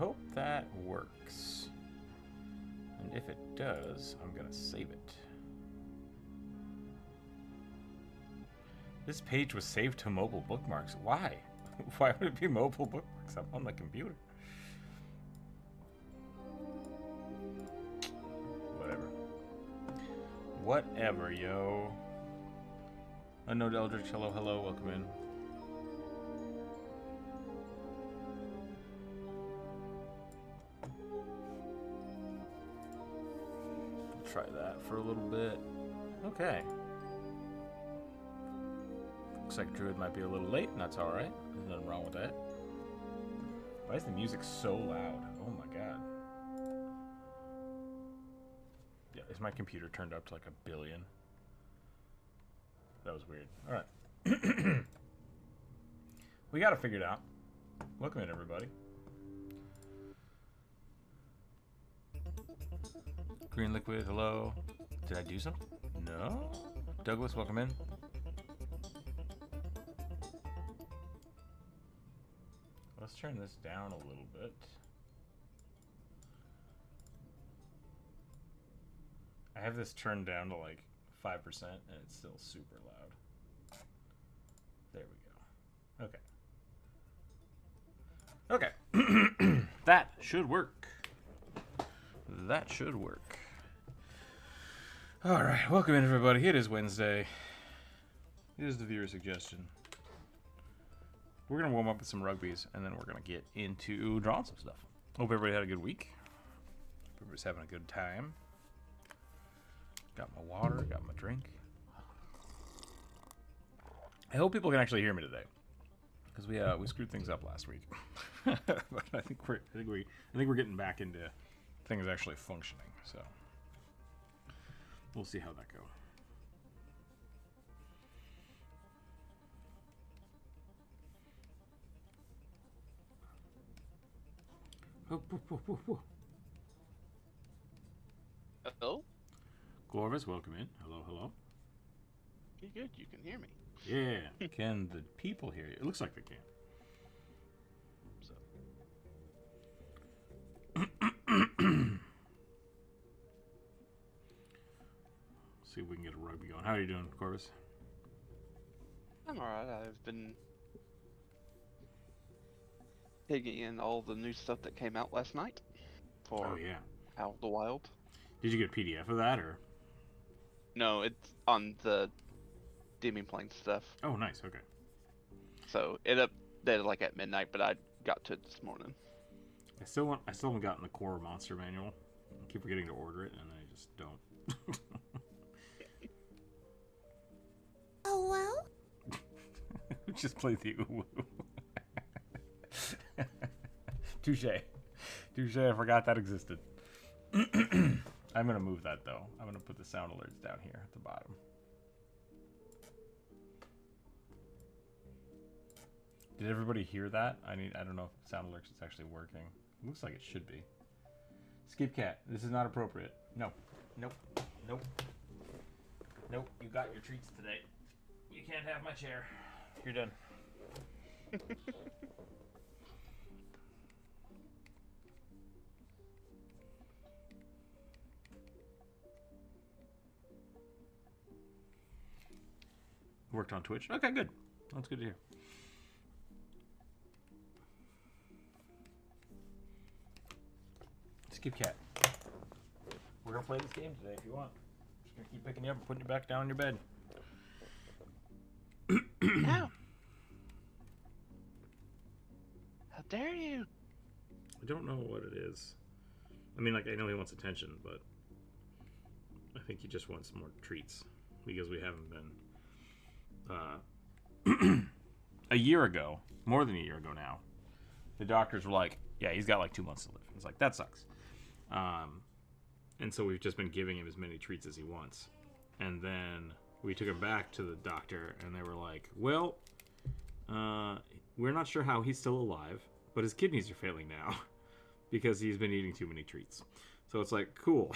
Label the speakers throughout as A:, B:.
A: hope that works. And if it does, I'm gonna save it. This page was saved to mobile bookmarks. Why? Why would it be mobile bookmarks? I'm on my computer. Whatever, yo. Unknown Eldritch, hello, welcome in. Try that for a little bit. Okay. Looks like Druid might be a little late, and that's alright. There's nothing wrong with that. Why is the music so loud? Oh my god. Yeah, is my computer turned up to like 1 billion? That was weird. Alright. We got it figured out. Welcome in, everybody. Green Liquid, hello. Did I do something? No? Douglas, welcome in. Let's turn this down a little bit. I have this turned down to like 5% and it's still super loud. There we go. Okay. Okay. That should work. That should work. All right. Welcome in, everybody. It is Wednesday. It is the viewer suggestion. We're going to warm up with some rugbies and then we're going to get into drawing some stuff. Hope everybody had a good week. Hope everybody's having a good time. Got my water, got my drink. I hope people can actually hear me today, because we screwed things up last week. But I think we're getting back into things actually functioning. So we'll see how that goes.
B: Hello?
A: Corvus, welcome in. Hello, hello.
B: Pretty good, you can hear me.
A: Yeah. Can the people hear you? It looks like they can. See if we can get a rugby going. How are you doing, Corvus?
B: I'm alright. I've been taking in all the new stuff that came out last night for Out of the Wild.
A: Did you get a PDF of that, or?
B: No, it's on the Demon Plane stuff.
A: Oh, nice. Okay.
B: So it updated like at midnight, but I got to it this morning.
A: I still haven't gotten the core monster manual. I keep forgetting to order it, and I just don't.
C: Oh well.
A: Just play the uwu. Touche. I forgot that existed. I'm gonna move that though. I'm gonna put the sound alerts down here at the bottom. Did everybody hear that? I don't know if sound alerts is actually working. It looks like it should be. Skip cat, this is not appropriate. No. Nope. You got your treats today. You can't have my chair. You're done. Worked on Twitch. Okay, good. That's good to hear. Skip cat. We're gonna play this game today if you want. Just gonna keep picking you up and putting you back down in your bed.
B: Ow! How dare you?
A: I don't know what it is. I mean, like, I know he wants attention, but I think he just wants more treats because we haven't been. A year ago, more than a year ago now, the doctors were like, yeah, he's got like 2 months to live. It's like, that sucks. And so we've just been giving him as many treats as he wants. And then we took him back to the doctor, and they were like, well, we're not sure how he's still alive, but his kidneys are failing now because he's been eating too many treats. So it's like, cool.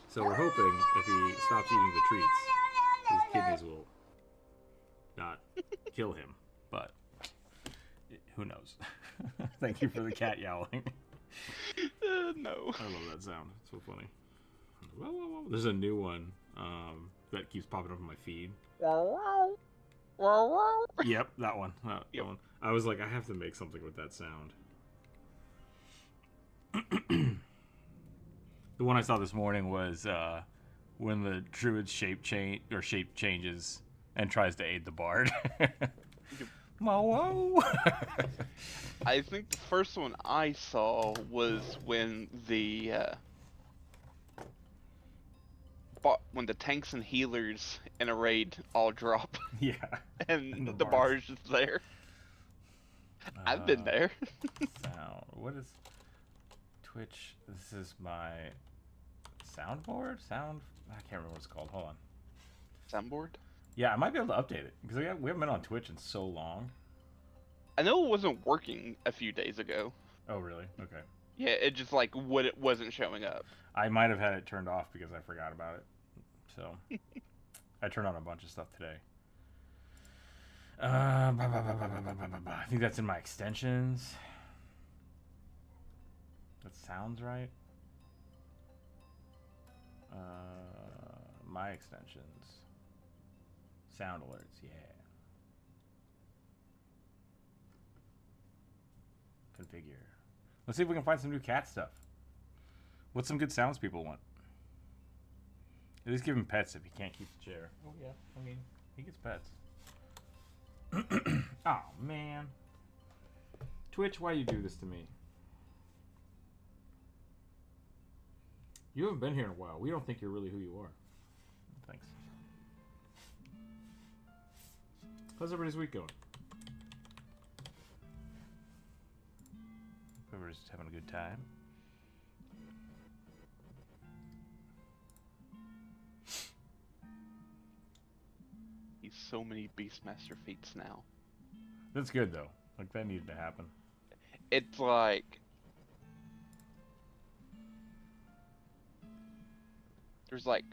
A: So we're hoping if he stops eating the treats, his kidneys will not kill him. but who knows? Thank you for the cat yowling.
B: No.
A: I love that sound. It's so funny. Whoa, whoa, whoa. There's a new one that keeps popping up on my feed. Yep, that one. That one. I was like, I have to make something with that sound. The one I saw this morning was when the druid's shape changes and tries to aid the bard. Whoa!
B: I think the first one I saw was when the tanks and healers in a raid all drop.
A: Yeah.
B: And the bar is just there. I've been there.
A: Sound. What is Twitch? This is my soundboard? I can't remember what it's called. Hold on.
B: Soundboard?
A: Yeah, I might be able to update it because we haven't been on Twitch in so long.
B: I know it wasn't working a few days ago.
A: Oh, really? Okay.
B: Yeah, it just like it wasn't showing up.
A: I might have had it turned off because I forgot about it. So I turned on a bunch of stuff today. I think that's in my extensions. That sounds right. My extensions. Sound alerts, yeah. Configure. Let's see if we can find some new cat stuff. What's some good sounds people want? At least give him pets if he can't keep the chair. Oh yeah, I mean, he gets pets. Oh man. Twitch, why you do this to me? You haven't been here in a while. We don't think you're really who you are. Thanks. How's everybody's week going? Everybody's just having a good time.
B: He's so many Beastmaster feats now.
A: That's good though. Like that needed to happen.
B: It's like there's like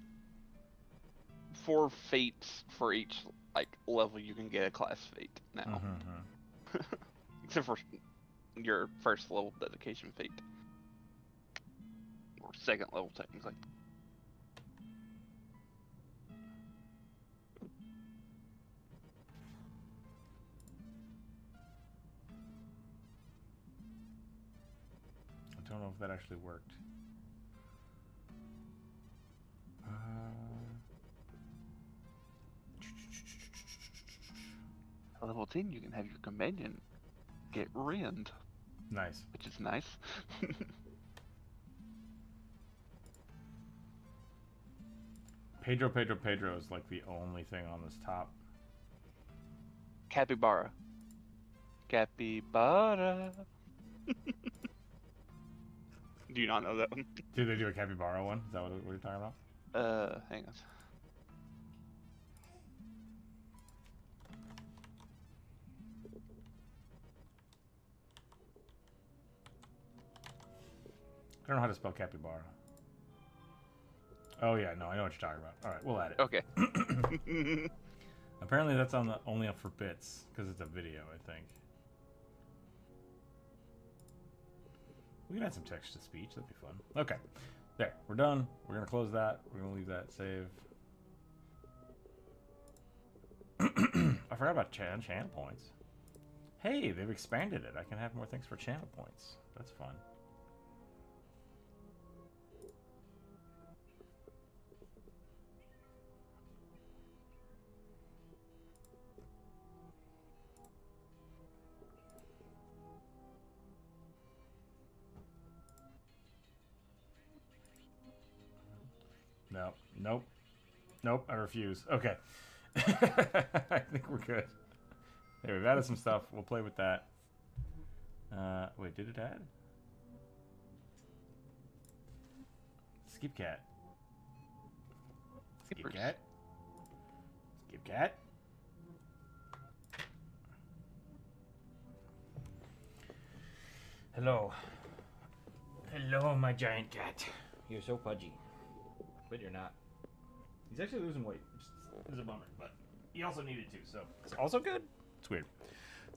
B: 4 feats for each like level you can get a class feat now. Except for your first level dedication feat. Or second level technically.
A: I don't know if that actually worked.
B: At level 10 you can have your companion get rend.
A: Nice.
B: Which is nice.
A: Pedro is like the only thing on this top.
B: Capybara. Capybara. Do you not know that one?
A: Did they do a capybara one? Is that what you're talking about?
B: Hang on.
A: I don't know how to spell capybara. Oh yeah, no, I know what you're talking about. All right, we'll add it.
B: Okay.
A: Apparently that's only up for bits because it's a video, I think. We can add some text to speech. That'd be fun. Okay, there. We're done. We're gonna close that. We're gonna leave that save. I forgot about channel points. Hey, they've expanded it. I can have more things for channel points. That's fun. No, nope, I refuse. Okay. I think we're good. There, we've added some stuff. We'll play with that. Wait, did it add? Skip cat. Skip cat. Skip cat. Hello. Hello, my giant cat. You're so pudgy. But you're not. He's actually losing weight, which is a bummer, but he also needed to, so it's also good. It's weird.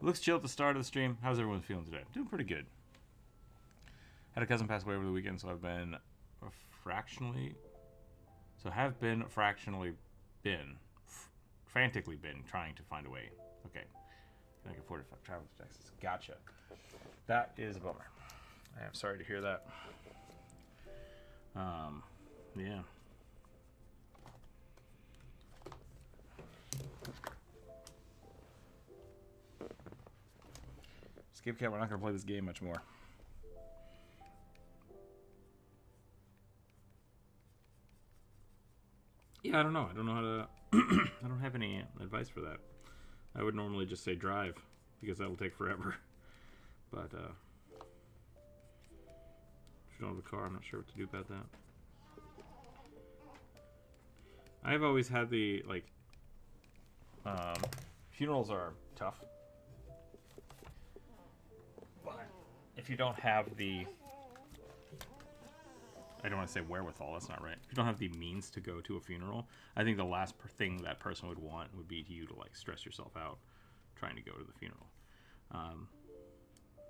A: Looks chill at the start of the stream. How's everyone feeling today? Doing pretty good. Had a cousin pass away over the weekend, so I've been frantically trying to find a way. Okay. I can afford to travel to Texas. Gotcha. That is a bummer. I am sorry to hear that. Yeah. Skip Cat, we're not going to play this game much more. Yeah, I don't know. I don't know how to... I don't have any advice for that. I would normally just say drive, because that'll take forever. But, if you don't have a car, I'm not sure what to do about that. I've always had the, like... funerals are tough. But if you don't have the... I don't want to say wherewithal, that's not right. If you don't have the means to go to a funeral, I think the last thing that person would want would be you to like stress yourself out trying to go to the funeral.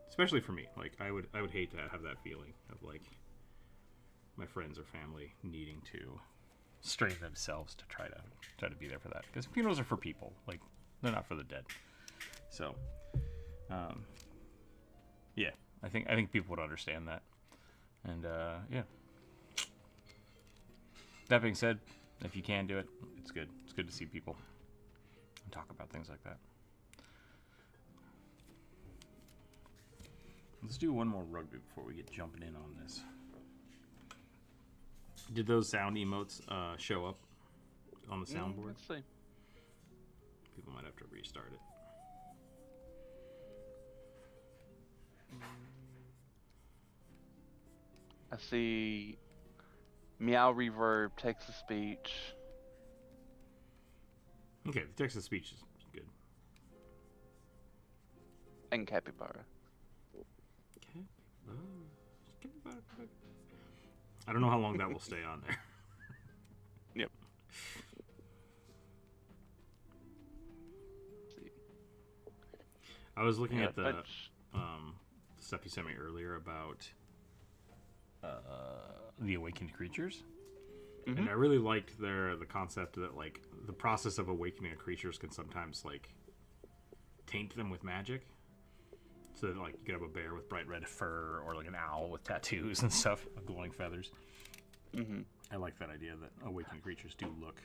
A: Especially for me, like I would hate to have that feeling of like my friends or family needing to strain themselves to try to be there for that, because funerals are for people, like they're not for the dead. So, yeah, I think people would understand that, and yeah. That being said, if you can do it, it's good. It's good to see people and talk about things like that. Let's do one more rugby before we get jumping in on this. Did those sound emotes show up on the soundboard?
B: Let's see.
A: People might have to restart it.
B: I see meow reverb, text to speech.
A: Okay, the text to speech is good.
B: And capybara.
A: I don't know how long that will stay on there.
B: Yep.
A: I was looking at the stuff you sent me earlier about the awakened creatures, and I really liked the concept that like the process of awakening a creatures can sometimes like taint them with magic. So that, like, you could have a bear with bright red fur, or like an owl with tattoos and stuff, glowing feathers. I like that idea that awakened creatures do look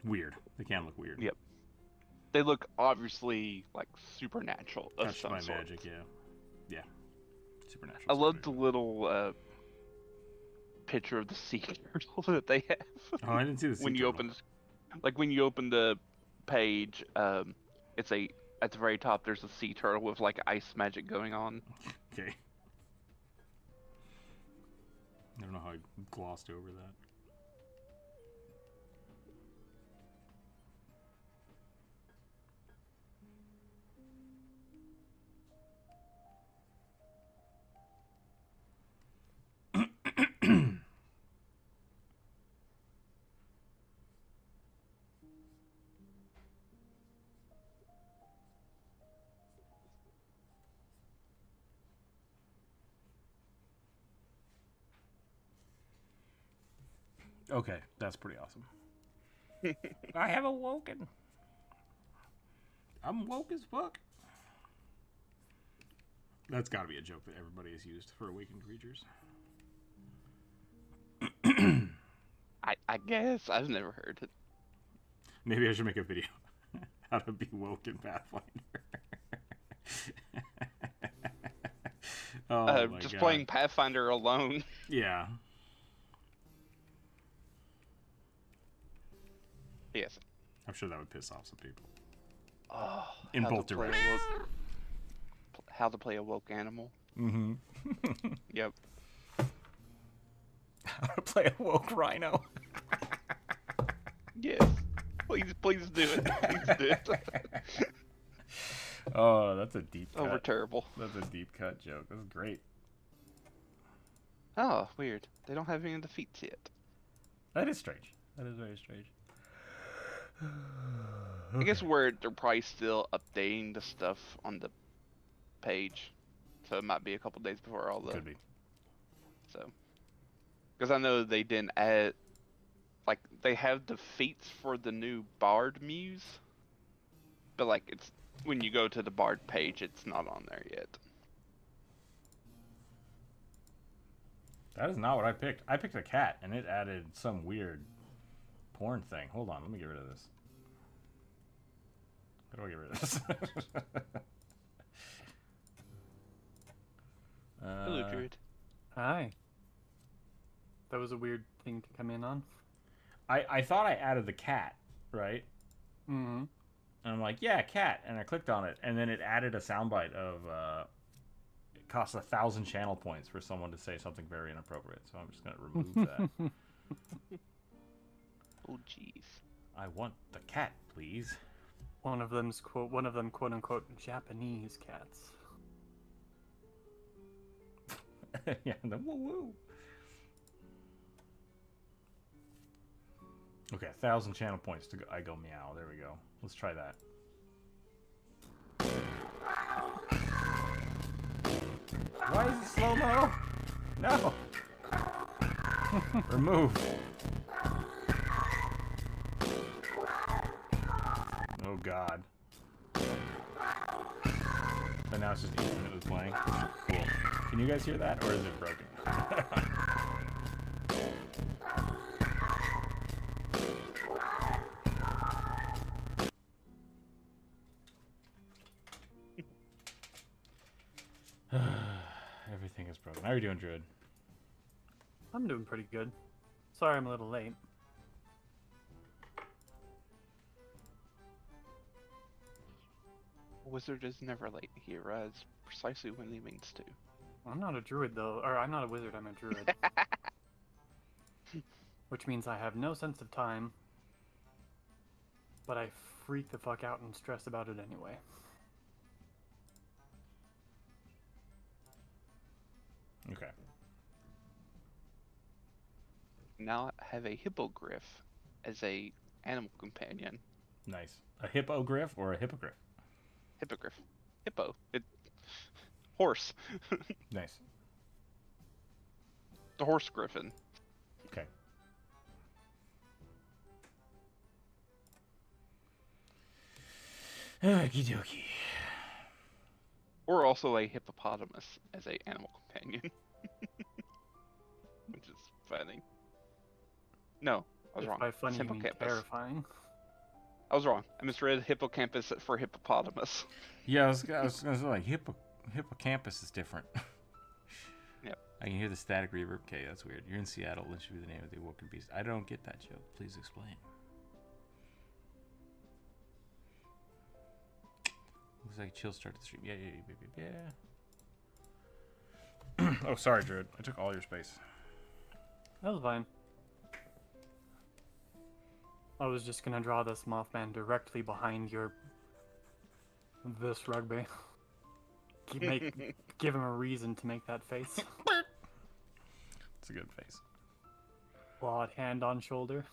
A: weird. They can look weird.
B: Yep. They look obviously like supernatural.
A: Touched by magic, yeah. Yeah. Supernatural.
B: I love the little picture of the sea turtle that they have.
A: Oh, I didn't see the sea
B: when you
A: turtle.
B: when you open the page, it's at the very top. There's a sea turtle with like ice magic going on.
A: Okay. I don't know how I glossed over that. Okay, that's pretty awesome. I have awoken. I'm woke as fuck. That's got to be a joke that everybody has used for awakened creatures.
B: I guess I've never heard it.
A: Maybe I should make a video how to be woke in Pathfinder. Oh my
B: just
A: God.
B: playing Pathfinder alone.
A: Yeah.
B: Yes.
A: I'm sure that would piss off some people.
B: Oh,
A: In both directions.
B: How to play a woke animal.
A: Mm-hmm.
B: Yep.
A: How to play a woke rhino.
B: Yes. Please do it. Please do it.
A: Oh, that's a deep cut.
B: Over terrible.
A: That's a deep cut joke. That's great.
B: Oh, weird. They don't have any defeats yet.
A: That is strange. That is very strange.
B: I guess where they're probably still updating the stuff on the page, so it might be a couple days before all the.
A: Could be.
B: So, because I know they didn't add, like they have the feats for the new Bard Muse, but like it's when you go to the Bard page, it's not on there yet.
A: That is not what I picked. I picked a cat, and it added some weird porn thing. Hold on, let me get rid of this. How do I get rid of this?
B: Hello, Druid.
D: Hi. That was a weird thing to come in on.
A: I thought I added the cat, right?
D: Mm-hmm.
A: And I'm like, yeah, cat. And I clicked on it, and then it added a soundbite of, it costs 1,000 channel points for someone to say something very inappropriate. So I'm just going to remove that.
B: Oh, jeez.
A: I want the cat, please.
D: One of them, quote unquote, Japanese cats.
A: Yeah, the woo woo. Okay, 1,000 channel points to go. I go meow. There we go. Let's try that. Why is it slow mo? No. Remove. Oh God. But now it's just infinitely playing. Cool. Can you guys hear that, or is it broken? Everything is broken. How are you doing, Druid?
D: I'm doing pretty good. Sorry I'm a little late.
B: A wizard is never late. He arrives precisely when he means to.
D: I'm not a druid, though. Or, I'm not a wizard, I'm a druid. Which means I have no sense of time. But I freak the fuck out and stress about it anyway.
A: Okay.
B: Now I have a hippogriff as a animal companion.
A: Nice. A hippogriff or a hippogriff?
B: Hippogriff. Hippo. Horse.
A: Nice.
B: The horse griffin.
A: Okay. Okie dokie.
B: Or also a hippopotamus as a animal companion. Which is funny. No, I was
D: If
B: wrong.
D: by funny
B: It's
D: you mean
B: hippocampus.
D: terrifying.
B: I was wrong. I misread hippocampus for hippopotamus.
A: Yeah, I was gonna say like hippocampus is different.
B: Yep.
A: I can hear the static reverb. Okay, that's weird. You're in Seattle. That should be the name of the awoken beast. I don't get that joke. Please explain. Looks like a chill start to the stream. Yeah. Oh, sorry, Druid. I took all your space.
D: That was fine. I was just gonna draw this Mothman directly behind this rugby. Give him a reason to make that face.
A: It's a good face.
D: Clawed hand on shoulder.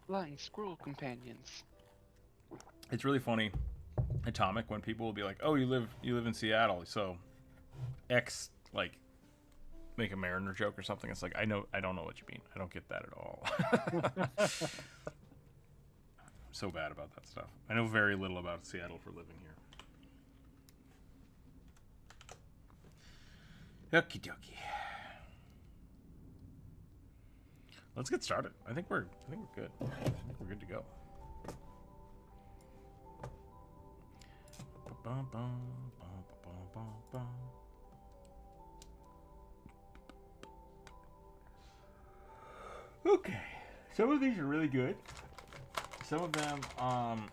B: Flying squirrel companions.
A: It's really funny, Atomic, when people will be like, "Oh, you live in Seattle, so X like make a Mariner joke or something." It's like I don't know what you mean. I don't get that at all. I'm so bad about that stuff. I know very little about Seattle for living here. Okie dokie. Let's get started. I think we're good. I think we're good to go. Okay, some of these are really good. Some of them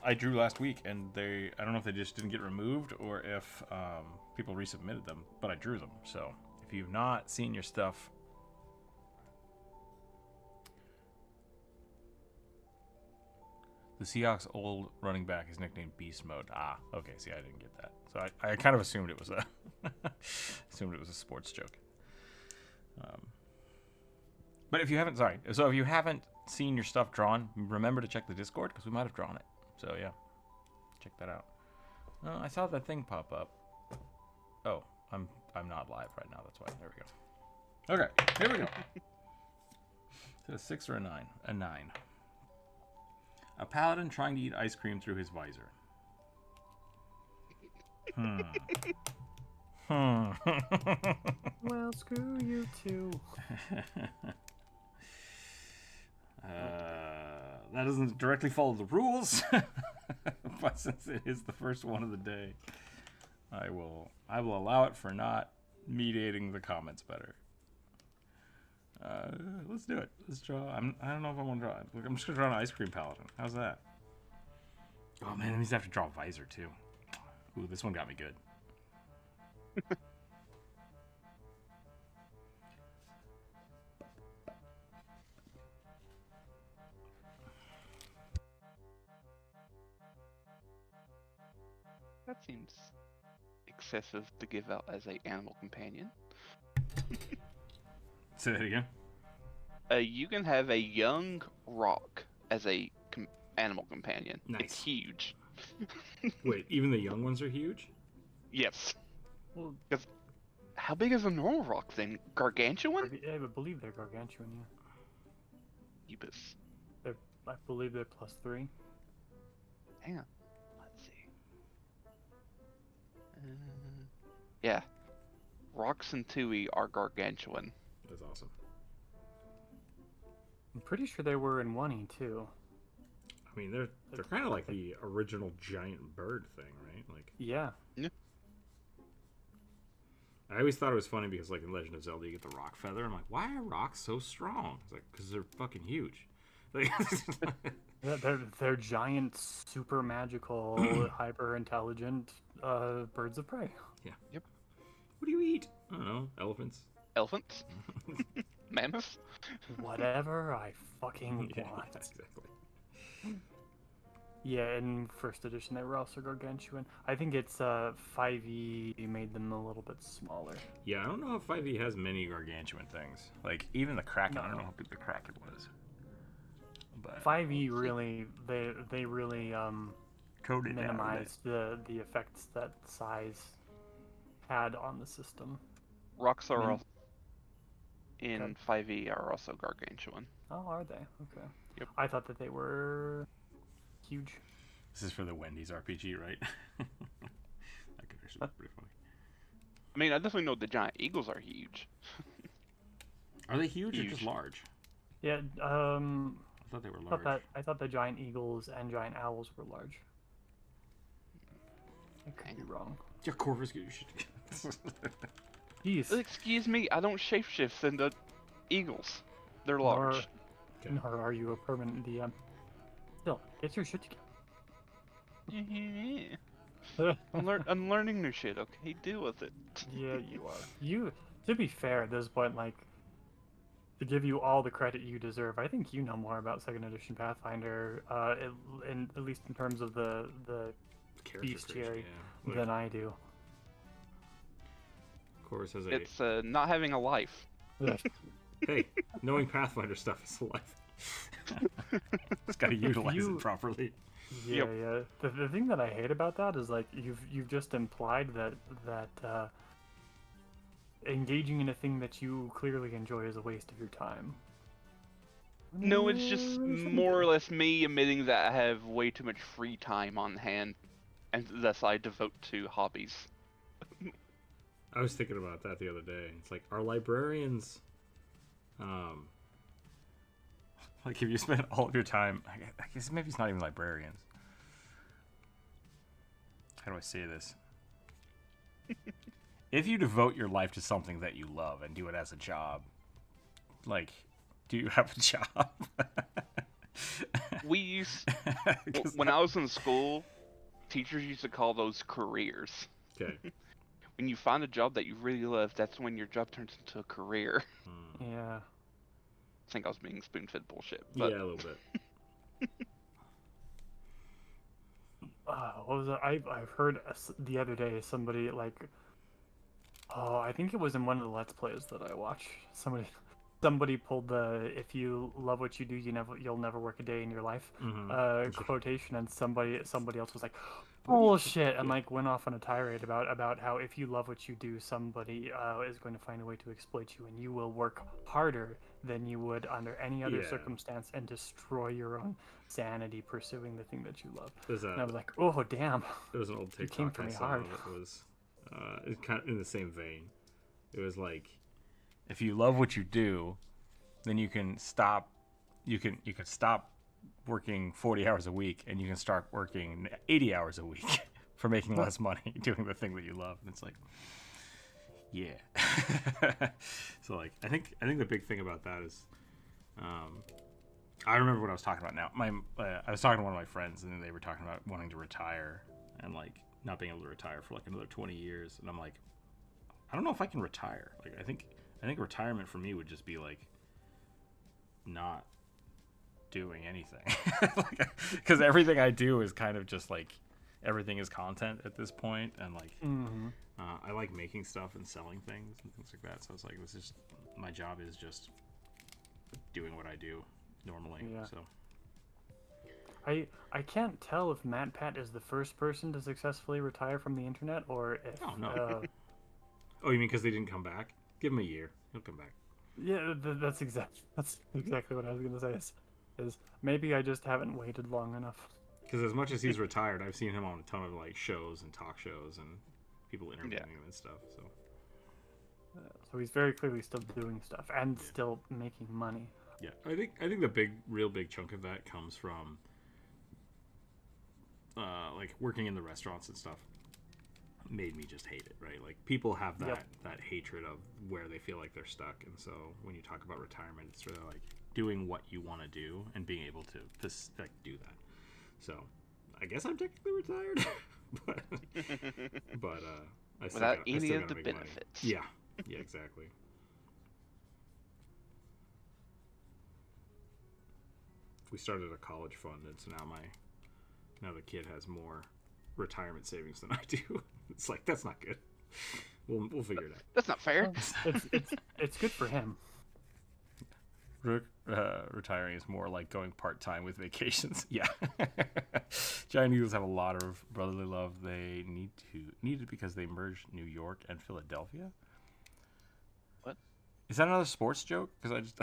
A: I drew last week, and I don't know if they just didn't get removed or if people resubmitted them, but I drew them. So if you've not seen your stuff, the Seahawks' old running back is nicknamed Beast Mode. Ah, okay. See, I didn't get that, so I kind of assumed it was a sports joke. But if you haven't, sorry. So if you haven't seen your stuff drawn, remember to check the Discord because we might have drawn it. So yeah, check that out. Oh, I saw that thing pop up. Oh, I'm not live right now. That's why. There we go. Okay, here we go. Is it a 6 or a 9? A 9. A paladin trying to eat ice cream through his visor.
D: Well, screw you too.
A: That doesn't directly follow the rules, but since it is the first one of the day, I will allow it for not mediating the comments better. Let's do it. Let's draw. I don't know if I want to draw. I'm just gonna draw an ice cream paladin. How's that? Oh man, that means I have to draw a visor too. Ooh, this one got me good.
B: That seems excessive to give out as a animal companion.
A: Say that again.
B: You can have a young rock as a animal companion.
A: Nice.
B: It's huge.
A: Wait, even the young ones are huge?
B: Yes.
D: Well,
B: Because how big is a normal rock then? Gargantuan?
D: I believe they're gargantuan. Yeah.
B: Ubis.
D: I believe they're +3.
B: Hang on. Let's see. Yeah. Rocks and Tui are gargantuan.
A: That's awesome.
D: I'm pretty sure they were in 1E too.
A: I mean, they're kind of like the original giant bird thing, right? Like,
D: Yeah.
A: I always thought it was funny because, like, in Legend of Zelda, you get the rock feather. I'm like, why are rocks so strong? It's like, because they're fucking huge. Like,
D: They're giant, super magical, hyper intelligent birds of prey.
A: yeah.
B: Yep.
A: What do you eat? I don't know. Elephants.
B: Elephants? Mammoths?
D: Whatever I fucking
A: Yeah,
D: want.
A: exactly.
D: Yeah, in first edition they were also gargantuan. I think it's 5e made them a little bit smaller.
A: Yeah, I don't know if 5e has many gargantuan things. Like, even the Kraken, I don't know
D: No.
A: how big the Kraken was. But
D: 5e really they really
A: coded
D: minimized the effects that size had on the system.
B: Rocks are
D: Mm.
B: in
D: Okay.
B: 5e are also gargantuan.
D: Oh, are they? Okay.
B: Yep.
D: I thought that they were huge.
A: This is for the Wendy's RPG, right? That could actually be pretty funny.
B: I mean, I definitely know the giant eagles are huge.
A: Are they huge or just
B: Huge.
A: large?
D: Yeah,
A: I thought they were large.
D: I thought the giant eagles and giant owls were large. I could be wrong.
A: Yeah, Corvus, you should.
D: Jeez.
B: Excuse me, I don't shapeshift into eagles. They're large.
A: Okay.
D: Nor are you a permanent DM. Still, get your shit together.
B: I'm learning new shit, okay? Deal with it.
D: Yeah, you are. To be fair, at this point, like, to give you all the credit you deserve, I think you know more about second edition Pathfinder, at least in terms of the
A: Character
D: bestiary,
A: creation, yeah.
D: than I do.
A: Corvus has a.
B: It's not having a life.
A: Hey, knowing Pathfinder stuff is a life. Just gotta utilize
D: You-
A: it properly.
D: Yeah, yeah. The thing that I hate about that is like you've just implied that engaging in a thing that you clearly enjoy is a waste of your time.
B: No, it's just
D: Really shouldn't
B: more or
D: be.
B: less me admitting that I have way too much free time on hand, and thus I devote to hobbies.
A: I was thinking about that the other day. It's like, are librarians, like if you spend all of your time, I guess maybe it's not even librarians. How do I say this? If you devote your life to something that you love and do it as a job, like, do you have a job?
B: We used,
A: 'Cause
B: when I was in school, teachers used to call those careers.
A: okay.
B: When you find a job that you really love, that's when your job turns into a career.
D: Yeah.
B: I think I was being spoon-fed bullshit,
A: Yeah,
B: but
A: a little bit.
D: What was it? I've heard the other day somebody like, oh, I think it was in one of the Let's Plays that I watched. Somebody somebody pulled the "if you love what you do, you'll never work a day in your life" quotation, and somebody else was like, "Bullshit," and like went off on a tirade about how if you love what you do, somebody is going to find a way to exploit you, and you will work harder than you would under any other circumstance, and destroy your own sanity pursuing the thing that you love. And I was like, "Oh damn!"
A: There was an old TikTok
D: came for me hard.
A: that was kind of in the same vein. It was like, if you love what you do, then you can stop. You can stop working 40 hours a week, and you can start working 80 hours a week for making less money doing the thing that you love. And it's like, yeah. So like, I think the big thing about that is, I remember what I was talking about now. I was talking to one of my friends, and they were talking about wanting to retire and like not being able to retire for like another 20 years. And I'm like, I don't know if I can retire. Like, I think retirement for me would just be like not doing anything, because everything I do is kind of just like everything is content at this point, and like I like making stuff and selling things and things like that. So it's like, this is my job is just doing what I do normally.
D: Yeah.
A: So
D: I can't tell if MatPat is the first person to successfully retire from the internet, or if
A: oh, you mean because they didn't come back? Give him a year, he'll come back.
D: Yeah, that's exactly what I was gonna say. Is maybe I just haven't waited long enough.
A: Because as much as he's retired, I've seen him on a ton of like shows and talk shows and people interviewing him and stuff. So
D: so he's very clearly still doing stuff and still making money.
A: Yeah, I think the real big chunk of that comes from like working in the restaurants and stuff. Made me just hate it, right? Like, people have that hatred of where they feel like they're stuck, and so when you talk about retirement, it's sort of like doing what you want to do and being able to like do that. So I guess I'm technically retired, but I still
B: without
A: got,
B: any
A: I still
B: of
A: got
B: the
A: to make
B: benefits.
A: money. Yeah, exactly. We started a college fund, and so now the kid has more retirement savings than I do. It's like, that's not good. We'll figure it out.
B: That's not fair.
D: It's good for him.
A: Retiring is more like going part-time with vacations. Yeah. Giant Eagles have a lot of brotherly love. They need it because they merged New York and Philadelphia.
B: What?
A: Is that another sports joke? Because I just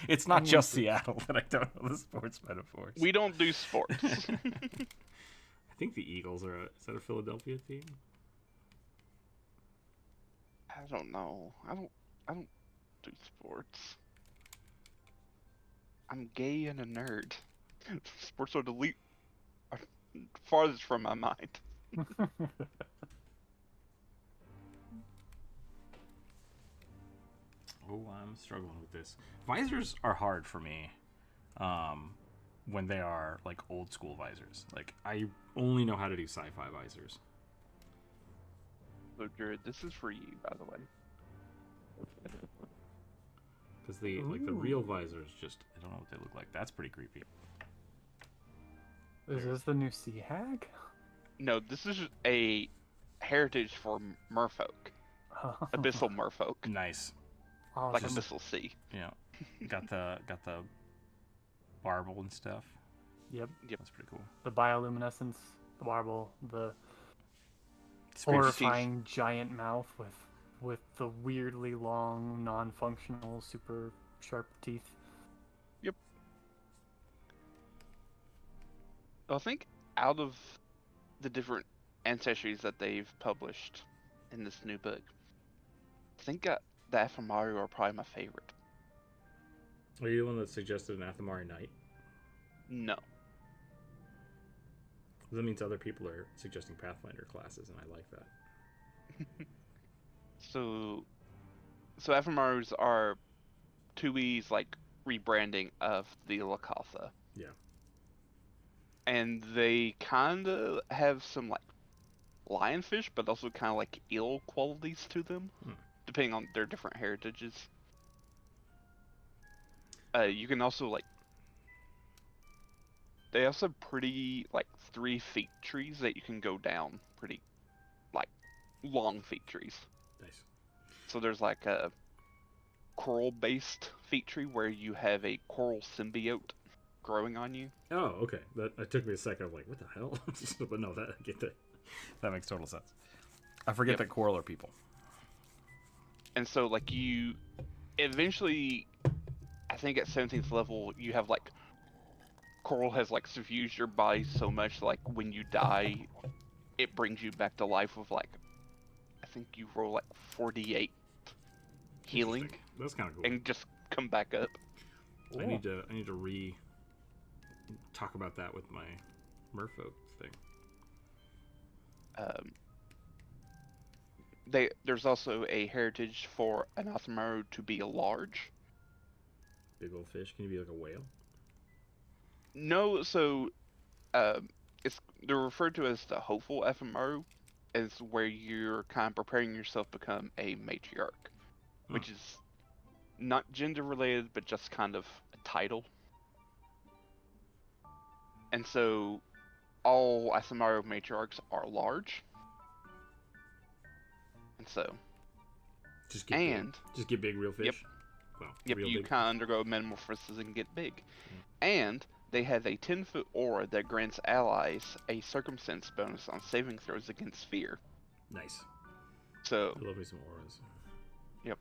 A: it's not just Seattle that I don't know the sports metaphors.
B: We don't do sports.
A: I think the Eagles is that a Philadelphia team?
B: I don't know. I don't do sports. I'm gay and a nerd. Sports are farthest from my mind.
A: Oh, I'm struggling with this. Visors are hard for me. When they are like old school visors. Like, I only know how to do sci-fi visors.
B: So Jared, this is for you, by the way.
A: Because the real visors just, I don't know what they look like. That's pretty creepy.
D: Is this the new Sea Hag?
B: No, this is a heritage for merfolk. Abyssal merfolk.
A: Nice.
D: Awesome.
B: Like Abyssal Sea.
A: Yeah. Got the marble and stuff.
D: Yep.
A: That's pretty cool.
D: The bioluminescence, the marble, the
A: Screech
D: horrifying giant mouth with the weirdly long, non-functional, super sharp teeth.
B: Yep. I think out of the different ancestries that they've published in this new book, I think the Aphamaru are probably my favorite.
A: Are you the one that suggested an Athamari Knight?
B: No.
A: That means other people are suggesting Pathfinder classes, and I like that.
B: So Aphamarus are 2E's like rebranding of the Lakatha.
A: Yeah.
B: And they kind of have some like lionfish, but also kind of like eel qualities to them, depending on their different heritages. You can also like, they also have pretty like 3 feet trees that you can go down, pretty like long feet trees.
A: Nice.
B: So there's like a coral-based feat tree where you have a coral symbiote growing on you.
E: Oh, okay. That took me a second. I'm like, what the hell? But no, I get that.
A: That makes total sense. I forget that coral are people.
B: And so, like, you eventually, I think at 17th level, you have, like, coral has, like, suffused your body so much, like, when you die, it brings you back to life with, like, I think you roll, like, 48 healing.
E: That's kind of cool.
B: And just come back up.
E: I need to talk about that with my merfolk thing.
B: There's also a heritage for an Anathemaru to be large.
E: Big old fish. Can you be like a whale?
B: No, so they're referred to as the hopeful Ephemeru, is where you're kind of preparing yourself to become a matriarch, which is not gender related, but just kind of a title. And so all Ephemeru matriarchs are large. And so
E: just get big real fish.
B: Yep.
E: Well,
B: yep, you kind of undergo metamorphosis and get big. And they have a 10-foot aura that grants allies a circumstance bonus on saving throws against fear.
E: Nice.
B: So
E: I love me some auras.
B: Yep.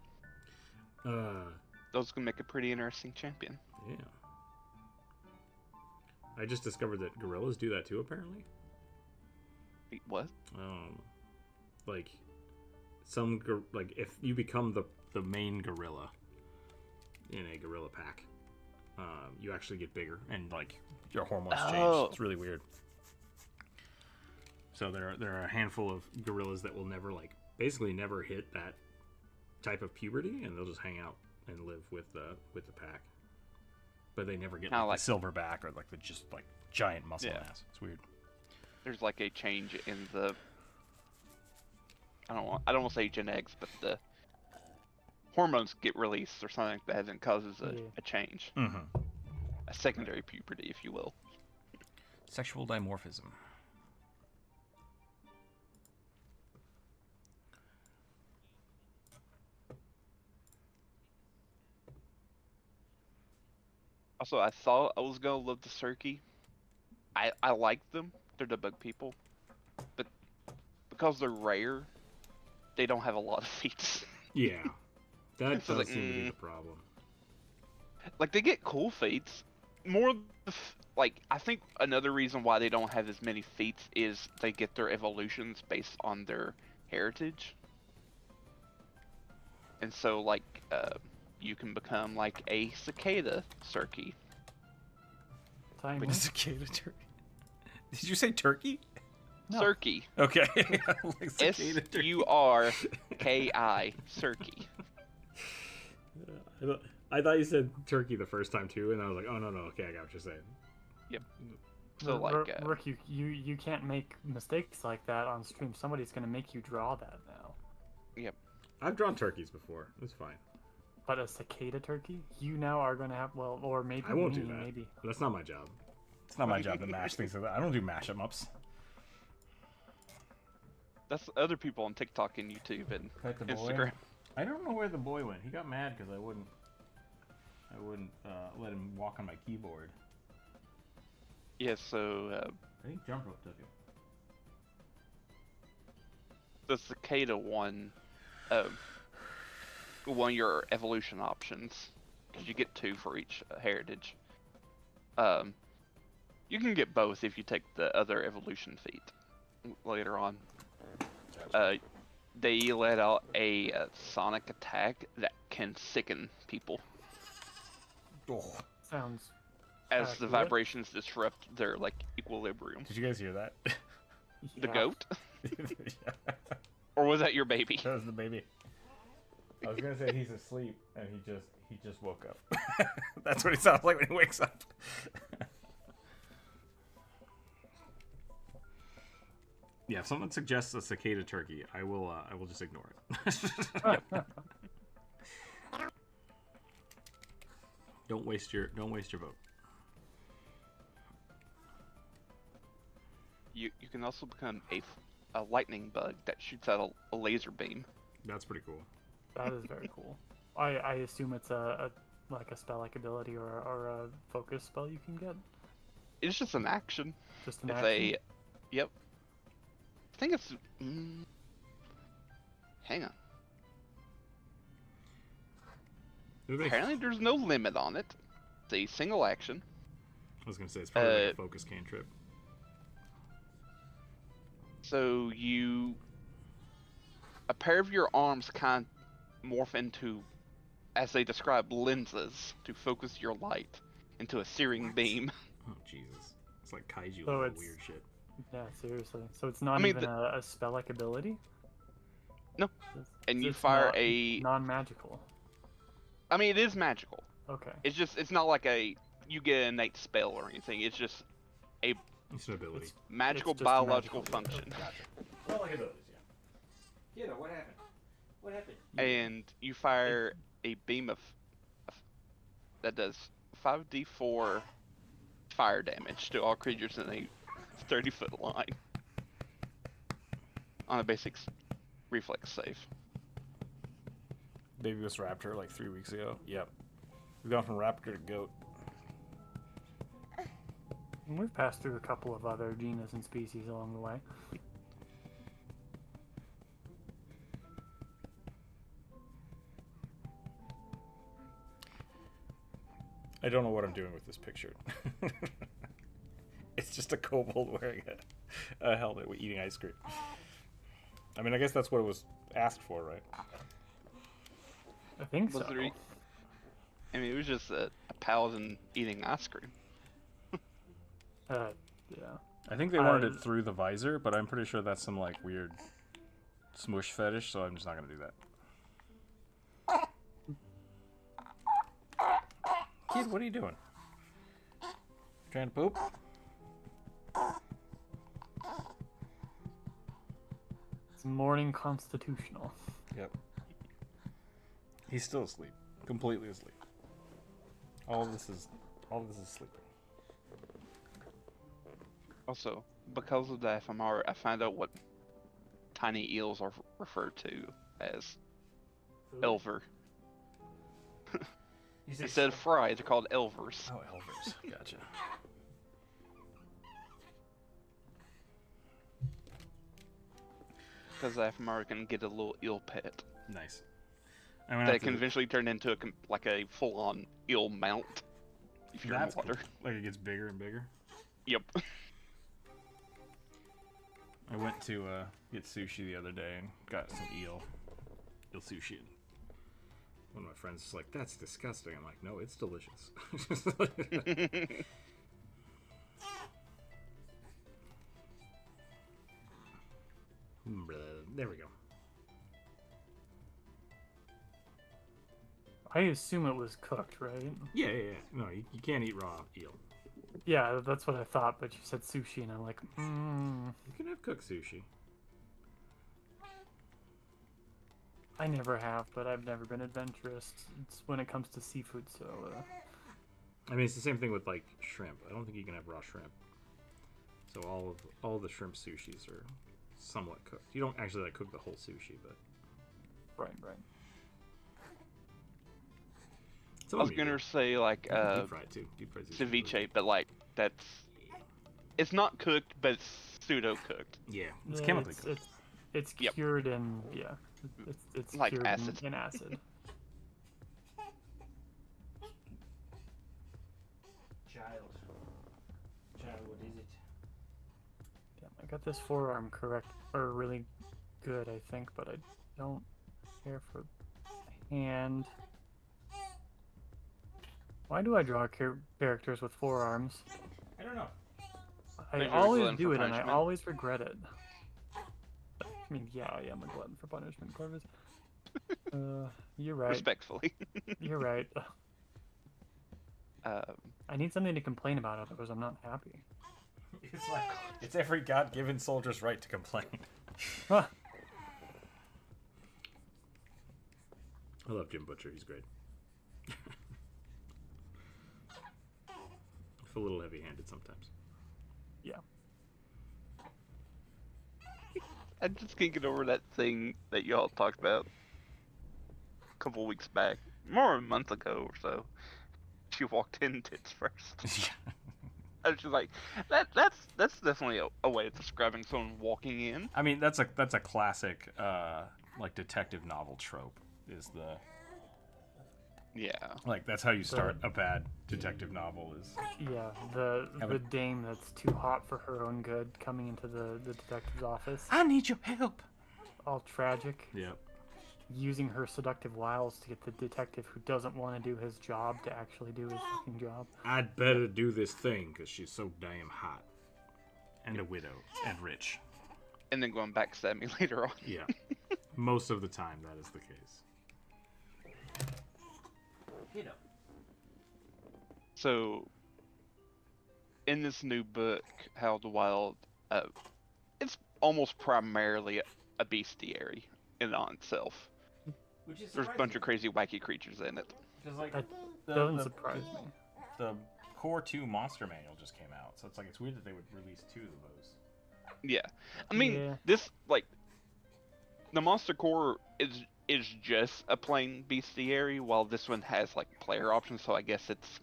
B: Those can make a pretty interesting champion.
E: Yeah. I just discovered that gorillas do that too, apparently.
B: What?
E: Like if you become the main gorilla in a gorilla pack, you actually get bigger and like your hormones change. It's really weird. So there are a handful of gorillas that will never basically never hit that type of puberty, and they'll just hang out and live with the pack. But they never get
A: like the silverback or like the just like giant muscle mass. It's weird.
B: There's like a change in the I don't want to say genetics, but the hormones get released or something like that, and causes a change.
A: Mm-hmm.
B: A secondary puberty, if you will.
A: Sexual dimorphism.
B: Also, I thought I was gonna love the Cirki. I like them. They're the bug people. But because they're rare, they don't have a lot of feats.
E: Yeah. That
B: So
E: does seem to be the problem.
B: Like, they get cool feats. More, I think another reason why they don't have as many feats is they get their evolutions based on their heritage. And so, you can become, like, a cicada Cirki.
A: Wait, a cicada turkey? Did you say turkey?
D: No.
B: Cirki.
A: Okay. Like
B: S-U-R-K-I. Cirki.
E: I thought you said turkey the first time too, and I was like, oh no, okay, I got what you're saying.
B: Yep. So
D: Rook, you can't make mistakes like that on stream. Somebody's gonna make you draw that now.
B: Yep.
E: I've drawn turkeys before. It's fine.
D: But a cicada turkey, you now are gonna have or maybe
E: I won't do that.
D: Maybe
E: That's not my job.
A: It's not my job to mash things like that. I don't do mash 'em ups.
B: That's other people on TikTok and YouTube and Instagram.
A: I don't know where the boy went. He got mad because I wouldn't let him walk on my keyboard.
B: Yeah, so
A: I think Jump Rope took it.
B: the cicada one of your evolution options, because you get 2 for each heritage. You can get both if you take the other evolution feat later on. They let out a sonic attack that can sicken people.
A: Oh.
D: sounds.
B: As the vibrations disrupt their equilibrium.
A: Did you guys hear that?
B: The
D: Yeah.
B: goat?
A: Yeah.
B: Or was that your baby?
A: That was the baby. I was gonna say he's asleep and he just woke up. That's what he sounds like when he wakes up. Yeah, if someone suggests a cicada turkey, I will just ignore it. Don't waste your vote.
B: You can also become a lightning bug that shoots out a laser beam.
E: That's pretty cool.
D: That is very cool. I assume it's a like a spell-like ability or a focus spell you can get.
B: It's just an action.
D: Just an
B: It's
D: action.
B: yep. I think it's. Hang on. Apparently, there's no limit on it. It's a single action.
E: I was gonna say it's probably like a focus cantrip.
B: So a pair of your arms can morph into, as they describe, lenses to focus your light into a searing beam.
E: Oh Jesus! It's like kaiju
D: So
E: level
D: it's-
E: weird shit.
D: Yeah, seriously. So it's not
B: I mean,
D: even a spell-like ability?
B: No. And you
D: It's
B: fire
D: not non-magical.
B: I mean, it is magical.
D: Okay.
B: It's not like you get an innate spell or anything. It's just a
E: It's an ability.
B: magical
D: just
B: biological
D: magical.
B: function.
E: Well, like abilities, yeah. You know what happened? What happened?
B: And you fire a beam of that does 5d4 fire damage to all creatures in a 30-foot line on a basic reflex save.
A: Baby was raptor like 3 weeks ago. Yep. We've gone from raptor to goat.
D: And we've passed through a couple of other genus and species along the way.
A: I don't know what I'm doing with this picture. It's just a kobold wearing a helmet eating ice cream. I mean, I guess that's what it was asked for, right?
D: I think so.
B: Was there I mean, it was just a paladin eating ice cream.
D: Yeah.
A: I think they wanted it through the visor, but I'm pretty sure that's some like weird smush fetish, so I'm just not gonna do that. Kid, what are you doing? Trying to poop?
D: It's morning constitutional.
A: Yep. He's still asleep. Completely asleep. All of this is sleeping.
B: Also, because of the FMR, I found out what tiny eels are referred to as elver. Instead of fry, they're called elvers.
A: Oh, elvers. Gotcha.
B: Because the FMR can get a little eel pet
A: Nice. I'm gonna
B: that
A: have
B: can
A: to-
B: eventually turn into a full-on eel mount if you're
A: That's
B: in water.
A: cool. Like it gets bigger and bigger.
B: Yep.
A: I went to get sushi the other day and got some eel sushi. One of my friends was like, "That's disgusting." I'm like, "No, it's delicious." There we go.
D: I assume it was cooked, right?
E: Yeah. No, you can't eat raw eel.
D: Yeah, that's what I thought, but you said sushi, and I'm like,
E: You can have cooked sushi.
D: I never have, but I've never been adventurous. It's when it comes to seafood, so
E: I mean, it's the same thing with like shrimp. I don't think you can have raw shrimp. So all the shrimp sushis are somewhat cooked. You don't actually like cook the whole sushi, but
D: right.
B: I was gonna say like
E: deep fried too. Deep fried sushi.
B: ceviche, but like it's not cooked, but it's pseudo cooked.
E: Yeah.
A: It's chemically cooked.
D: It's
B: Yep.
D: cured in it's
B: Like
D: cured
B: acid.
D: in acid.
E: Child, what is it?
D: Damn, I got this forearm correct or really good, I think, but I don't care for the hand. Why do I draw characters with forearms?
E: I don't know.
D: I
B: Maybe you're a
D: always
B: glutton
D: do
B: for
D: it, and I
B: punishment.
D: always regret it. I mean, yeah, I am a glutton for punishment, Corvus. You're right.
B: Respectfully.
D: You're right.
B: Um,
D: I need something to complain about, otherwise I'm not happy.
A: It's like it's every God-given soldier's right to complain.
D: Huh.
E: I love Jim Butcher. He's great. I feel a little heavy-handed sometimes.
D: Yeah.
B: I just can't get over that thing that y'all talked about a couple weeks back more than a month ago or so. She walked in tits first. I was just like, that's definitely a way of describing someone walking in.
A: I mean, that's a classic like detective novel trope. Is the
B: Yeah.
A: like that's how you start a bad detective novel is.
D: Yeah, the dame that's too hot for her own good coming into the detective's office.
A: I need your help.
D: All tragic.
E: Yep.
D: Using her seductive wiles to get the detective who doesn't want to do his job to actually do his fucking job.
E: I'd better do this thing because she's so damn hot.
A: And a widow and rich.
B: And then going back to me later on.
E: Yeah. Most of the time, that is the case.
B: So, in this new book, How the Wild, it's almost primarily a bestiary in and on itself. There's a bunch of crazy, wacky creatures in it.
A: Because like
D: That doesn't surprise me.
A: The Core 2 Monster Manual just came out, so it's like it's weird that they would release 2 of those.
B: Yeah, I mean, this like the Monster Core is just a plain bestiary, while this one has like player options. So I guess it's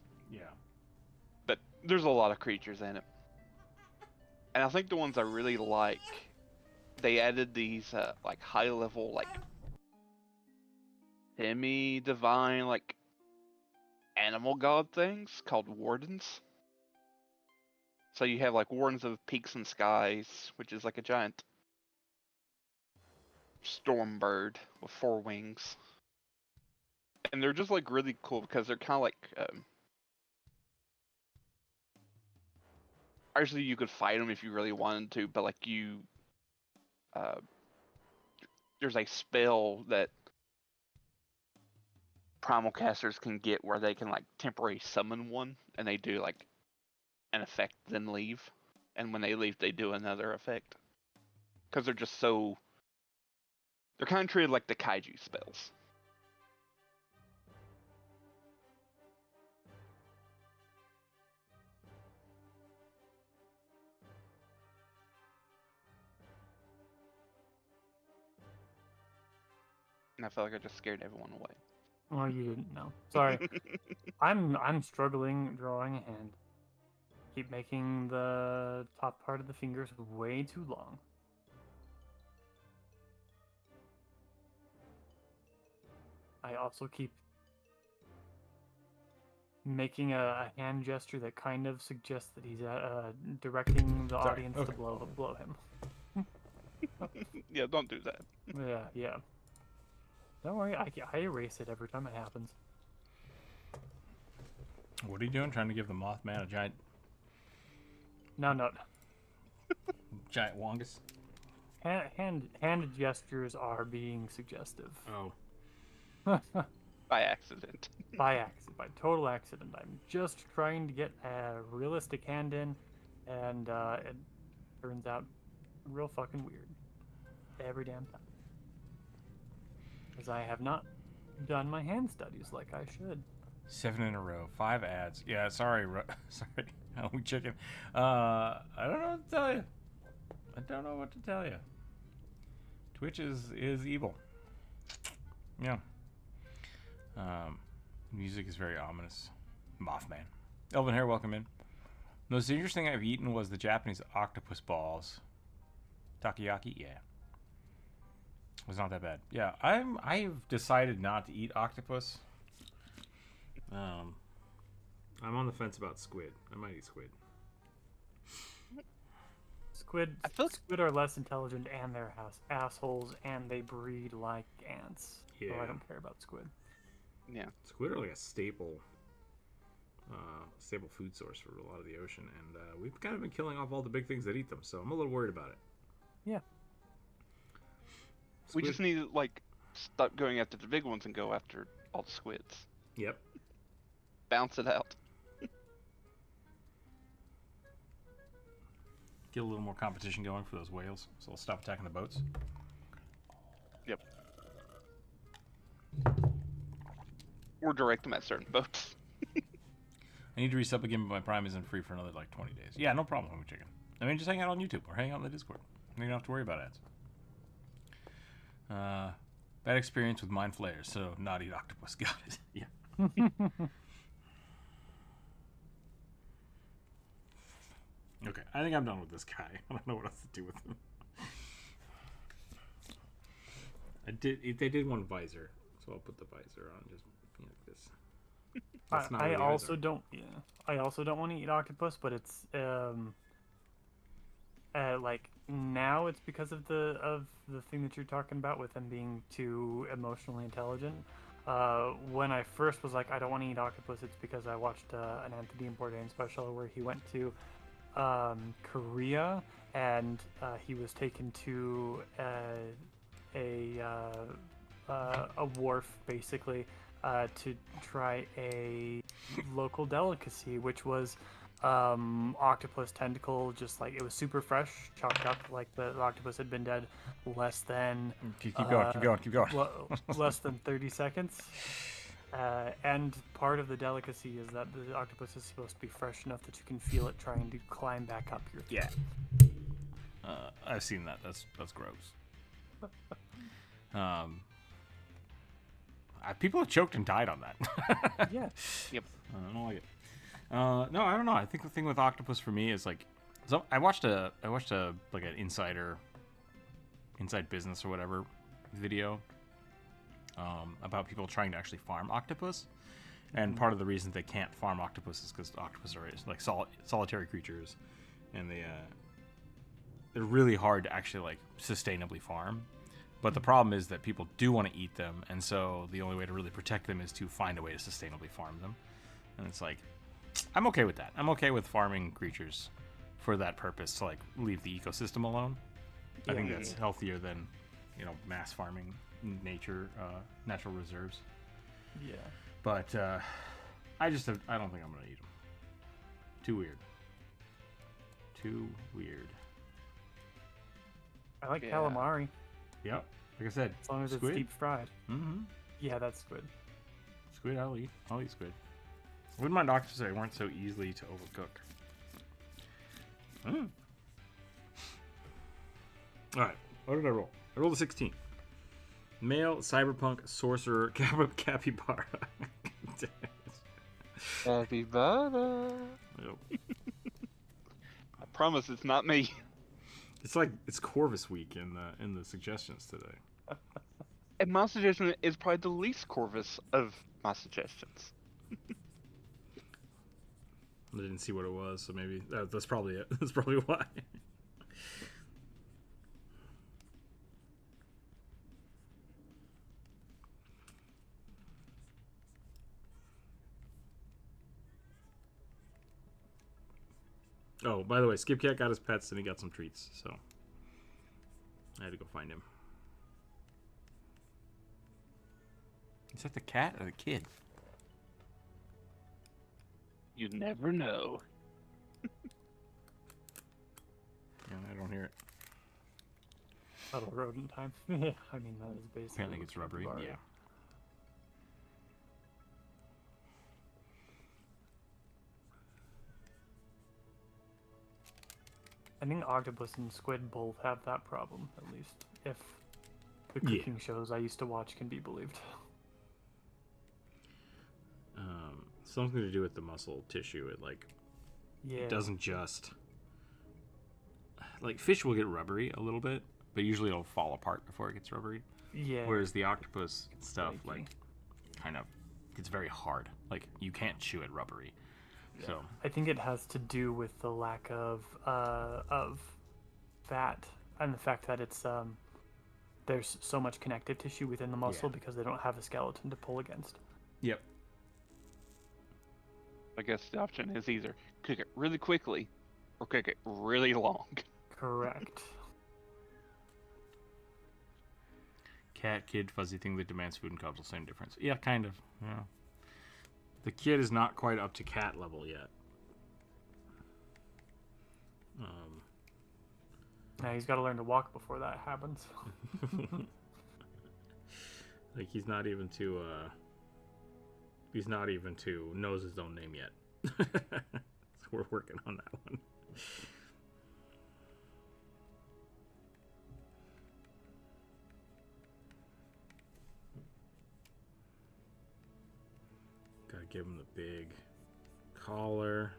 B: but there's a lot of creatures in it, and I think the ones I really like, they added these like high level like semi-divine like animal god things called wardens. So you have like wardens of peaks and skies, which is like a giant storm bird with 4 wings, and they're just like really cool because they're kind of like actually you could fight them if you really wanted to, but like you there's a spell that primal casters can get where they can like temporarily summon one, and they do like an effect then leave, and when they leave they do another effect because they're just so they're kind of treated like the kaiju spells. And I feel like I just scared everyone away.
D: Well, you didn't know. Sorry. I'm struggling drawing a hand. Keep making the top part of the fingers way too long. I also keep making a hand gesture that kind of suggests that he's directing the audience to blow him.
B: Yeah, don't do that.
D: Yeah. Don't worry, I erase it every time it happens.
A: What are you doing? Trying to give the Mothman a giant
D: No.
A: giant wongus?
D: Hand gestures are being suggestive.
E: Oh.
B: By accident.
D: By accident, by total accident. I'm just trying to get a realistic hand in, and it turns out real fucking weird. Every damn time. Because I have not done my hand studies like I should.
A: 7 in a row, 5 ads. Yeah, sorry, sorry. Oh, we chicken. I don't know what to tell you. I don't know what to tell you. Twitch is evil. Yeah. Music is very ominous. Mothman. Elvin Hair, welcome in. The most interesting thing I've eaten was the Japanese octopus balls. Takoyaki, yeah. It was not that bad. Yeah, I've decided not to eat octopus.
E: I'm on the fence about squid. I might eat squid.
D: Squid are less intelligent, and they're assholes, and they breed like ants.
E: Yeah.
D: So I don't care about squid.
B: Yeah.
E: Squid are like a staple food source for a lot of the ocean, and we've kind of been killing off all the big things that eat them, so I'm a little worried about it.
D: Yeah.
B: We just need to like stop going after the big ones and go after all the squids.
E: Yep.
B: Bounce it out.
A: Get a little more competition going for those whales, so they'll stop attacking the boats.
B: Yep. Or direct them at certain boats.
A: I need to resub again, but my Prime isn't free for another like 20 days. Yeah, no problem, Homie Chicken. I mean, just hang out on YouTube or hang out in the Discord. You don't have to worry about ads. Bad experience with mind flayers, so not eat octopus. Got it. Yeah. Okay, I think I'm done with this guy. I don't know what else to do with him. They did one visor, so I'll put the visor on just like this. That's not
D: I
A: really
D: also
A: visor.
D: don't. Yeah, I also don't want to eat octopus, but it's like now it's because of the thing that you're talking about with them being too emotionally intelligent. When I first was like, I don't want to eat octopus, it's because I watched an Anthony Bourdain special where he went to Korea and he was taken to a wharf basically to try a local delicacy, which was octopus tentacle, just like it was super fresh, chopped up like the octopus had been dead less than
A: Keep going.
D: less than 30 seconds. And part of the delicacy is that the octopus is supposed to be fresh enough that you can feel it trying to climb back up your throat.
A: Yeah. I've seen that. That's gross. People have choked and died on that.
D: Yeah.
B: Yep.
A: I don't like it. No, I don't know. I think the thing with octopus for me is like, so I watched a like an inside business or whatever video about people trying to actually farm octopus, and part of the reason they can't farm octopus is because octopus are like solitary creatures, and they're really hard to actually like sustainably farm. But the problem is that people do want to eat them, and so the only way to really protect them is to find a way to sustainably farm them. And it's like, I'm okay with that. I'm okay with farming creatures for that purpose, to like leave the ecosystem alone. I think that's healthier than, mass farming natural reserves.
D: Yeah.
A: But I don't think I'm gonna eat them. Too weird.
D: I like
B: Yeah.
D: calamari,
A: Yep. Like I said,
D: as long as
A: squid.
D: it's deep fried.
A: Mm-hmm.
D: Yeah, that's good.
A: Squid, I'll eat squid. Wouldn't mind octopus if they weren't so easily to overcook. Alright, what did I roll? I rolled a 16. Male, cyberpunk, sorcerer, capybara.
B: Capybara.
A: Yep.
B: I promise it's not me.
A: It's Corvus week in the suggestions today.
B: And my suggestion is probably the least Corvus of my suggestions.
A: I didn't see what it was, so maybe that's probably it. That's probably why. Oh, by the way, Skip Cat got his pets and he got some treats, so I had to go find him. Is that the cat or the kid?
B: You never know.
A: Yeah, I don't hear it.
D: Little rodent time. Yeah, I mean that is basically.
A: Apparently it's rubbery.
D: capybara.
A: Yeah.
D: I think octopus and squid both have that problem, at least if the
A: Yeah.
D: cooking shows I used to watch can be believed.
A: Something to do with the muscle tissue.
D: Yeah.
A: It doesn't just like fish will get rubbery a little bit, but usually it'll fall apart before it gets rubbery.
D: Yeah.
A: Whereas the octopus stuff,
D: flaky.
A: like, kind of gets very hard. Like you can't chew it rubbery.
D: Yeah.
A: So
D: I think it has to do with the lack of fat and the fact that it's there's so much connective tissue within the muscle because they don't have a skeleton to pull against.
A: yep.
B: I guess the option is either cook it really quickly or cook it really long.
D: Correct.
A: Cat, kid, fuzzy thing that demands food and cuddle, same difference. Yeah, kind of. Yeah. The kid is not quite up to cat level yet.
D: Now he's got to learn to walk before that happens.
A: Like he's not even to knows his own name yet. So we're working on that one.
E: give him the big collar.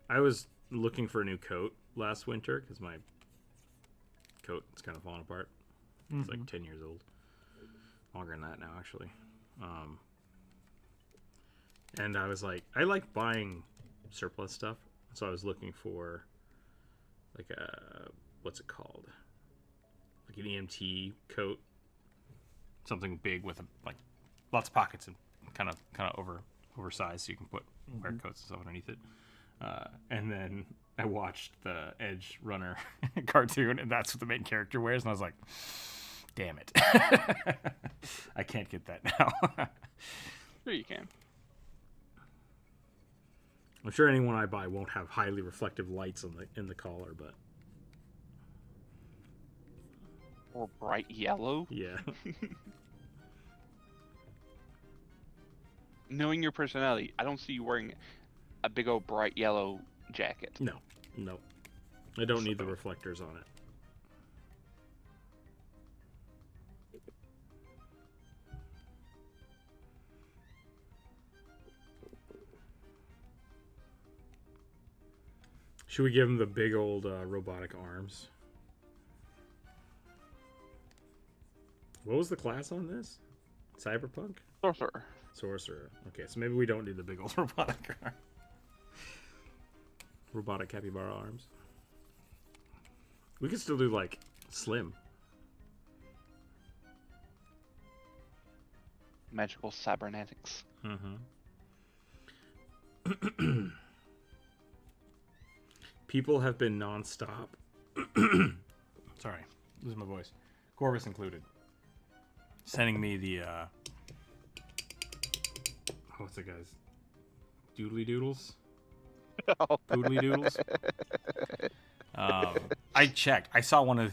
E: I was looking for a new coat last winter because my coat is kind of falling apart. It's like 10 years old. Longer than that now, actually. And I was like, I like buying surplus stuff. So I was looking for like a, what's it called? Like an EMT coat. Something big with like lots of pockets and kind of oversized so you can wear coats and stuff underneath it. And then I watched the Edge Runner cartoon, and that's what the main character wears, and I was like, damn it. I can't get that now.
B: Sure you can.
E: I'm sure anyone I buy won't have highly reflective lights in the collar, but
B: Or bright yellow.
E: yeah.
B: Knowing your personality, I don't see you wearing a big old bright yellow jacket.
E: No. I don't need the reflectors on it. Should we give him the big old robotic arms? What was the class on this? Cyberpunk? Sorcerer. Okay, so maybe we don't need the big old robotic arm. Robotic capybara arms. We could still do like Slim.
B: Magical cybernetics.
E: People have been nonstop. Sorry, losing my voice. Corvus included. Sending me the what's it, guys? Doodly doodles. Poodly doodles. I checked. I saw one of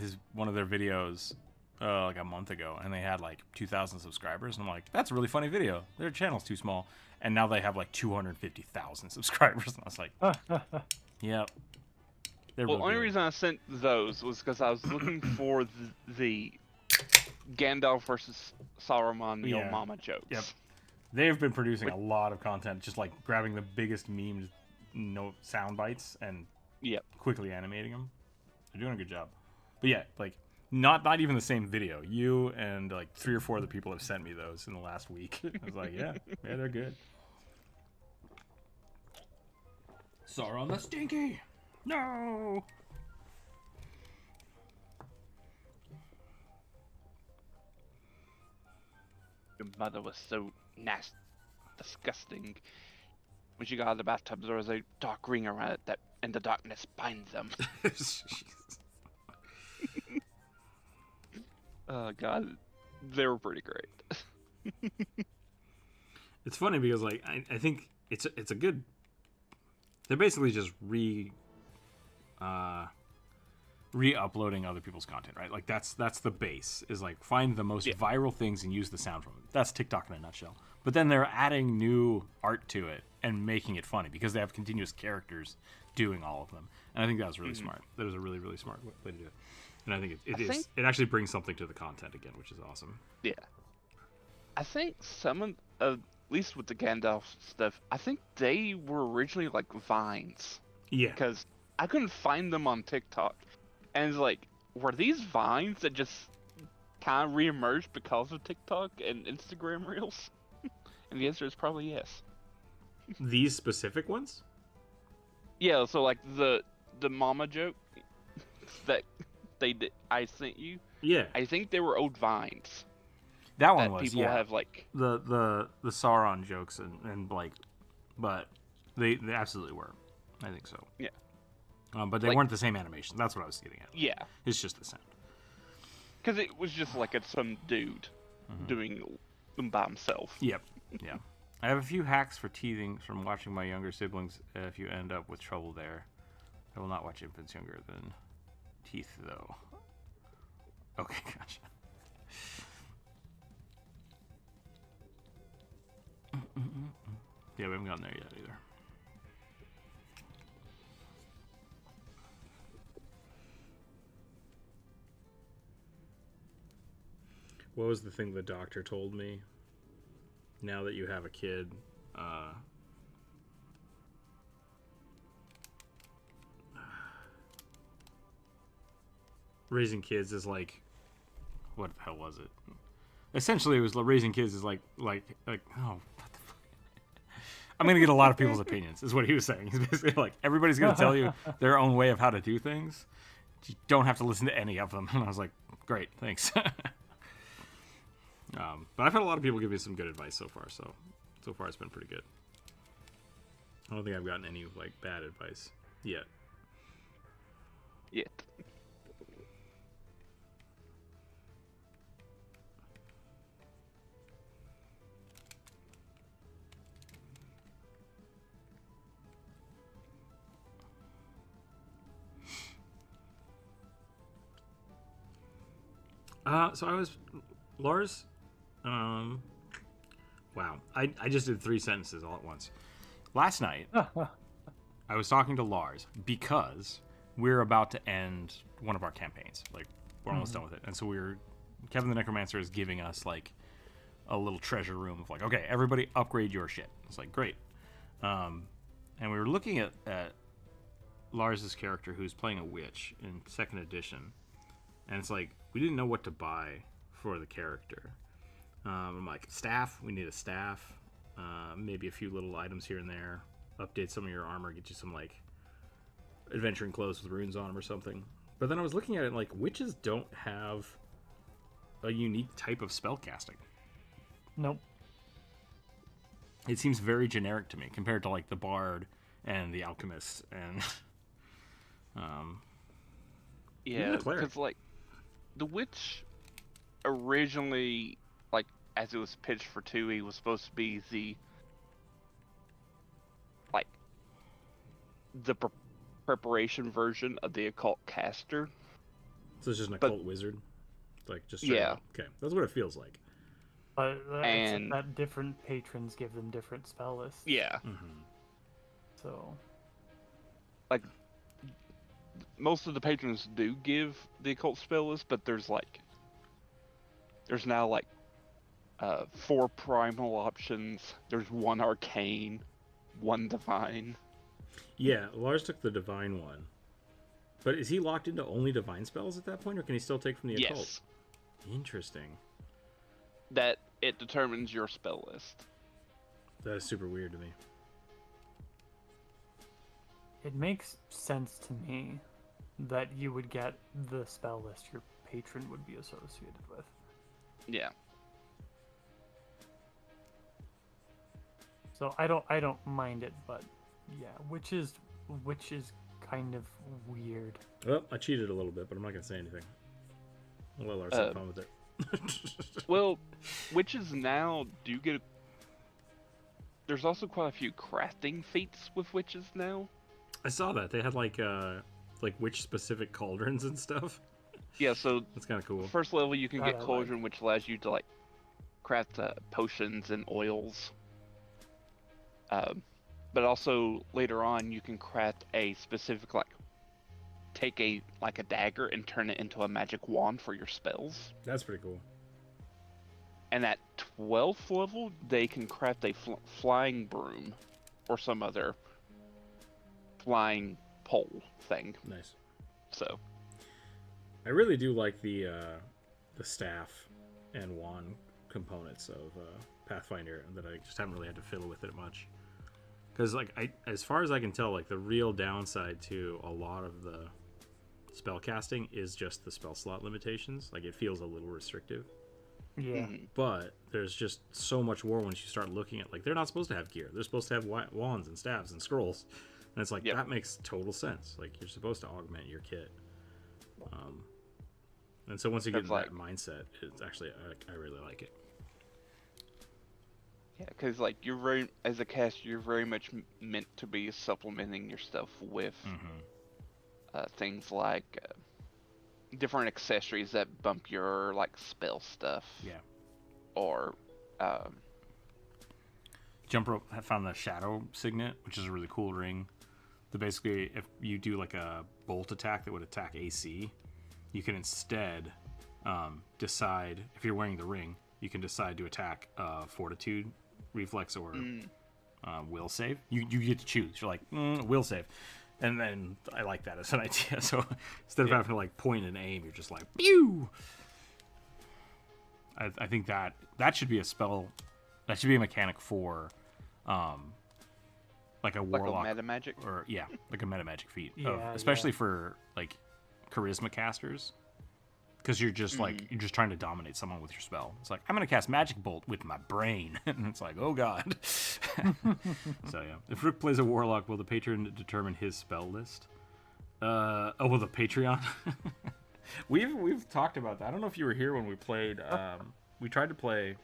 E: their videos like a month ago, and they had like 2,000 subscribers, and I'm like, that's a really funny video. Their channel's too small, and now they have like 250,000 subscribers, and I was like, yep.
B: Well, the only reason I sent those was because I was looking for the Gandalf versus Saruman Yo Mama jokes.
E: Yep. They've been producing a lot of content, just like grabbing the biggest memes, sound bites, and quickly animating them. They're doing a good job. But yeah, like not even the same video. You and like 3 or 4 other people have sent me those in the last week. I was like, yeah, they're good. Sauron the Stinky. No.
B: Your mother was so nasty, disgusting. When she got out of the bathtub, there was a dark ring around it that, in the darkness, binds them. Oh God, they were pretty great.
E: It's funny because like I think it's a good. They're basically just re-uploading other people's content, right? Like that's the base, is like find the most viral things and use the sound from it. That's TikTok in a nutshell. But then they're adding new art to it and making it funny because they have continuous characters doing all of them. And I think that was really smart. That was a really, really smart way to do it. And I think it actually brings something to the content again, which is awesome.
B: Yeah. I think some of, at least with the Gandalf stuff, I think they were originally like Vines.
E: Yeah.
B: Because I couldn't find them on TikTok. And it's like, were these Vines that just kind of reemerged because of TikTok and Instagram Reels? And the answer is probably yes.
E: These specific ones?
B: Yeah, so like the mama joke that I sent you.
E: Yeah.
B: I think they were old Vines.
E: That one was,
B: people have like
E: the Sauron jokes and like, but they absolutely were. I think so.
B: Yeah.
E: But they weren't the same animation. That's what I was getting at.
B: Yeah.
E: It's just the sound.
B: Because it was just like some dude doing them by himself.
E: Yep. Yeah. I have a few hacks for teething from watching my younger siblings. If you end up with trouble there, I will not watch infants younger than teeth, though. Okay, gotcha. Yeah, we haven't gotten there yet either. What was the thing the doctor told me? Now that you have a kid, raising kids is like, what the hell was it? Essentially, it was raising kids is like oh, what the fuck? I'm gonna get a lot of people's opinions. Is what he was saying. He's basically like, everybody's gonna tell you their own way of how to do things. You don't have to listen to any of them. And I was like, great, thanks. But I've had a lot of people give me some good advice so far. So far it's been pretty good. I don't think I've gotten any like bad advice yet.
B: Yet.
E: So I was Lars. Wow, I just did 3 sentences all at once. Last night, I was talking to Lars because we're about to end one of our campaigns. Like, we're almost done with it, and so Kevin the Necromancer is giving us like a little treasure room of like, okay, everybody upgrade your shit. It's like great, and we were looking at Lars's character who's playing a witch in 2nd edition, and it's like we didn't know what to buy for the character. I'm like, staff, we need a staff, maybe a few little items here and there, update some of your armor, get you some like adventuring clothes with runes on them or something. But then I was looking at it like, witches don't have a unique type of spell casting.
D: Nope.
E: It seems very generic to me compared to like the bard and the alchemist and
B: yeah, because like the witch originally, like as it was pitched for 2e, was supposed to be the preparation version of the occult caster.
E: So it's just an occult wizard, like just straight up. Okay, that's what it feels like.
D: But that different patrons give them different spell lists.
B: Yeah.
D: So,
B: like, most of the patrons do give the occult spell list, but there's now 4 primal options. There's 1 arcane, 1 divine.
E: Yeah, Lars took the divine one. But is he locked into only divine spells at that point, or can he still take from the occult?
B: Yes.
E: Interesting.
B: That it determines your spell list.
E: That is super weird to me.
D: it makes sense to me that you would get the spell list your patron would be associated with.
B: Yeah.
D: So I don't mind it, but yeah, which is kind of weird.
E: Well, I cheated a little bit, but I'm not gonna say anything. I'll let Lars have fun with it.
B: Well, witches now do get. There's also quite a few crafting feats with witches now.
E: I saw that they had like witch specific cauldrons and stuff.
B: Yeah, so
E: that's kind of cool.
B: First level you can get cauldron, which allows you to craft potions and oils. But also later on you can craft a specific take a dagger and turn it into a magic wand for your spells.
E: That's pretty cool.
B: And at 12th level, they can craft a flying broom or some other flying pole thing.
E: Nice.
B: So,
E: I really do like the staff and wand components of Pathfinder that I just haven't really had to fiddle with it much. Because as far as I can tell, the real downside to a lot of the spell casting is just the spell slot limitations. It feels a little restrictive.
D: Yeah.
E: But there's just so much more once you start looking at they're not supposed to have gear. They're supposed to have wands and staves and scrolls. And it's that makes total sense. You're supposed to augment your kit. And so once you get in that mindset, it's actually I really like it.
B: Yeah, because you're as a caster, you're very much meant to be supplementing your stuff with things like different accessories that bump your spell stuff.
E: Yeah.
B: Or
E: Jump Rope found the Shadow Signet, which is a really cool ring. That basically, if you do a bolt attack that would attack AC, you can instead decide if you're wearing the ring. You can decide to attack Fortitude, Reflex, or Will save. You get to choose. You're like Will save, and then I like that as an idea. So instead of having to like point and aim, you're just like pew. I think that should be a spell. That should be a mechanic for, like a warlock,
B: like a meta magic,
E: or like a meta magic feat.
D: Yeah,
E: especially for like charisma casters, because you're just like you're just trying to dominate someone with your spell. It's like I'm gonna cast Magic Bolt with my brain, and it's like oh god. So yeah, if Rook plays a warlock, will the patron determine his spell list? Will the Patreon? We've talked about that. I don't know if you were here when we played. We tried to play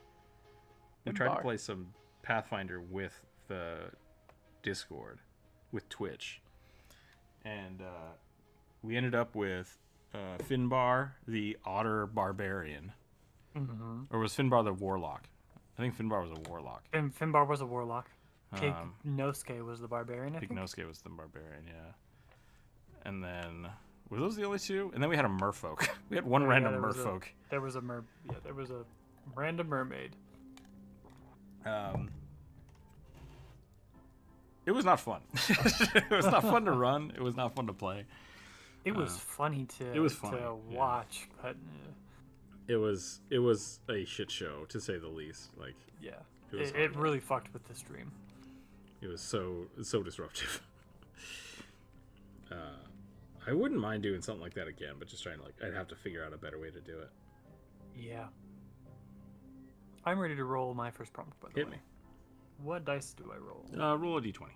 E: some Pathfinder with the Discord, with Twitch, and we ended up with Finbar, the Otter Barbarian, or was Finbar the Warlock? I think Finbar was a Warlock.
D: And Finbar was a warlock. Pig Nosuke was the barbarian. I
E: Pig
D: think.
E: Nosuke was the Barbarian, yeah. And then were those the only two? And then we had a Merfolk. We had one random Merfolk.
D: There was a random mermaid.
E: It was not fun. It was not fun to run. It was not fun to play.
D: It was funny to watch, but
E: it was a shit show to say the least. Like
D: it really fucked with the stream.
E: It was so disruptive. I wouldn't mind doing something like that again, but just trying to I'd have to figure out a better way to do it.
D: Yeah. I'm ready to roll my first prompt, by the way.
E: Hit me.
D: What dice do I roll?
E: Roll a d20.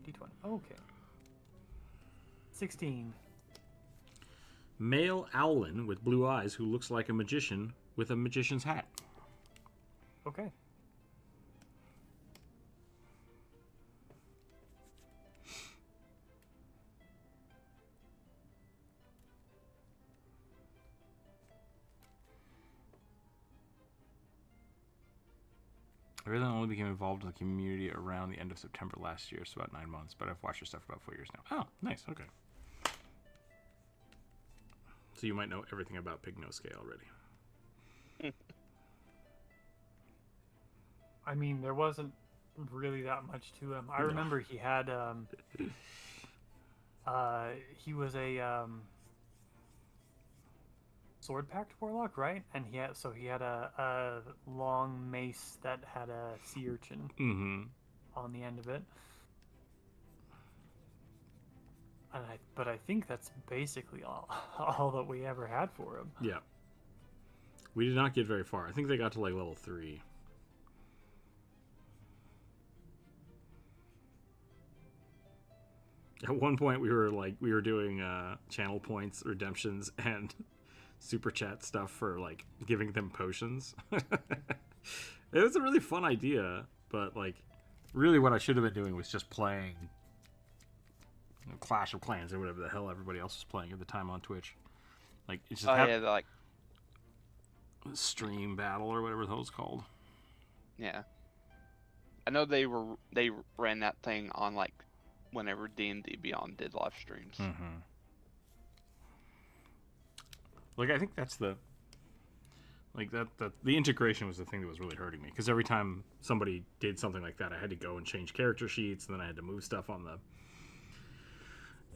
D: D20. Okay. 16.
E: Male owlin with blue eyes who looks like a magician with a magician's hat.
D: Okay.
E: I really only became involved in the community around the end of September last year, so about 9 months, but I've watched your stuff for about 4 years now. Oh, nice, okay. So you might know everything about Pig Nosuke already.
D: I mean, there wasn't really that much to him. I remember he had, he was a, sword pact warlock, right? And he had a long mace that had a sea urchin on the end of it. And but I think that's basically all that we ever had for him.
E: Yeah. We did not get very far. I think they got to level 3. At one point we were doing channel points, redemptions, and super chat stuff for giving them potions. It was a really fun idea, but really what I should have been doing was just playing Clash of Clans or whatever the hell everybody else was playing at the time on Twitch. It's just stream battle or whatever the hell it's called.
B: Yeah, I know they ran that thing on whenever D&D Beyond did live streams.
E: I think that's the integration was the thing that was really hurting me, because every time somebody did something like that, I had to go and change character sheets, and then I had to move stuff on the.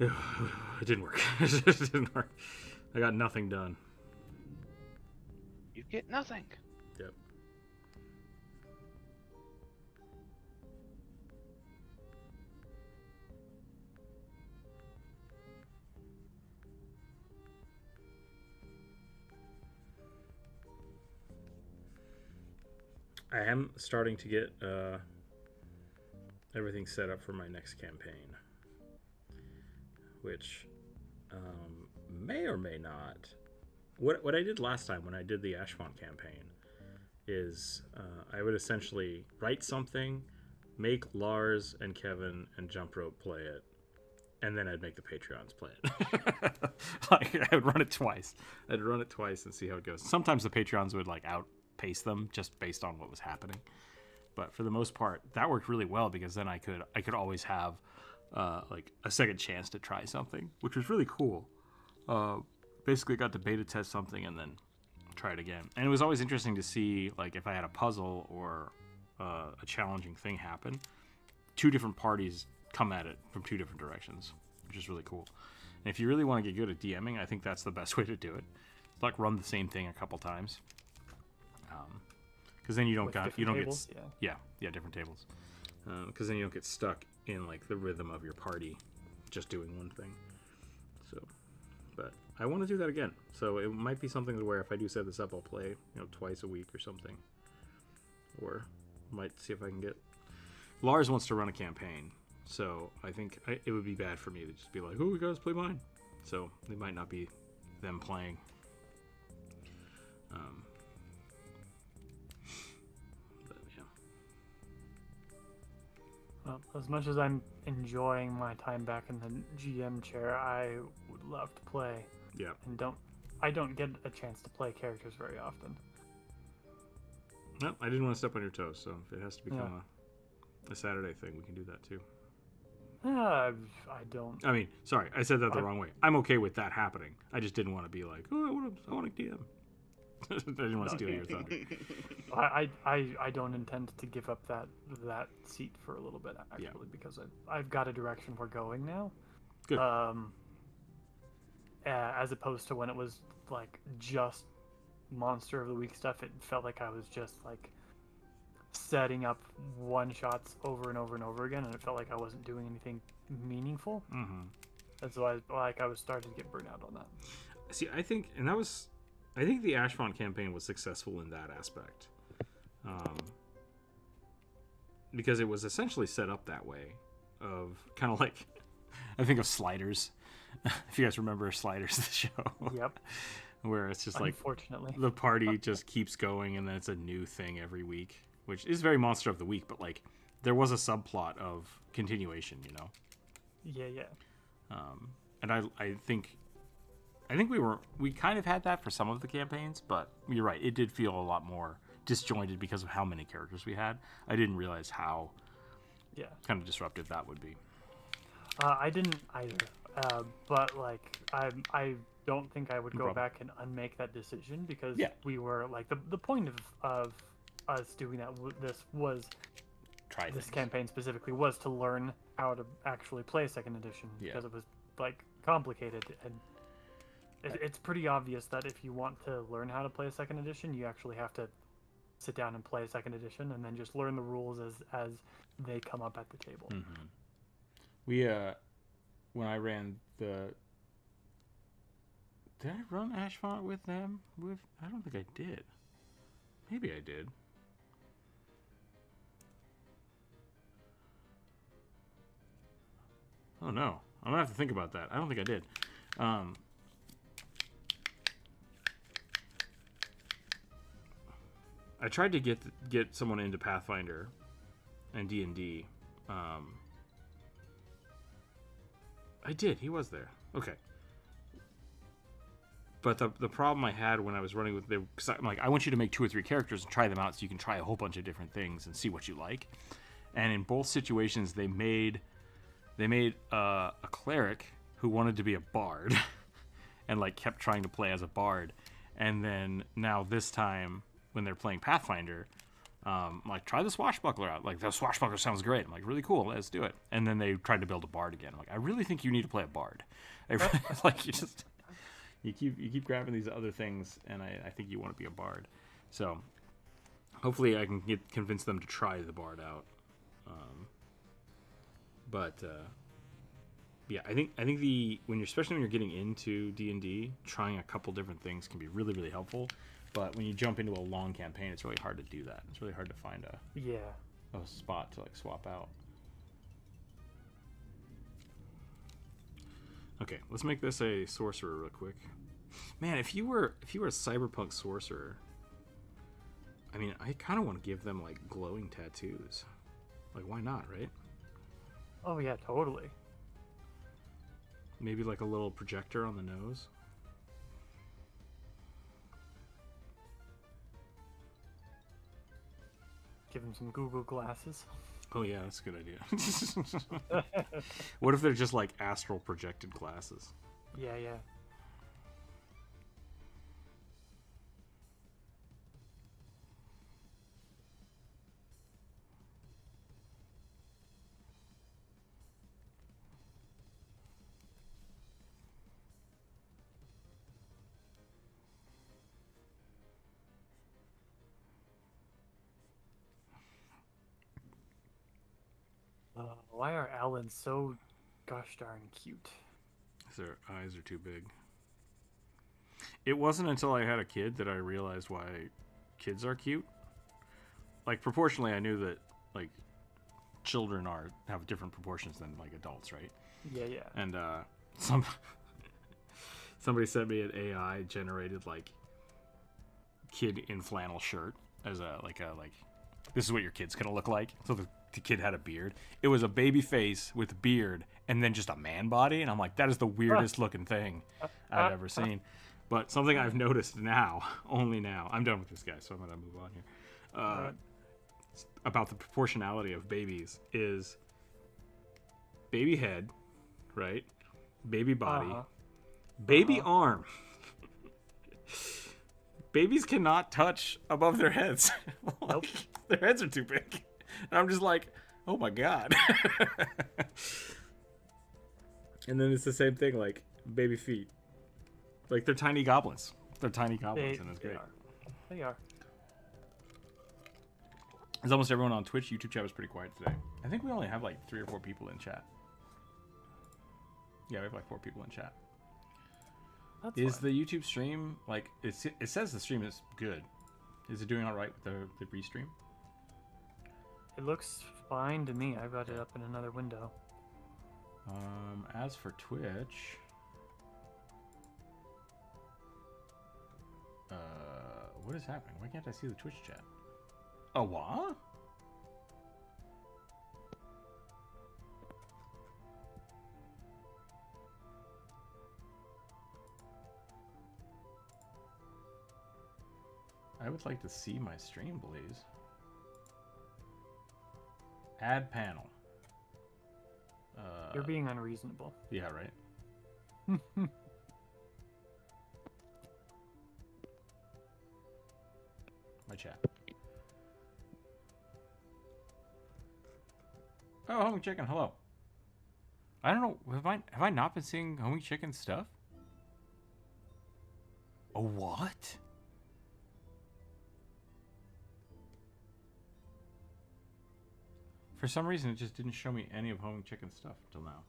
E: It didn't work. It just didn't work. I got nothing done.
B: You get nothing.
E: Yep. I am starting to get everything set up for my next campaign, which may or may not. What I did last time when I did the Ashfont campaign is I would essentially write something, make Lars and Kevin and Jump Rope play it, and then I'd make the Patreons play it. I would run it twice. I'd run it twice and see how it goes. Sometimes the Patreons would outpace them just based on what was happening, but for the most part that worked really well, because then I could always have a second chance to try something, which was really cool. Basically got to beta test something and then try it again. And it was always interesting to see, like, if I had a puzzle or a challenging thing happen, 2 different parties come at it from 2 different directions, which is really cool. And if you really want to get good at DMing, I think that's the best way to do it. Like, run the same thing a couple times, because then you don't get different tables, because then you don't get stuck in like the rhythm of your party just doing one thing. So, but I want to do that again. So it might be something to where if I do set this up, I'll play twice a week or something, or might see if I can get. Lars wants to run a campaign, so I think it would be bad for me to just be like, "Oh, you guys play mine." So it might not be them playing. But yeah.
D: Well, as much as I'm enjoying my time back in the GM chair, I would love to play.
E: Yeah.
D: And I don't get a chance to play characters very often.
E: No, I didn't want to step on your toes, so if it has to become a Saturday thing, we can do that too.
D: I don't.
E: I mean, sorry, I said that the wrong way. I'm okay with that happening. I just didn't want to be like, oh, I want to DM. I didn't want to steal your thunder.
D: I don't intend to give up that seat for a little bit actually, because I've got a direction we're going now.
E: Good.
D: As opposed to when it was like just Monster of the Week stuff, it felt like I was just like setting up one shots over and over and over again, and it felt like I wasn't doing anything meaningful.
E: Mm-hmm.
D: And so I was starting to get burnt out on that.
E: See, I think the Ashfont campaign was successful in that aspect, because it was essentially set up that way, of kind of like, I think of Sliders. If you guys remember Sliders, the show.
D: Yep.
E: Where it's just like,
D: unfortunately,
E: the party just keeps going, and then it's a new thing every week, which is very Monster of the Week, but like there was a subplot of continuation,
D: Yeah.
E: And I think we kind of had that for some of the campaigns, but you're right, it did feel a lot more disjointed because of how many characters we had. I didn't realize how kind of disruptive that would be.
D: I didn't either, but like I don't think I would go back and unmake that decision, because we were like the point of us doing this campaign specifically was to learn how to actually play second edition, because it was like complicated, and it's pretty obvious that if you want to learn how to play a second edition, you actually have to sit down and play a second edition, and then just learn the rules as they come up at the table.
E: Mm-hmm. We when I ran did I run Ashfont with them? I don't think I did. Maybe I did. Oh no, I'm gonna have to think about that. I don't think I did. I tried to get someone into Pathfinder and D&D. I did. He was there. Okay. But the problem I had when I was running with them, because I'm like, I want you to make 2 or 3 characters and try them out so you can try a whole bunch of different things and see what you like. And in both situations, they made a cleric who wanted to be a bard and like kept trying to play as a bard. And then now this time when they're playing Pathfinder, like, try the swashbuckler out. Like, the swashbuckler sounds great. I'm like, really cool. Let's do it. And then they tried to build a bard again. I'm like, I really think you need to play a bard. Like, you keep grabbing these other things, and I think you want to be a bard. So hopefully I can convince them to try the bard out. Yeah, I think especially when you're getting into D&D, trying a couple different things can be really, really helpful. But when you jump into a long campaign, it's really hard to do that. It's really hard to find a spot to like swap out. Okay, let's make this a sorcerer real quick. Man, if you were a cyberpunk sorcerer, I mean, I kind of want to give them like glowing tattoos. Like, why not, right?
D: Oh yeah, totally.
E: Maybe like a little projector on the nose.
D: Give them some Google glasses.
E: Oh yeah, that's a good idea. What if they're just like astral projected glasses?
D: Yeah. Why are Allens so gosh darn cute?
E: Their eyes are too big. It wasn't until I had a kid that I realized why kids are cute. Like, proportionally, I knew that, like, children have different proportions than, like, adults, right?
D: Yeah.
E: And somebody sent me an AI generated, like, kid in flannel shirt as this is what your kid's gonna look like. So the kid had a beard. It was a baby face with a beard and then just a man body, and I'm like, that is the weirdest looking thing I've ever seen. But something I've noticed now, only now, I'm done with this guy, so I'm gonna move on here. About the proportionality of babies is baby head, right? Baby body, baby arm. Babies cannot touch above their heads.
D: Nope.
E: Their heads are too big. And I'm just like, oh my god. And then it's the same thing, like baby feet. Like they're tiny goblins. They're tiny goblins, and it's great.
D: They are.
E: As almost everyone on Twitch, YouTube chat was pretty quiet today. I think we only have like 3 or 4 people in chat. Yeah, we have like 4 people in chat.
D: That's
E: Is
D: fine.
E: the YouTube stream, like, it says the stream is good. Is it doing all right with the restream?
D: It looks fine to me. I've got it up in another window.
E: As for Twitch, what is happening? Why can't I see the Twitch chat? Oh, what? I would like to see my stream, please. Add panel.
D: You're being unreasonable.
E: Yeah, right. My chat. Oh, Homing Chicken, hello. I don't know. Have I not been seeing Homing Chicken stuff? Oh, what? For some reason, it just didn't show me any of Homing Chicken stuff until now.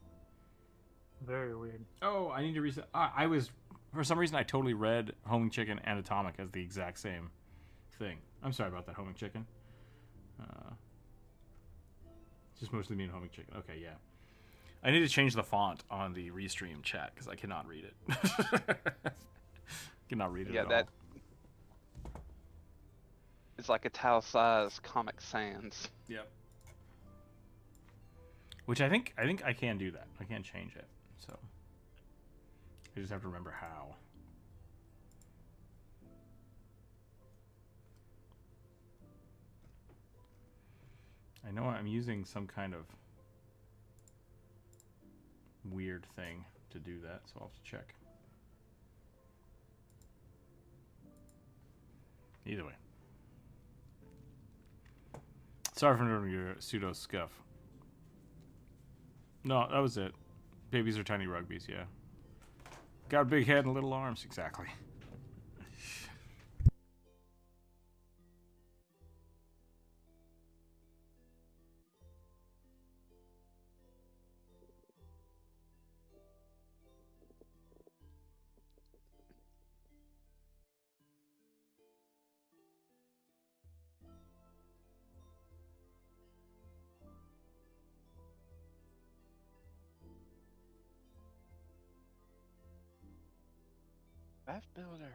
D: Very weird.
E: Oh, I need to reset. For some reason, I totally read Homing Chicken and Atomic as the exact same thing. I'm sorry about that, Homing Chicken. Just mostly me and Homing Chicken. Okay, yeah. I need to change the font on the restream chat because I cannot read it. Cannot read it at all.
B: It's like italicized Comic Sans.
E: Yep. Which I think I can do that. I can change it. So I just have to remember how. I know I'm using some kind of weird thing to do that, so I'll have to check. Either way. Sorry for doing your pseudo scuff. No, that was it. Babies are tiny rugbies, yeah. Got a big head and little arms, exactly.
B: Raft Builder.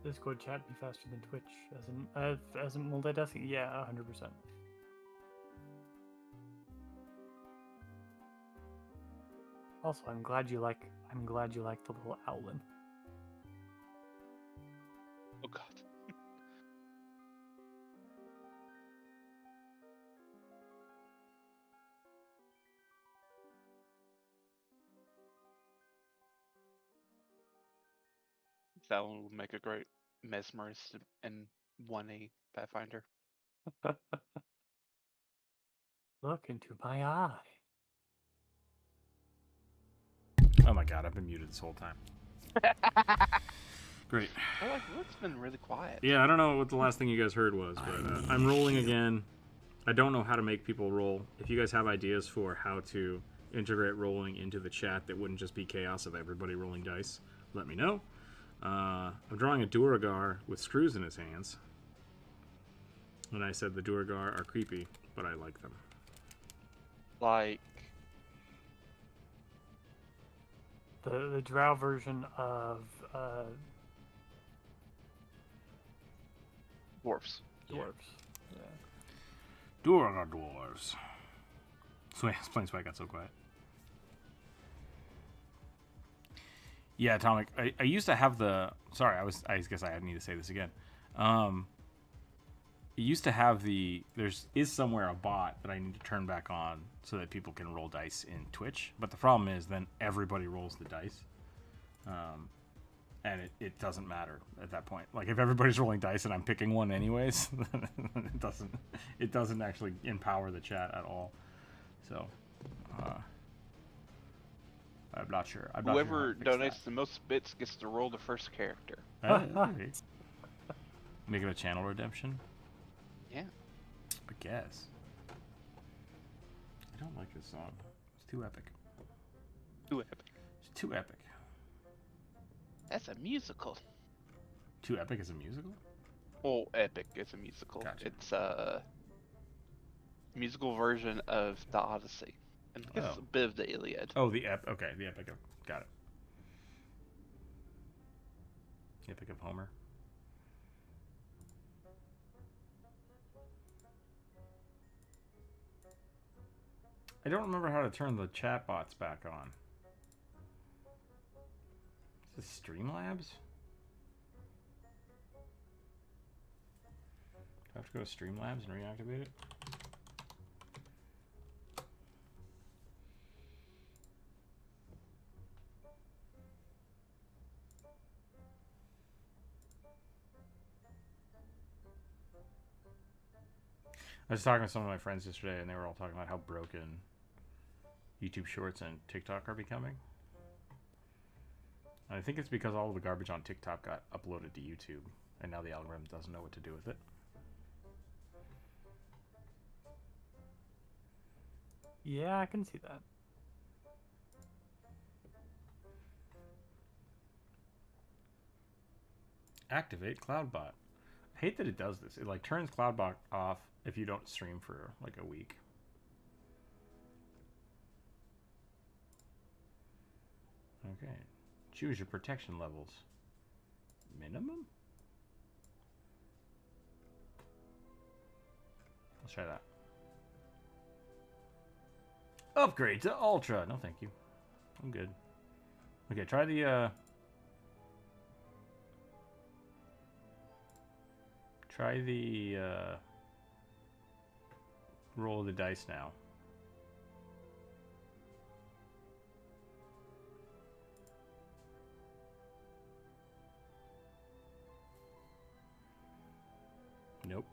D: Discord chat be faster than Twitch as in multitasking? Yeah, 100%. Also, I'm glad you like the little owlin.
B: Oh god. That one would make a great mesmerist and 1A Pathfinder.
D: Look into my eye.
A: Oh my god, I've been muted this whole time. Great.
B: I like Rook's been really quiet.
E: Yeah, I don't know what the last thing you guys heard was, but I'm rolling again. I don't know how to make people roll. If you guys have ideas for how to integrate rolling into the chat that wouldn't just be chaos of everybody rolling dice, let me know. I'm drawing a Duergar with screws in his hands. And I said the Duergar are creepy, but I like them.
B: Like
D: The drow version of
B: dwarfs.
D: dwarves. Yeah.
A: Duergar dwarves. So explains why I got so quiet. Yeah, Atomic. I used to have the. Sorry, I guess I need to say this again. It used to have the. Is somewhere a bot that I need to turn back on so that people can roll dice in Twitch. But the problem is then everybody rolls the dice, and it doesn't matter at that point. Like if everybody's rolling dice and I'm picking one anyways, it doesn't actually empower the chat at all. So. I'm not sure.
B: Whoever donates the most bits gets to roll the first character.
A: Make it a channel redemption?
B: Yeah.
A: I guess. I don't like this song. It's too epic.
B: Too epic.
A: It's too epic.
B: That's a musical.
A: Too epic is a musical?
B: Oh, epic is a musical.
A: Gotcha.
B: It's a musical version of the Odyssey. And I guess a bit of the Iliad.
A: Oh, the epic. Okay, the epic of. Got it. The epic of Homer. I don't remember how to turn the chat bots back on. Is this Streamlabs? Do I have to go to Streamlabs and reactivate it? I was talking to some of my friends yesterday, and they were all talking about how broken YouTube Shorts and TikTok are becoming. And I think it's because all of the garbage on TikTok got uploaded to YouTube, and now the algorithm doesn't know what to do with it.
D: Yeah, I can see that.
A: Activate CloudBot. I hate that it does this. It like turns CloudBot off if you don't stream for like a week. Okay. Choose your protection levels. Minimum? Let's try that. Upgrade to Ultra. No, thank you. I'm good. Okay, try the roll of the dice now. Nope.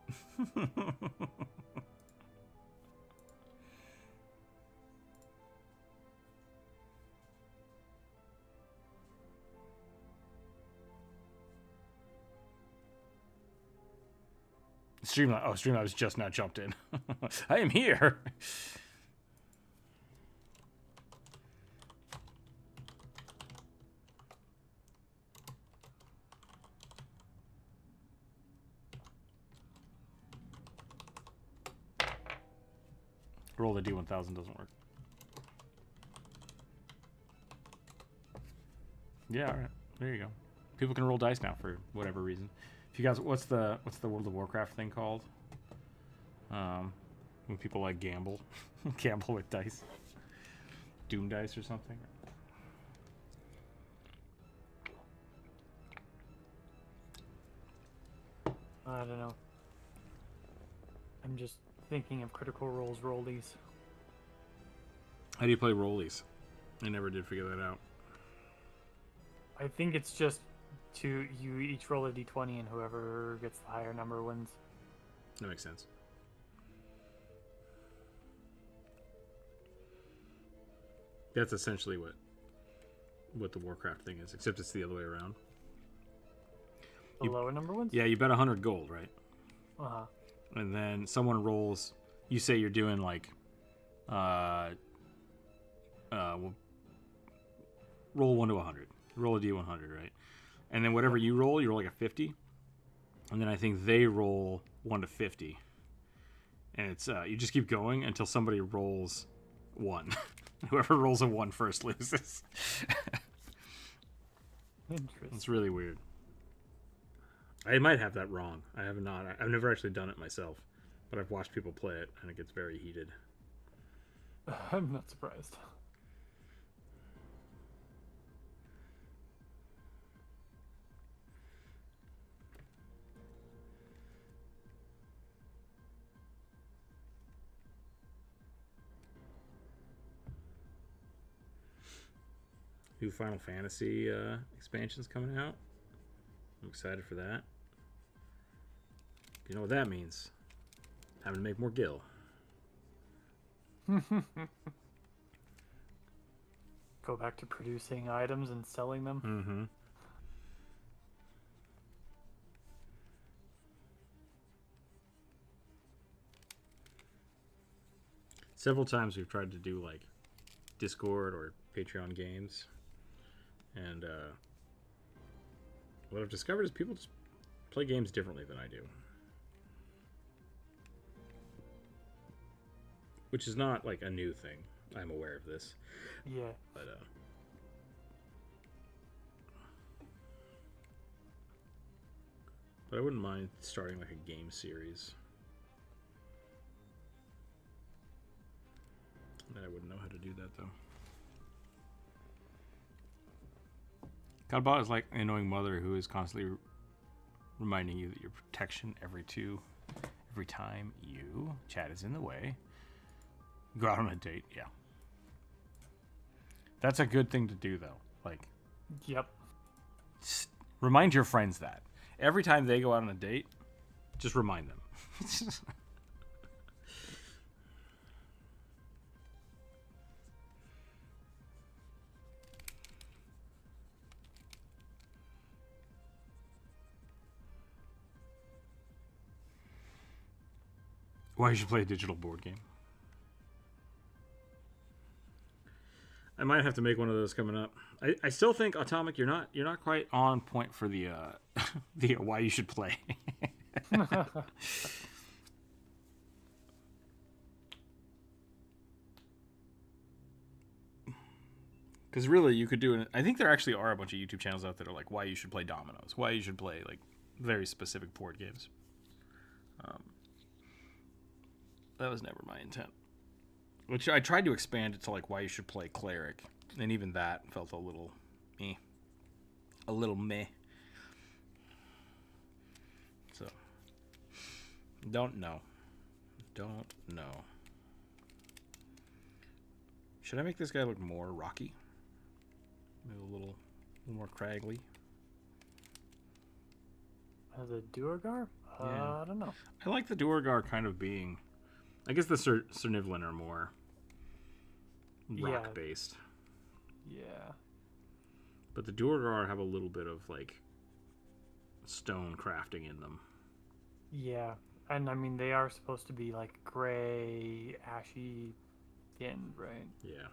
A: Streamlabs. Oh, Streamlabs just now jumped in. I am here. Roll the D1000 doesn't work. Yeah, all right. There you go.
E: People can roll dice now for whatever reason. If you guys, what's the World of Warcraft thing called? When people like gamble, gamble with dice, Doom dice or something.
D: I don't know. I'm just thinking of Critical Role's rollies.
E: How do you play rollies? I never did figure that out.
D: I think it's just you each roll a d20 and whoever gets the higher number wins.
E: That makes sense. That's essentially what the Warcraft thing is, except it's the other way around.
D: The lower number wins?
E: Yeah, you bet 100 gold, right?
D: Uh-huh.
E: And then someone rolls. You say you're doing like, well, roll 1 to 100. Roll a d100, right? And then whatever you roll like a 50. And then I think they roll 1 to 50. And it's you just keep going until somebody rolls 1. Whoever rolls a 1 first loses.
D: Interesting.
E: It's really weird. I might have that wrong. I have not. I've never actually done it myself, but I've watched people play it, and it gets very heated.
D: I'm not surprised.
E: New Final Fantasy expansions coming out. I'm excited for that. You know what that means? Having to make more gil.
D: Go back to producing items and selling them.
E: Mm-hmm. Several times we've tried to do like Discord or Patreon games, and what I've discovered is people just play games differently than I do, which is not like a new thing. I'm aware of this.
D: Yeah.
E: But I wouldn't mind starting like a game series. I wouldn't know how to do that though. Godbot is like an annoying mother who is constantly reminding you that your protection every time you chat is in the way. Go out on a date, yeah. That's a good thing to do though. Like,
D: Yep.
E: remind your friends that every time they go out on a date, just remind them. Why you should play a digital board game. I might have to make one of those coming up. I still think Atomic, you're not quite on point for the the why you should play. Because really, you could do it. I think there actually are a bunch of YouTube channels out that are like why you should play dominoes, why you should play like very specific board games. That was never my intent. Which I tried to expand it to like why you should play cleric, and even that felt a little meh. A little meh. So, don't know. Should I make this guy look more rocky? Maybe a little more craggly.
D: As a Duergar?
E: Yeah.
D: I don't know.
E: I like the Duergar kind of being... I guess the Cernivlin are more rock-based.
D: Yeah.
E: But the Duergar have a little bit of, like, stone crafting in them.
D: Yeah. And, I mean, they are supposed to be, like, gray, ashy skinned, right?
E: Yeah.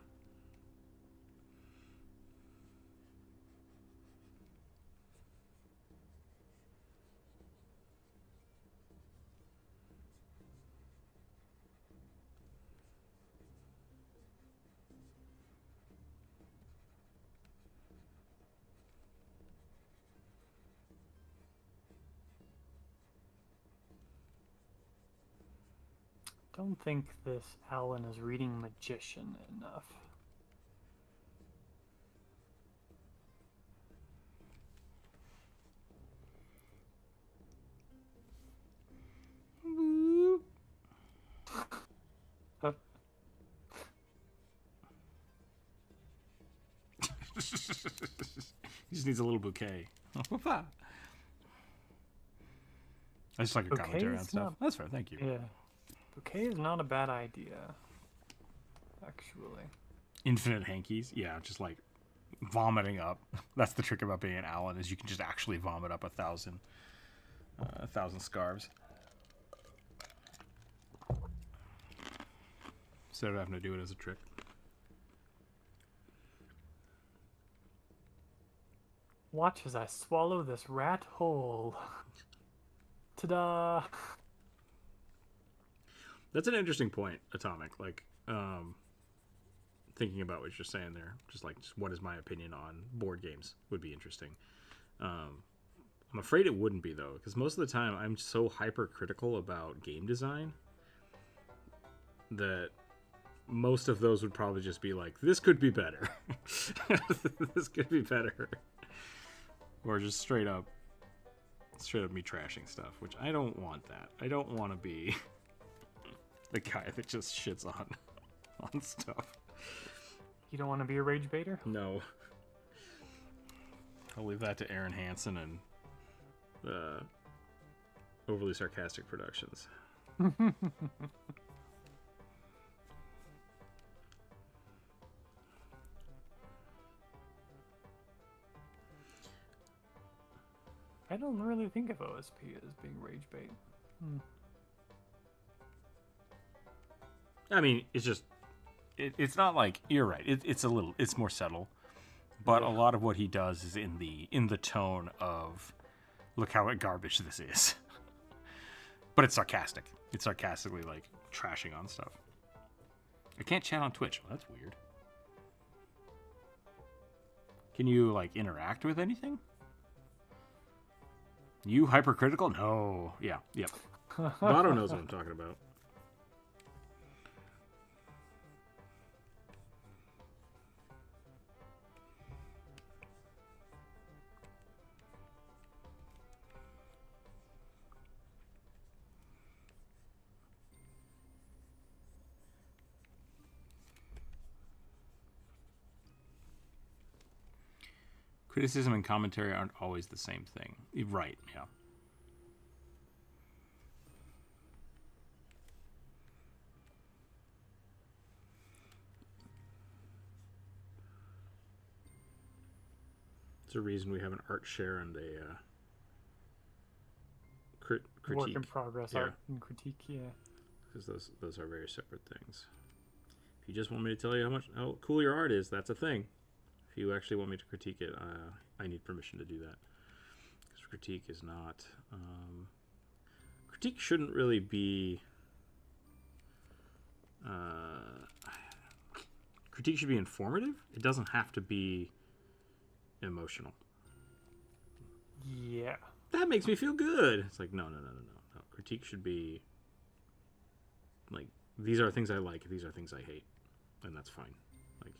D: Don't think this Alan is reading Magician enough.
E: He just needs a little bouquet. I just like a commentary on
D: Bouquet's
E: stuff.
D: not-
E: That's fair, thank you.
D: Yeah. Bouquet is not a bad idea. Actually.
E: Infinite hankies, yeah, just like vomiting up. That's the trick about being an Alan, is you can just actually vomit up 1,000 scarves. Instead of having to do it as a trick.
D: Watch as I swallow this rat whole. Ta-da!
E: That's an interesting point, Atomic. Like, thinking about what you're saying there, just what is my opinion on board games would be interesting. I'm afraid it wouldn't be, though, because most of the time I'm so hypercritical about game design that most of those would probably just be like, this could be better. This could be better. Or just straight up me trashing stuff, which I don't want that. I don't want to be the guy that just shits on stuff.
D: You don't want to be a rage baiter?
E: No. I'll leave that to Aaron Hansen and Overly Sarcastic Productions.
D: I don't really think of OSP as being rage bait.
E: I mean, it's just it's not like, you're right. It's more subtle, but a lot of what he does is in the tone of, look how garbage this is. But it's sarcastic. It's sarcastically like trashing on stuff. I can't chat on Twitch. Well, that's weird. Can you like interact with anything? You hypercritical? No. Yeah. Yep. Votto knows what I'm talking about. Criticism and commentary aren't always the same thing. Right, yeah. It's a reason we have an art share and a critique.
D: Work in progress,
E: Yeah.
D: art and critique, yeah.
E: Because those are very separate things. If you just want me to tell you how cool your art is, that's a thing. If you actually want me to critique it, I need permission to do that. Because critique is not... critique shouldn't really be... critique should be informative. It doesn't have to be emotional.
D: Yeah.
E: That makes me feel good. It's like, no. Critique should be... like, these are things I like, these are things I hate. And that's fine. Like...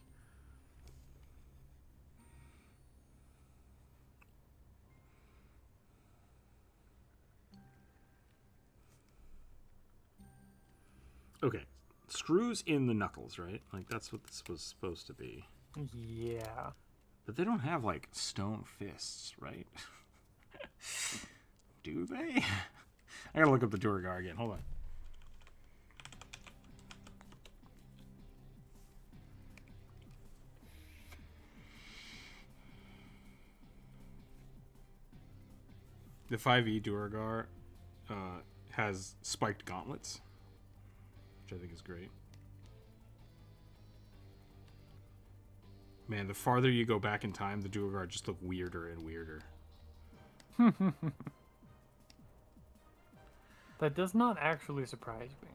E: Okay, screws in the knuckles, right? Like, that's what this was supposed to be.
D: Yeah.
E: But they don't have, like, stone fists, right? Do they? I gotta look up the Duergar again. Hold on. The 5e Duergar has spiked gauntlets, which I think is great. Man, the farther you go back in time, the Duergar just look weirder and weirder.
D: That does not actually surprise me.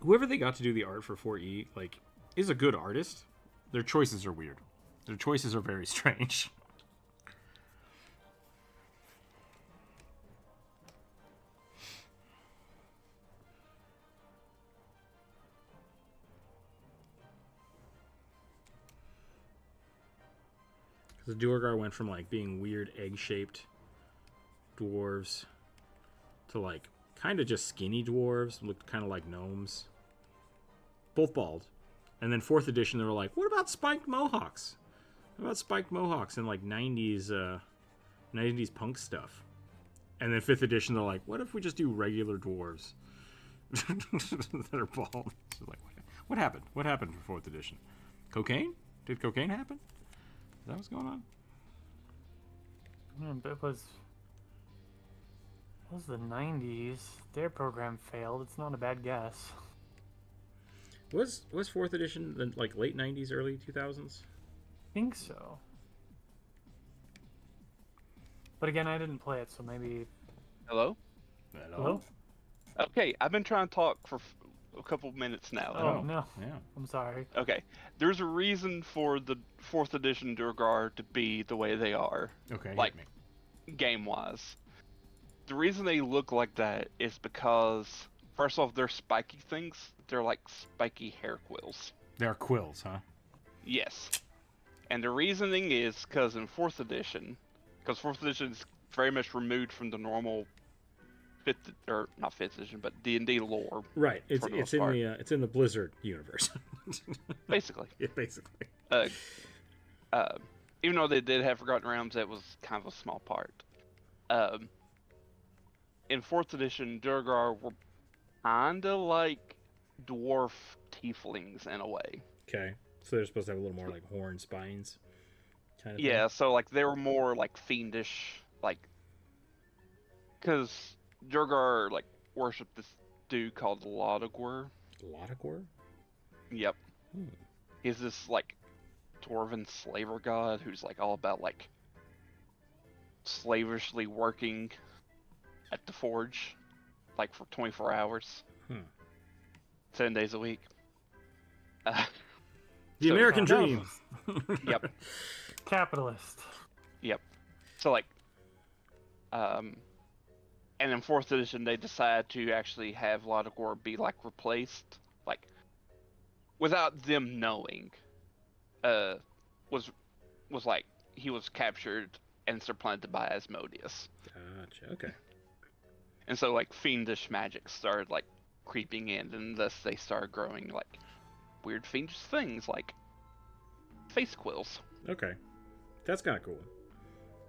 E: Whoever they got to do the art for 4E, like, is a good artist. Their choices are weird. Their choices are very strange. The Duergar went from like being weird egg-shaped dwarves to like kind of just skinny dwarves, looked kind of like gnomes. Both bald. And then 4th edition, they were like, what about spiked mohawks? What about spiked mohawks and like 90s punk stuff? And then 5th edition, they're like, what if we just do regular dwarves that are bald? So like, what happened? What happened for 4th edition? Cocaine? Did cocaine happen? Is that what's going on?
D: It was the 90s. Their program failed. It's not a bad guess.
E: Was 4th edition the, like late 90s, early 2000s?
D: I think so. But again, I didn't play it, so maybe...
B: Hello?
D: Hello?
B: Okay, I've been trying to talk for a couple minutes now.
D: Oh, no.
E: Yeah.
D: I'm sorry.
B: Okay, there's a reason for the 4th edition Duergar to be the way they are.
E: Okay.
B: Like, game-wise. The reason they look like that is because, first off, they're spiky things. They're like spiky hair quills.
E: They're quills, huh?
B: Yes. And the reasoning is because in 4th edition, because 4th edition is very much removed from the normal 5th, or not 5th edition, but D&D lore.
E: Right. It's in the Blizzard universe.
B: Basically.
E: Yeah, basically.
B: Even though they did have Forgotten Realms, that was kind of a small part. In 4th edition, Duergar were kinda like dwarf tieflings in a way.
E: Okay. So they're supposed to have a little more like horn spines kind of
B: Yeah,
E: thing?
B: so like they were more like fiendish, like, because Duergar like worship this dude called Lodogwer.
E: Lodogwer?
B: Yep.
E: Hmm.
B: He's this like dwarven slaver god who's like all about like slavishly working at the forge, like for 24 hours, 7 days a week.
E: The American
D: no.
E: dream.
B: Yep.
D: Capitalist.
B: Yep. So like, and in 4th edition they decided to actually have Lodogor be like replaced, like, without them knowing. Was like he was captured and supplanted by Asmodeus.
E: Gotcha. Okay.
B: And so like fiendish magic started like creeping in, and thus they started growing like weird fiendish things like face quills.
E: Okay. That's kind of cool.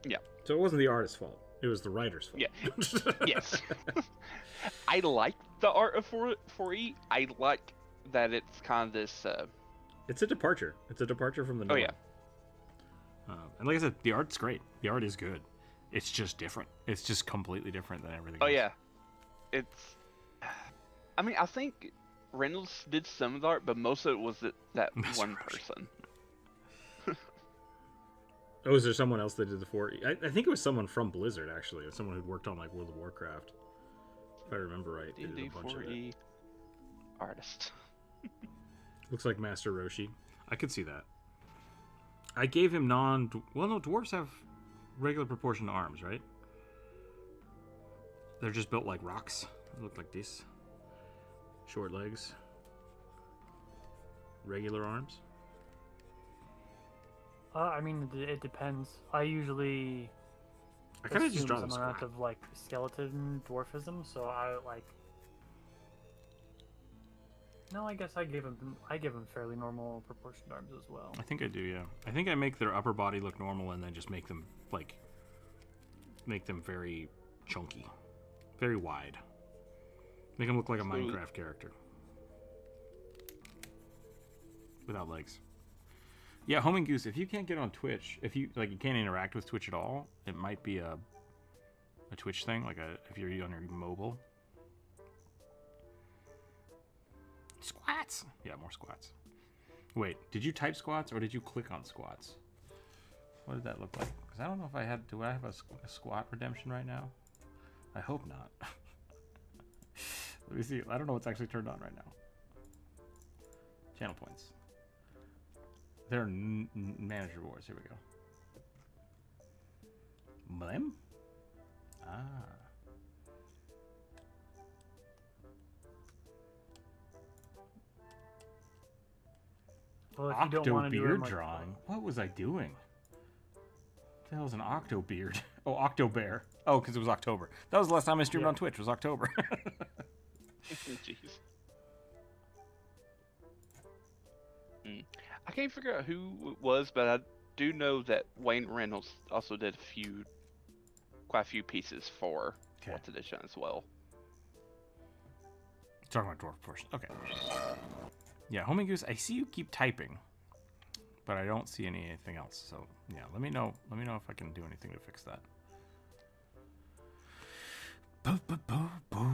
B: Yeah.
E: So it wasn't the artist's fault. It was the writer's fault.
B: Yeah. Yes. I like the art of 4E. I like that it's kind of this.
E: It's a departure. It's a departure from the norm.
B: Oh yeah.
E: And like I said, the art's great. The art is good. It's just different. It's just completely different than everything
B: Oh
E: else.
B: yeah. It's. I mean, I think Reynolds did some of the art, but most of it was that one person.
E: Oh, is there someone else that did the 4E? I think it was someone from Blizzard, actually. Or someone who'd worked on like World of Warcraft. If I remember right. They did
B: D&D
E: a bunch of it.
B: 4E artist.
E: Looks like Master Roshi. I could see that. I gave him well, no, dwarves have regular proportioned arms, right? They're just built like rocks. They look like this. Short legs. Regular arms.
D: I mean, it depends. I usually
E: I kind of just draw
D: some
E: them
D: amount
E: squat.
D: of like skeleton dwarfism, so I like. No, I guess I give him fairly normal proportioned arms as well.
E: I think I do, yeah. I think I make their upper body look normal and then just make them very chunky, very wide. Make them look like a Minecraft character without legs. Yeah, Homing Goose, if you can't get on Twitch, if you can't interact with Twitch at all, it might be a Twitch thing, if you're on your mobile. Squats! Yeah, more squats. Wait, did you type squats or did you click on squats? What did that look like? Because I don't know if do I have a squat redemption right now? I hope not. Let me see. I don't know what's actually turned on right now. Channel points. They're manager wars. Here we go. Blem? Ah.
D: Well, if you don't
E: Octo
D: want to do
E: beard
D: him, like,
E: drawing. What was I doing?
A: the hell is an Octobeard? Oh, Octobear. Oh, because it was October. That was the last time I streamed on Twitch. Was October.
B: Jeez. I can't figure out who it was, but I do know that Wayne Reynolds also did quite a few pieces for 4th edition as well.
A: Talking about dwarf portion. Okay. Yeah, Homie Goose, I see you keep typing, but I don't see anything else. So yeah, let me know. Let me know if I can do anything to fix that. Boo, boo, boo, boo.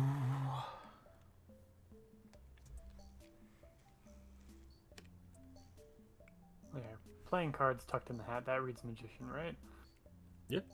D: Yeah, playing cards tucked in the hat. That reads magician, right?
E: Yep.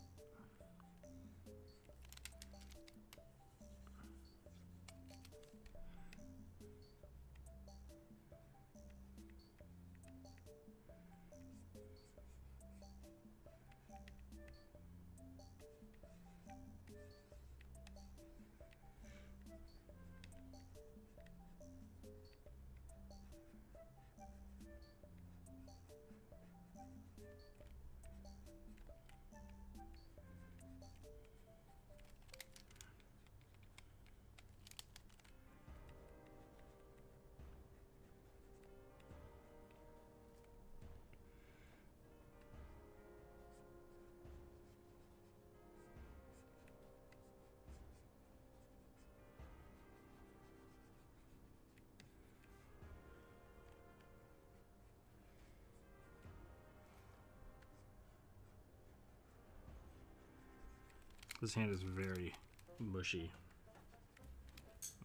E: This hand is very mushy.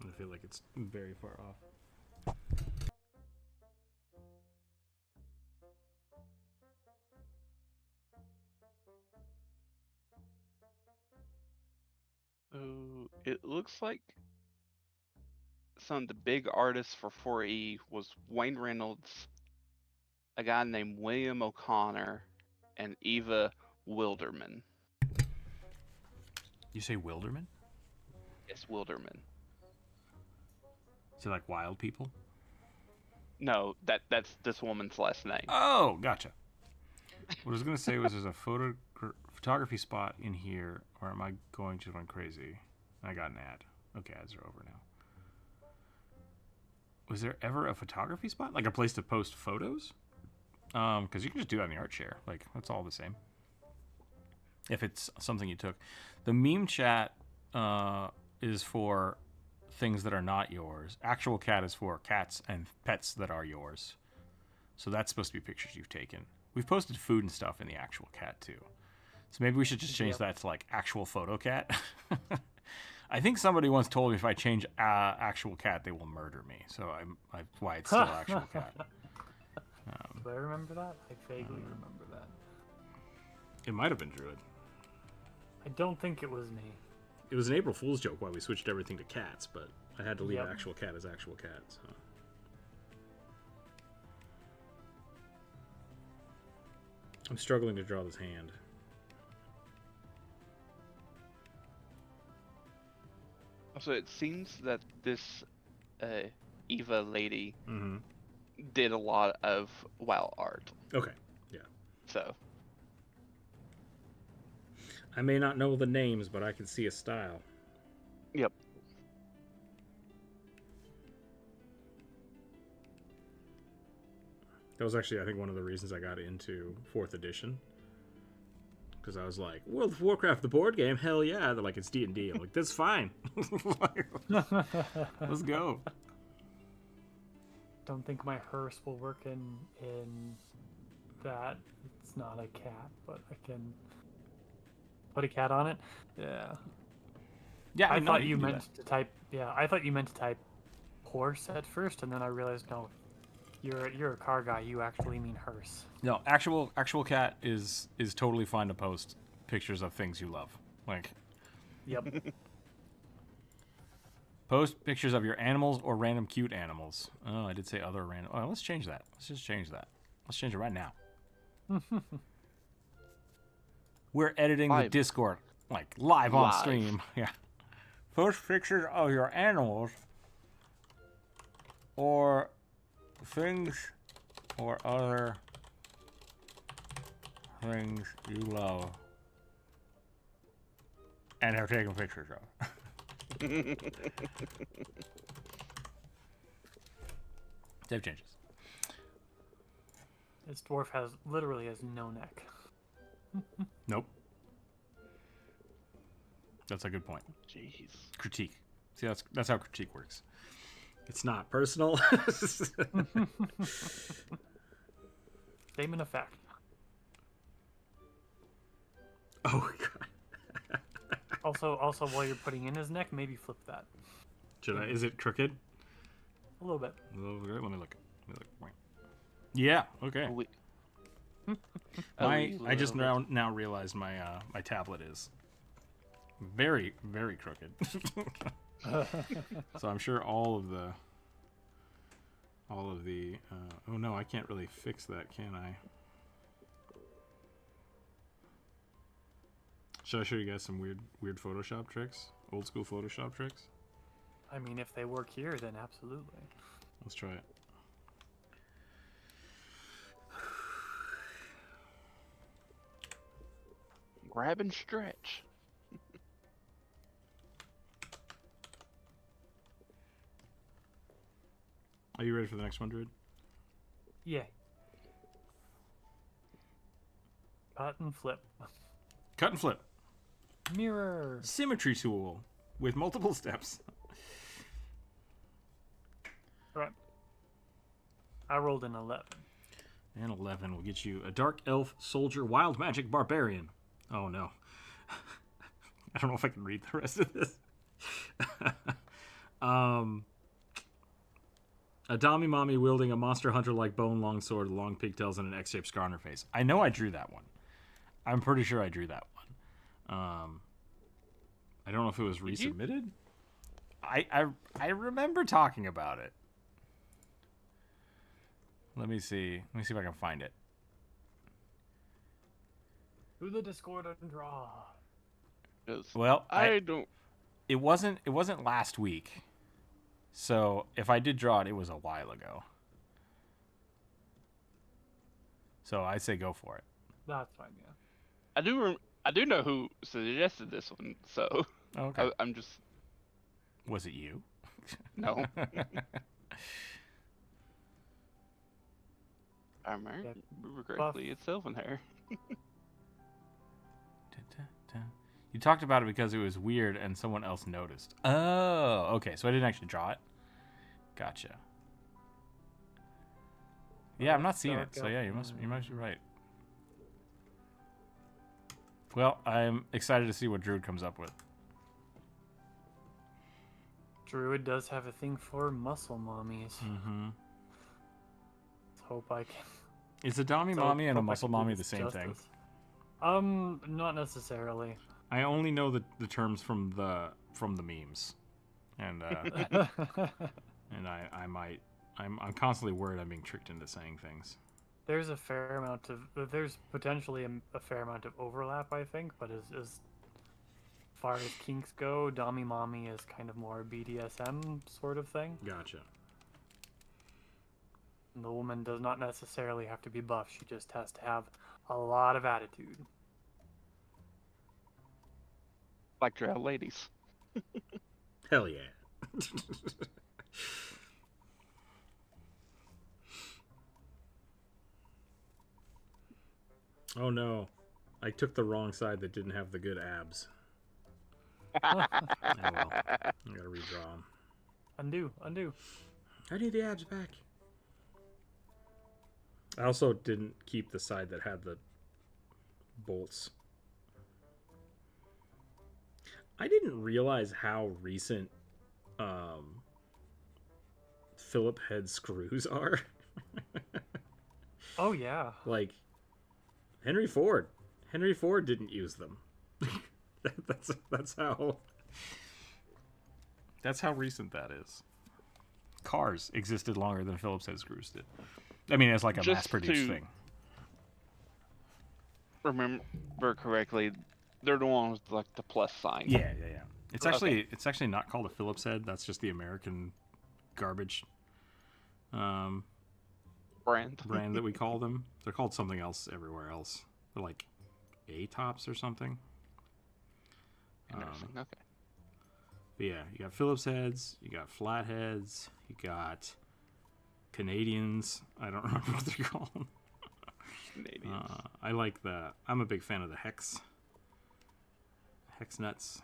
E: I feel like it's very far off.
B: Oh, it looks like some of the big artists for 4E was Wayne Reynolds, a guy named William O'Connor, and Eva Wilderman.
A: You say Wilderman?
B: Yes, Wilderman.
A: Is it like wild people?
B: No, that's this woman's last name.
A: Oh, gotcha. What I was gonna say was there's a photography spot in here, or am I going to run crazy? I got an ad. Okay, ads are over now. Was there ever a photography spot? Like a place to post photos? Because you can just do that in the art share. Like, that's all the same. If it's something you took. The meme chat is for things that are not yours. Actual cat is for cats and pets that are yours. So that's supposed to be pictures you've taken. We've posted food and stuff in the actual cat too. So maybe we should just change that to like actual photo cat. I think somebody once told me if I change actual cat, they will murder me. So that's why it's still actual cat.
D: Do I remember that? I vaguely remember that.
E: It might have been Druid.
D: I don't think it was me.
E: It was an April Fool's joke why we switched everything to cats, but I had to leave actual cat as actual cat. So. I'm struggling to draw this hand.
B: So it seems that this Eva lady did a lot of WoW art.
E: Okay, yeah.
B: So
E: I may not know the names, but I can see a style.
B: yep.
E: That was actually, I think, one of the reasons I got into 4th edition. Because I was like, World of Warcraft, the board game? Hell yeah. They're like, it's D&D. I'm like, that's fine. Let's go.
D: Don't think my hearse will work in that. It's not a cat, but I can put a cat on it. Yeah.
A: Yeah,
D: I thought you meant to type. Yeah, I thought you meant to type horse at first, and then I realized no. You're a car guy. You actually mean hearse.
A: No, actual cat is totally fine to post pictures of things you love. Like,
D: Yep.
A: post pictures of your animals or random cute animals. Oh, I did say other random. Oh, let's change that. Let's just change that. Let's change it right now. We're editing the Discord, like live on stream. Yeah. Post pictures of your animals or things or other things you love and have taken pictures of. Save changes.
D: This dwarf literally has no neck.
A: Nope. That's a good point.
B: Jeez.
A: Critique. See, that's how critique works.
E: It's not personal.
D: Statement of fact.
E: Oh god.
D: Also, while you're putting in his neck, maybe flip that
E: Should I? Is it crooked?
D: a little bit.
A: Let me look. Yeah. Okay. I just now realized my my tablet is very crooked. So I'm sure all of the oh no, I can't really fix that, can I? Should I show you guys some weird Photoshop tricks? Old school Photoshop tricks?
D: I mean, if they work here, then absolutely.
A: Let's try it.
B: Grab and stretch.
A: Are you ready for the next one, Druid?
D: Yeah. Cut and flip.
A: Cut and flip.
D: Mirror.
A: Symmetry tool with multiple steps.
D: Alright. I rolled an 11.
A: And 11 will get you a dark elf soldier wild magic barbarian. Oh no. I don't know if I can read the rest of this. A Dami Mommy wielding a monster hunter like bone long sword, long pigtails, and an X-shaped scar on her face. I know I drew that one. I'm pretty sure I drew that one. I don't know if it was resubmitted. I remember talking about it. Let me see. Let me see if I can find it.
D: Through the Discord and draw.
A: Well,
B: I don't.
A: It wasn't last week. So if I did draw it, it was a while ago. So I say go for it.
D: That's fine, yeah.
B: I do know who suggested this one, so
A: Okay.
B: I'm just
A: Was it you?
B: no. I remember correctly. It's Sylvan hair.
A: You talked about it because it was weird and someone else noticed. Oh, okay. So I didn't actually draw it. Gotcha. Yeah, I'm not seeing it. So yeah, you must be right. Well, I'm excited to see what Druid comes up with.
D: Druid does have a thing for muscle mommies.
A: Mm-hmm.
D: Let's hope I can.
A: Is a Dami Mommy and a Muscle Mommy the same thing?
D: Not necessarily.
A: I only know the terms from the memes, and and I'm constantly worried I'm being tricked into saying things.
D: There's potentially a fair amount of overlap, I think, but as far as kinks go, Dami Mommy is kind of more BDSM sort of thing.
A: Gotcha.
D: And the woman does not necessarily have to be buff, she just has to have a lot of attitude.
B: Like drow ladies.
E: Hell yeah. Oh no. I took the wrong side that didn't have the good abs. Oh well. I gotta redraw them.
D: Undo.
E: I need the abs back. I also didn't keep the side that had the bolts. I didn't realize how recent Phillip head screws are.
D: Oh yeah.
E: Like Henry Ford didn't use them.
A: That's how recent that is. Cars existed longer than Phillips head screws did. I mean, it's like a
B: Just
A: mass-produced thing.
B: Remember correctly, they're the ones with like the plus sign.
A: Yeah. It's actually not called a Phillips head. That's just the American garbage
B: Brand
A: that we call them. They're called something else everywhere else. They're like A-tops or something.
B: Interesting. Okay.
E: But yeah, you got Phillips heads, you got flatheads, you got Canadians. I don't remember what they're called.
B: Canadians.
E: I like the. I'm a big fan of the hex nuts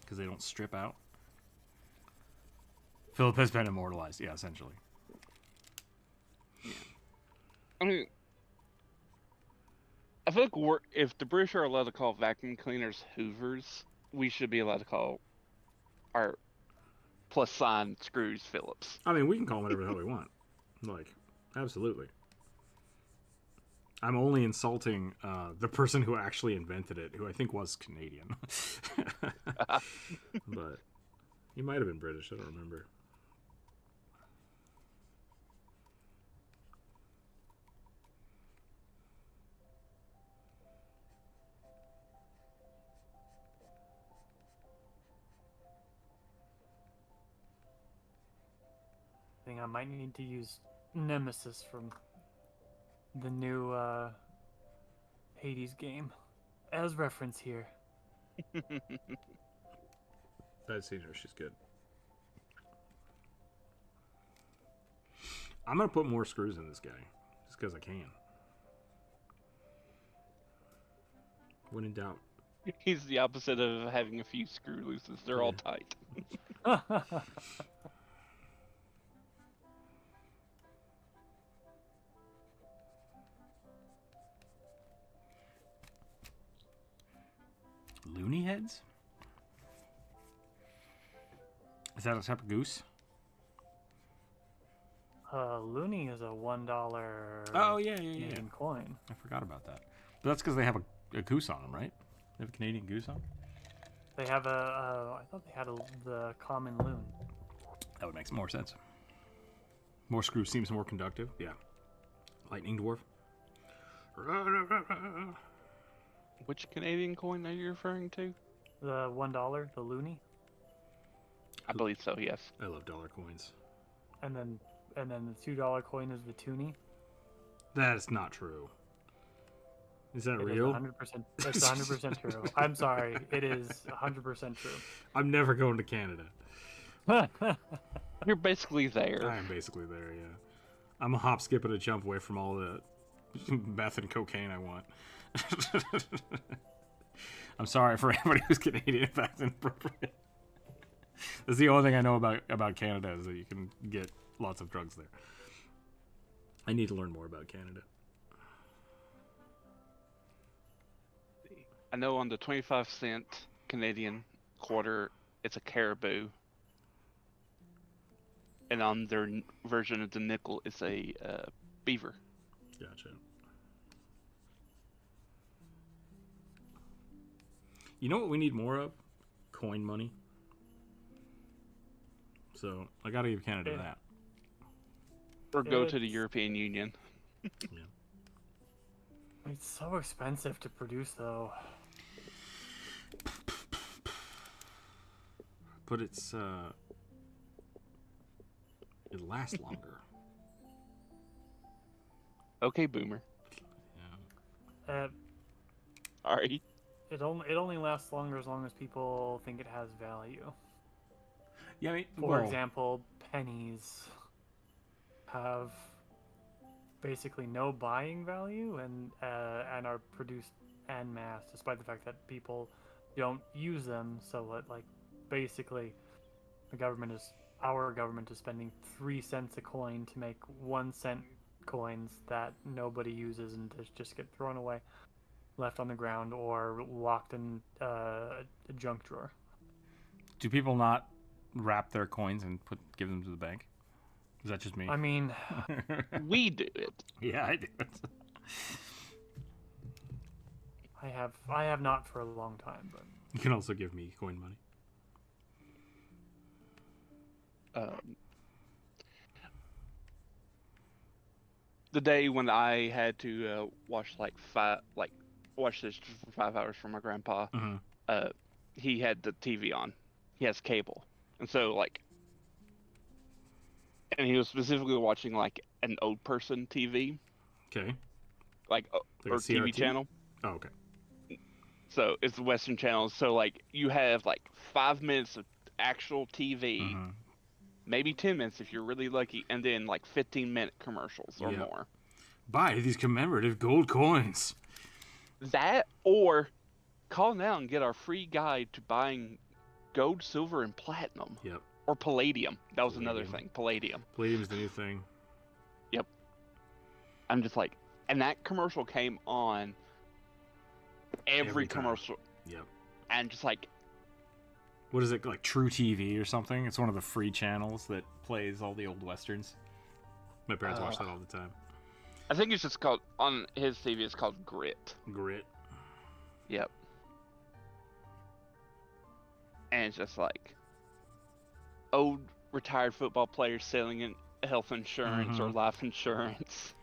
E: because they don't strip out. Philip has been immortalized. Yeah, essentially.
B: I mean, I feel like if the British are allowed to call vacuum cleaners Hoovers, we should be allowed to call our plus sign screws Phillips.
E: I mean, we can call them whatever the hell we want. Like, absolutely. I'm only insulting the person who actually invented it, who I think was Canadian. But he might have been British. I don't remember.
D: I think I might need to use Nemesis from the new Hades game as reference here.
E: I've seen her. She's good. I'm going to put more screws in this guy. Just because I can. When in doubt.
B: He's the opposite of having a few screw looses. They're all tight.
E: Looney heads? Is that a type of goose?
D: Looney is a $1
E: Oh, yeah.
D: Canadian coin.
E: I forgot about that. But that's because they have a goose on them, right? They have a Canadian goose on them?
D: They have I thought they had the common loon.
E: That would make more sense. More screw seems more conductive. Yeah. Lightning dwarf.
B: Which Canadian coin are you referring to?
D: The $1, the loony,
B: I believe so, yes.
E: I love dollar coins.
D: and then the $2 coin is the toonie.
E: That is not true. Is that
D: It
E: real?
D: is 100%. It's 100% true. I'm sorry. It is 100% true.
E: I'm never going to Canada.
B: You're basically there.
E: I am basically there, yeah. I'm a hop, skip, and a jump away from all the meth and cocaine I want. I'm sorry for everybody who's Canadian if that's inappropriate. That's the only thing I know about Canada is that you can get lots of drugs there. I need to learn more about Canada.
B: I know on the 25-cent Canadian quarter, it's a caribou. And on their version of the nickel, it's a beaver.
E: Gotcha. You know what we need more of? Coin money. So I gotta give Canada that.
B: Or go to the European Union.
E: Yeah.
D: It's so expensive to produce, though.
E: But it's it lasts longer.
B: Okay, boomer.
E: Yeah.
B: Sorry.
D: It only lasts longer as long as people think it has value.
E: Yeah, I mean,
D: For example, pennies have basically no buying value and are produced en masse, despite the fact that people don't use them. So like basically, our government is spending 3 cents a coin to make 1 cent coins that nobody uses and just get thrown away, left on the ground, or locked in a junk drawer.
E: Do people not wrap their coins and give them to the bank? Is that just me?
D: I mean,
B: We do it.
E: Yeah, I do.
D: I have not for a long time, but
E: You can also give me coin money.
B: The day when I had to watch watch this for 5 hours for my grandpa, he had the TV on. He has cable, and so and he was specifically watching an old person TV,
E: Okay.
B: or
E: a
B: TV
E: CRT?
B: channel.
E: Oh, okay.
B: So it's the Western channels. So like you have like 5 minutes of actual TV, maybe 10 minutes if you're really lucky, and then like 15-minute commercials or more.
E: Buy these commemorative gold coins.
B: That, or call now and get our free guide to buying gold, silver, and platinum.
E: Yep.
B: Or palladium. That was another thing. Palladium.
E: Palladium's the new thing.
B: Yep. I'm just like, and that commercial came on every
E: time.
B: commercial.
E: Yep.
B: And just like,
E: what is it, like True TV or something? It's one of the free channels that plays all the old westerns. My parents watch that all the time.
B: I think it's just called, on his TV, it's called Grit.
E: Grit.
B: Yep. And it's just like old retired football players selling in health insurance or life insurance.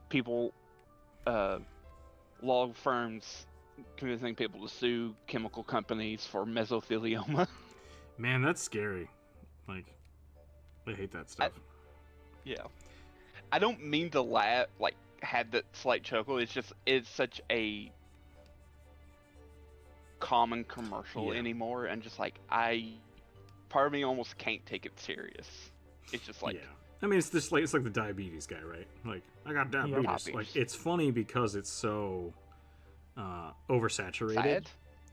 B: People, law firms convincing people to sue chemical companies for mesothelioma.
E: Man, that's scary. Like, I hate that stuff.
B: Yeah. I don't mean to laugh, like, had that slight chuckle. It's just, it's such a common commercial anymore. And just like, part of me almost can't take it serious. It's just like...
E: Yeah. I mean, it's just like, it's like the diabetes guy, right? Like, I got diabetes. Like, it's funny because it's so oversaturated.
B: Sad?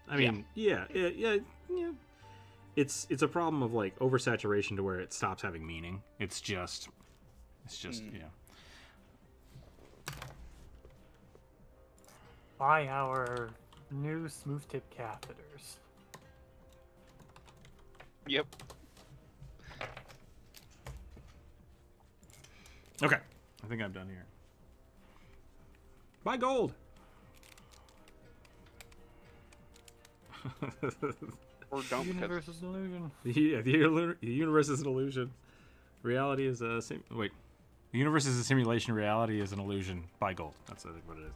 E: I mean, yeah. It's a problem of like oversaturation to where it stops having meaning. It's just
D: Buy our new smooth tip catheters.
B: Yep.
E: Okay. I think I'm done here. Buy gold.
B: Or don't.
D: The universe is an illusion.
E: Yeah, the universe is an illusion. Reality is a wait. The universe is a simulation. Reality is an illusion. Buy gold. That's I think what it is.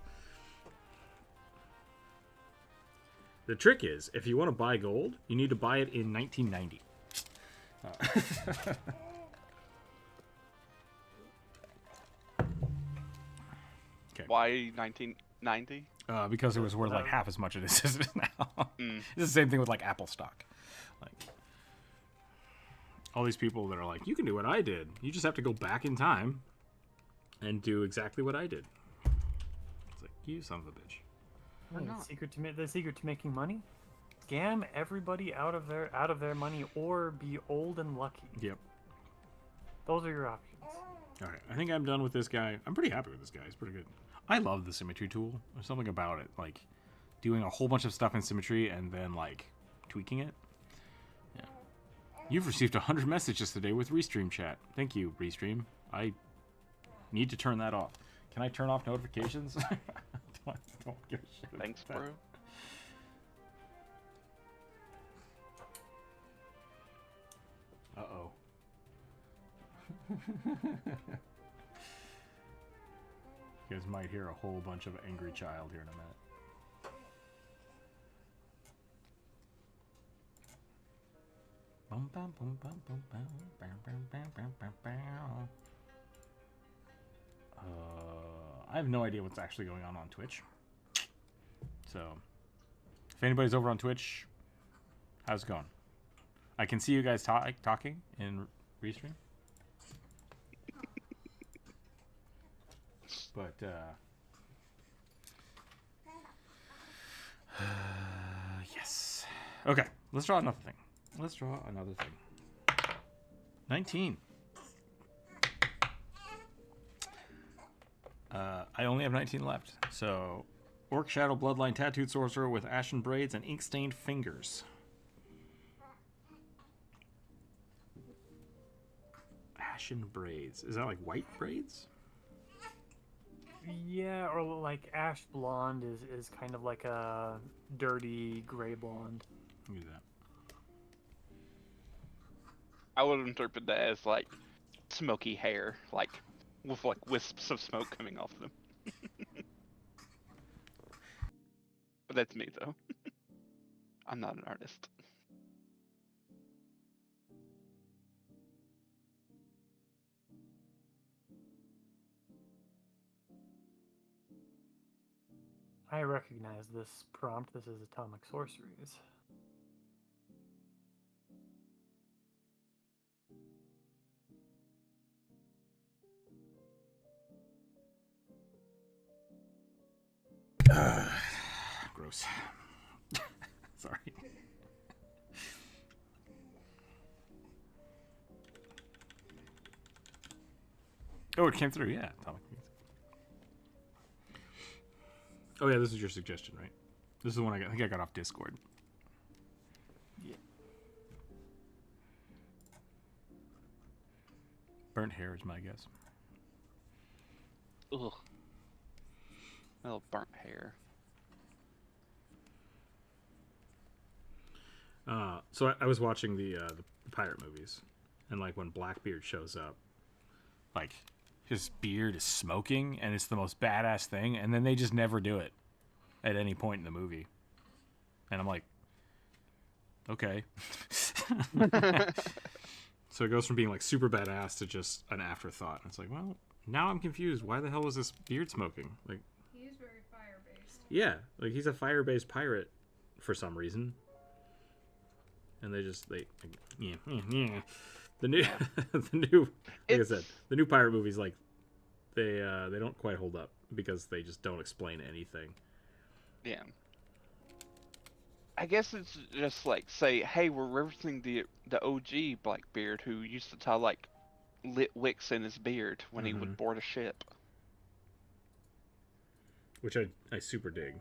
E: The trick is, if you want to buy gold, you need to buy it in 1990. Okay.
B: Why 1990?
E: Because it was worth like half as much as it is now. It's the same thing with like Apple stock. Like all these people that are like, you can do what I did. You just have to go back in time and do exactly what I did. It's like, you son of a bitch.
D: The secret to making money: scam everybody out of their money, or be old and lucky.
E: Yep.
D: Those are your options.
E: All right, I think I'm done with this guy. I'm pretty happy with this guy. He's pretty good. I love the symmetry tool. There's something about it, like doing a whole bunch of stuff in symmetry and then like tweaking it. Yeah. You've received 100 messages today with Restream chat. Thank you, Restream. I need to turn that off. Can I turn off notifications? don't give a shit.
B: Thanks, bro.
E: Uh-oh. You guys might hear a whole bunch of angry child here in a minute. I have no idea what's actually going on Twitch. So, if anybody's over on Twitch, how's it going? I can see you guys talking in Restream. But, yes. Okay, let's draw another thing. 19. I only have 19 left. So, Orc Shadow Bloodline Tattooed Sorcerer with ashen braids and ink-stained fingers. Ashen braids. Is that like white braids?
D: Yeah, or like ash blonde is kind of like a dirty gray blonde.
E: Look at that.
B: I would interpret that as like smoky hair, like with like wisps of smoke coming off them. But that's me though. I'm not an artist.
D: I recognize this prompt. This is Atomic Sorceries.
E: Gross. Sorry. Oh, it came through. Yeah, Atomic. Oh yeah, this is your suggestion, right? This is the one I think I got off Discord.
D: Yeah.
E: Burnt hair is my guess.
B: Ugh. Little burnt hair.
E: So I was watching the pirate movies, and like when Blackbeard shows up, like his beard is smoking, and it's the most badass thing, and then they just never do it at any point in the movie, and I'm like, okay. So it goes from being like super badass to just an afterthought, and it's like, well, now I'm confused. Why the hell is this beard smoking? Like,
F: He is very fire-based.
E: yeah, like he's a fire-based pirate for some reason. And they just the new the new like I said, the new pirate movies, like they don't quite hold up because they just don't explain anything.
B: Yeah. I guess it's just like say, hey, we're referencing the OG Blackbeard who used to tie like lit wicks in his beard when he would board a ship.
E: Which I super dig.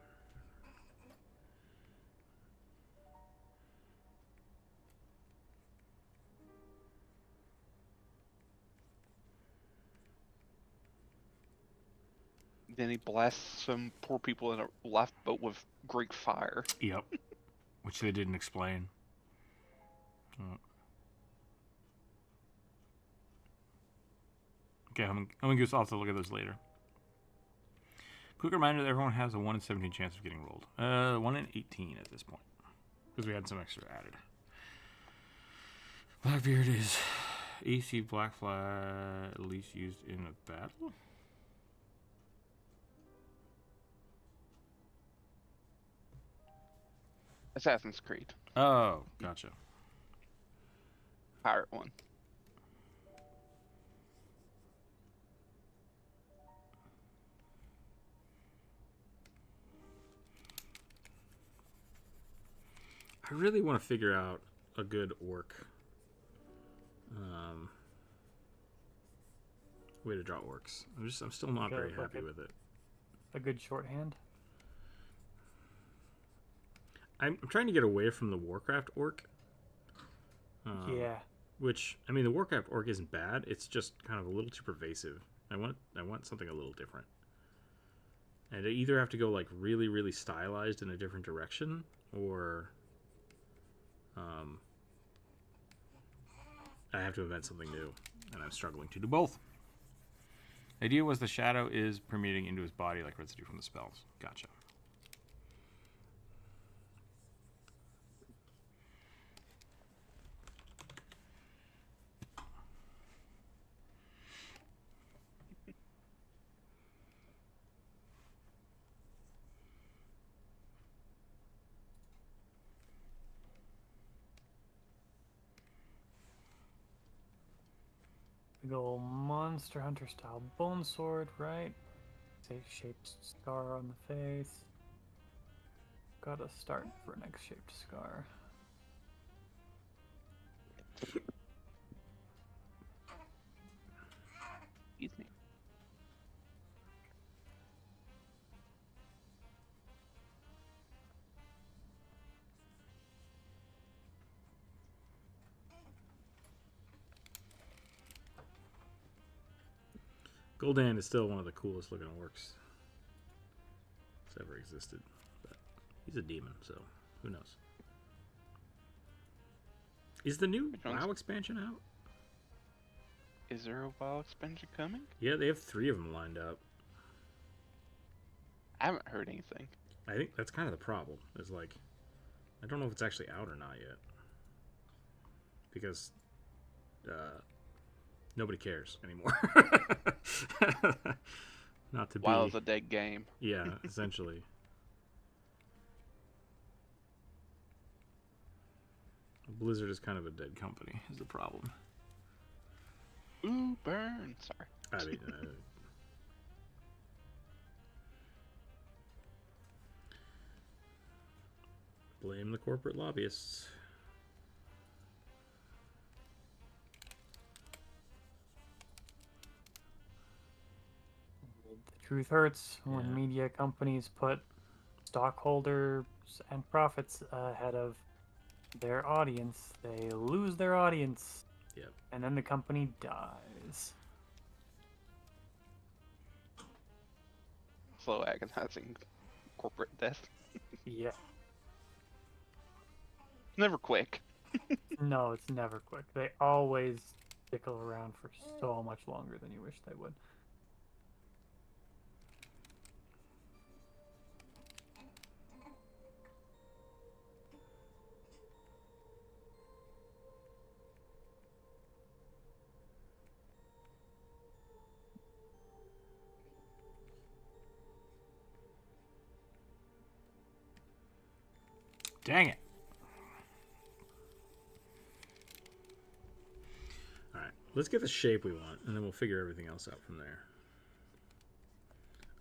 B: Then he blasts some poor people in a lifeboat with Greek fire.
E: Yep. Which they didn't explain. Okay, I'm gonna go. I'll have to look at those later. Quick reminder that everyone has a 1 in 17 chance of getting rolled. 1 in 18 at this point. Because we had some extra added. Blackbeard is AC Black Flag, at least used in a battle?
B: Assassin's Creed.
E: Oh, gotcha.
B: Pirate one.
E: I really want to figure out a good orc way to draw orcs. I'm still not very happy with it.
D: A good shorthand.
E: I'm trying to get away from the Warcraft orc.
D: Yeah.
E: Which, I mean, the Warcraft orc isn't bad. It's just kind of a little too pervasive. I want something a little different. And I either have to go like really, really stylized in a different direction, or I have to invent something new, and I'm struggling to do both. The idea was the shadow is permeating into his body like residue from the spells. Gotcha.
D: Big ol' Monster Hunter style bone sword, right? Shaped scar on the face. Gotta start for an X-shaped scar.
B: Excuse me.
E: Gul'dan is still one of the coolest looking orcs that's ever existed. But he's a demon, so who knows? Is the new WoW expansion out?
B: Is there a WoW expansion coming?
E: Yeah, they have 3 of them lined up.
B: I haven't heard anything.
E: I think that's kind of the problem. Is like, I don't know if it's actually out or not yet. Because nobody cares anymore. Not to be.
B: WoW is a dead game.
E: Yeah, essentially. Blizzard is kind of a dead company, is the problem.
B: Ooh, burn. Sorry.
E: I mean, blame the corporate lobbyists.
D: The truth hurts when
E: Yeah.
D: media companies put stockholders and profits ahead of their audience. They lose their audience.
E: Yep.
D: And then the company dies.
B: Slow agonizing corporate death.
D: Yeah.
B: Never quick.
D: No, it's never quick. They always stickle around for so much longer than you wish they would.
A: Dang it.
E: Alright, let's get the shape we want, and then we'll figure everything else out from there.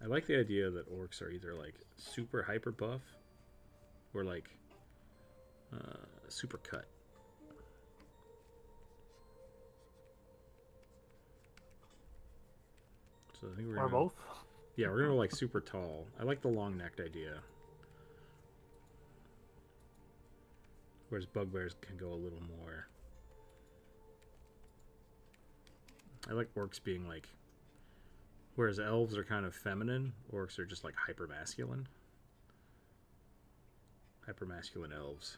E: I like the idea that orcs are either like super hyper buff or like super cut. So I think we're
D: Or
E: gonna,
D: both.
E: yeah, we're gonna go like super tall. I like the long necked idea. Whereas bugbears can go a little more. I like orcs being like, whereas elves are kind of feminine, orcs are just like hyper masculine. Hyper masculine elves.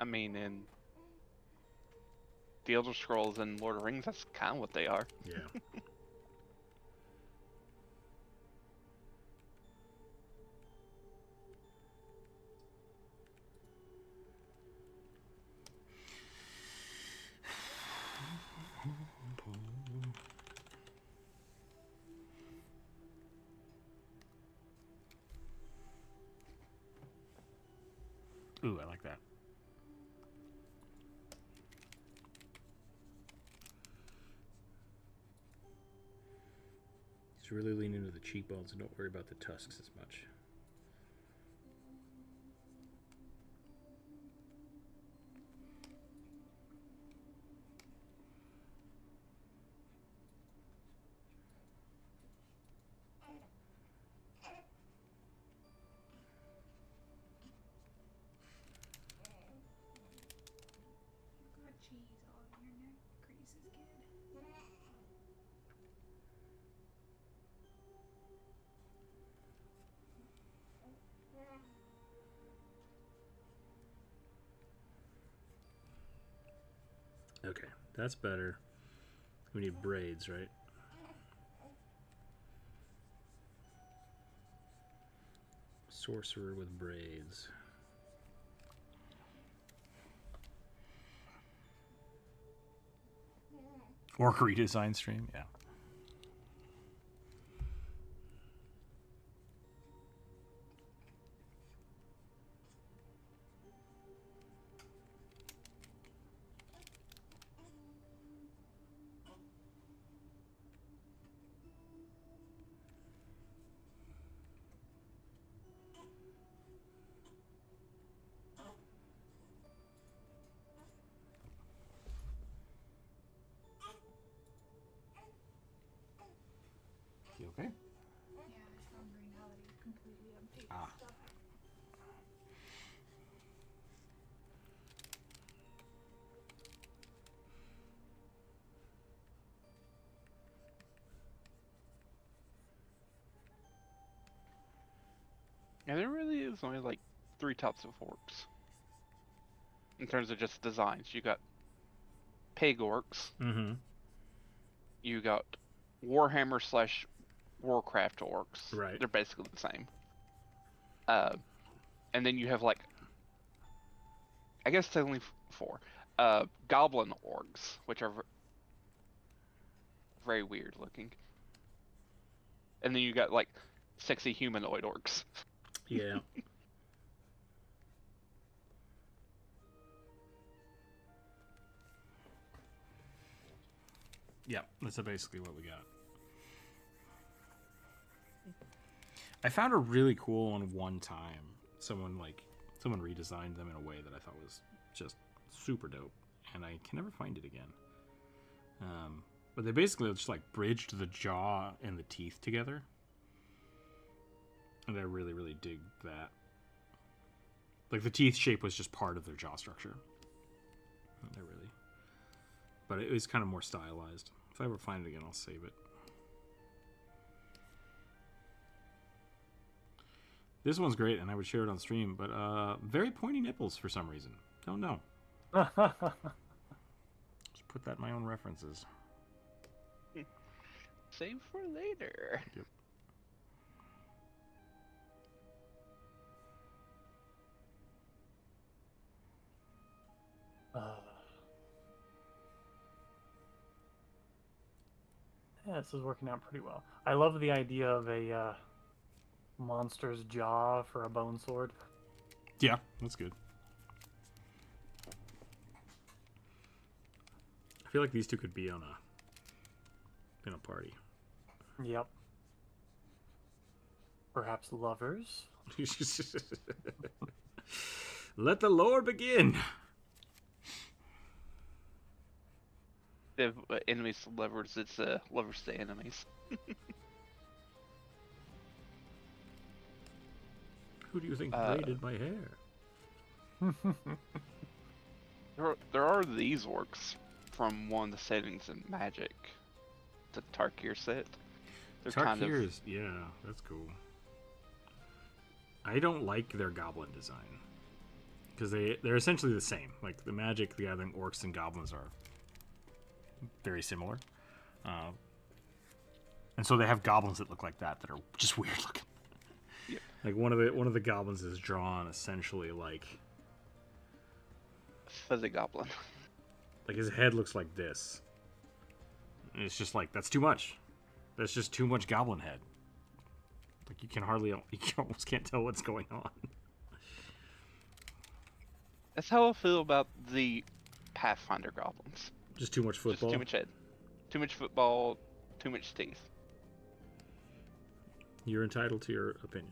B: I mean, in the Elder Scrolls and Lord of the Rings, that's kind of what they are.
E: Yeah.
A: Ooh, I like that.
E: Just really lean into the cheekbones and don't worry about the tusks as much.
F: Got cheese all over your neck creases, kid.
E: Okay, that's better. We need braids, right? Sorcerer with braids.
A: Orc redesign stream, yeah. You okay?
F: Yeah, it's hungry now that he's completely unpaid
A: Ah.
F: stuff.
B: Yeah, there really is only like 3 types of orcs. In terms of just designs, you got pig orcs,
E: Mm-hmm.
B: you got Warhammer slash Warcraft orcs.
E: Right.
B: They're basically the same. And then you have like, I guess technically 4, goblin orcs, which are very weird looking. and then you got like sexy humanoid orcs.
E: Yeah. Yeah, that's basically what we got. I found a really cool one time. Someone redesigned them in a way that I thought was just super dope, and I can never find it again. But they basically just like bridged the jaw and the teeth together, and I really, really dig that. Like the teeth shape was just part of their jaw structure. But it was kind of more stylized. If I ever find it again, I'll save it. This one's great, and I would share it on stream, but very pointy nipples for some reason. Don't know. Just put that in my own references.
B: Save for later.
E: Yep.
D: Yeah, this is working out pretty well. I love the idea of a monster's jaw for a bone sword.
E: Yeah, that's good. I feel like these two could be on in a party.
D: Yep. Perhaps lovers.
E: Let the Lord begin.
B: If enemies to lovers, it's lovers to enemies.
E: Who do you think braided my hair?
B: There are these orcs from one of the settings in Magic, the Tarkir set. They're kind of...
E: Tarkirs, yeah, that's cool. I don't like their goblin design because they're essentially the same. Like the Magic, the Gathering orcs and goblins are very similar, and so they have goblins that look like that are just weird looking.
B: Yep.
E: Like one of the goblins is drawn essentially like
B: Fuzzy Goblin.
E: Like his head looks like this. And it's just like, that's too much. That's just too much goblin head. Like you almost can't tell what's going on.
B: That's how I feel about the Pathfinder goblins.
E: Just too much football.
B: Just too much head. Too much football, too much teeth.
E: You're entitled to your opinion.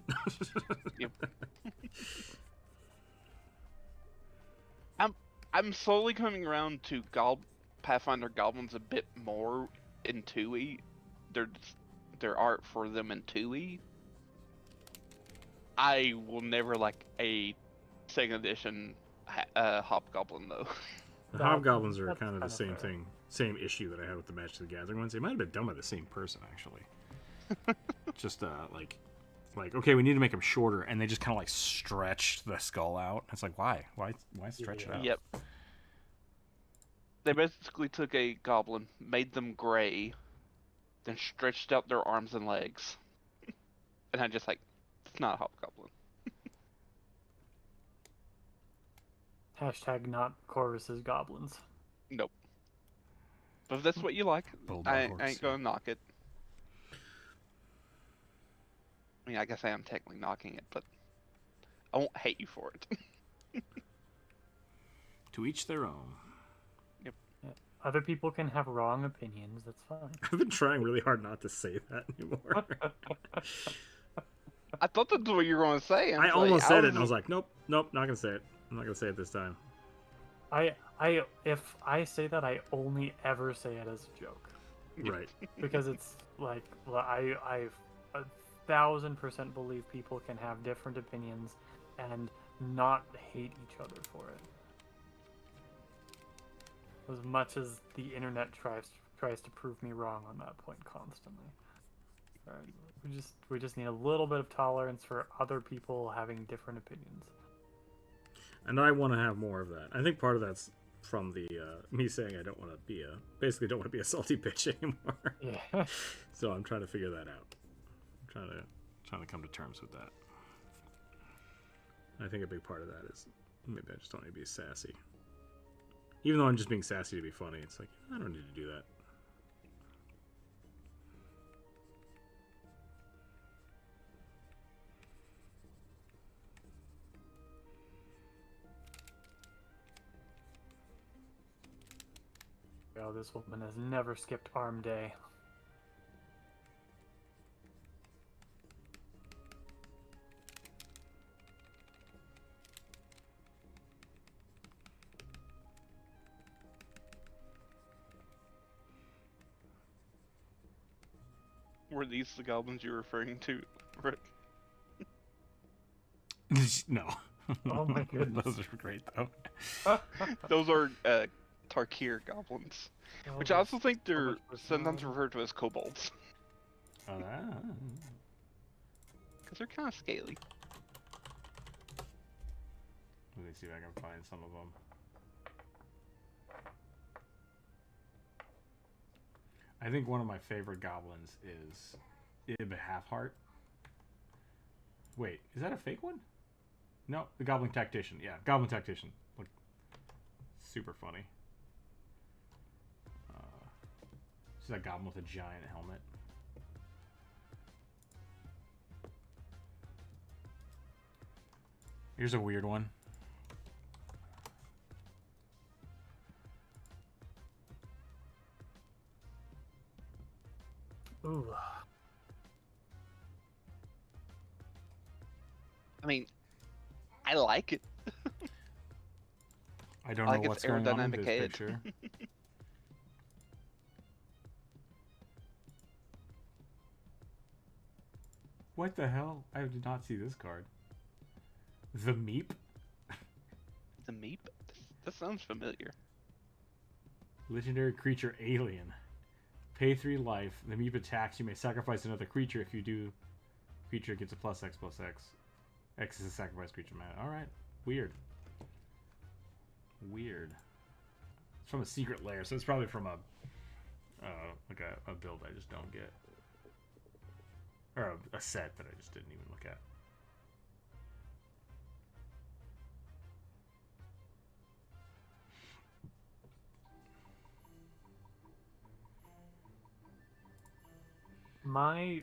B: Yep. I'm slowly coming around to Pathfinder goblins a bit more in 2e. Their art for them in 2e. I will never like a second edition hobgoblin though.
E: The hobgoblins are
D: That's
E: kind of the same
D: fair.
E: thing, same issue that I had with the Magic the Gathering ones. They might have been done by the same person actually. Just like okay, we need to make them shorter, and they just kind of like stretch the skull out. It's like why stretch it out?
B: Yep. They basically took a goblin, made them gray, then stretched out their arms and legs. And I'm just like, it's not a hobgoblin.
D: Hashtag not Corvus's goblins.
B: Nope. But if that's what you like,
E: Bulldog
B: I
E: horse,
B: ain't gonna knock it. I mean, I guess I am technically knocking it, but I won't hate you for it.
E: To each their own.
D: Yeah. Other people can have wrong opinions. That's fine.
E: I've been trying really hard not to say that anymore.
B: I thought that's what you were going to say.
E: I almost said it, and I was like, nope, not gonna say it. I'm not gonna say it this time.
D: If I say that, I only ever say it as a joke.
E: Right.
D: Because it's like, I 1,000% believe people can have different opinions and not hate each other for it. As much as the internet tries to prove me wrong on that point constantly. Right. We just need a little bit of tolerance for other people having different opinions.
E: And I want to have more of that. I think part of that's from the me saying I don't want to be basically don't want to be a salty bitch anymore.
D: Yeah.
E: So I'm trying to figure that out. I'm trying to come to terms with that. I think a big part of that is maybe I just don't need to be sassy. Even though I'm just being sassy to be funny, it's like I don't need to do that.
D: No, this woman has never skipped arm day.
B: Were these the goblins you're referring to, Rick?
E: No.
D: Oh my goodness.
E: Those are great though.
B: Those are Tarkir goblins, which I also think they're sometimes referred to as kobolds,
E: Oh,
B: because they're kind of scaly.
E: let me see if I can find some of them. I think one of my favorite goblins is Ib Halfheart. Wait, is that a fake one? No, the Goblin Tactician. Yeah, Goblin Tactician. Look, super funny. This is that goblin with a giant helmet. Here's a weird one.
D: Ooh.
B: I mean, I like it.
E: I don't
B: like
E: know
B: its
E: what's going on in
B: aerodynamic
E: this
B: head.
E: picture. What the hell? I did not see this card. The Meep?
B: The meep? That sounds familiar.
E: Legendary creature alien. Pay 3 life. The Meep attacks. You may sacrifice another creature. If you do, creature gets a +X/+X. X is a sacrifice creature mana. Alright. Weird. Weird. It's from a secret lair, so it's probably from a like a build I just don't get. Or a set that I just didn't even look at.
D: My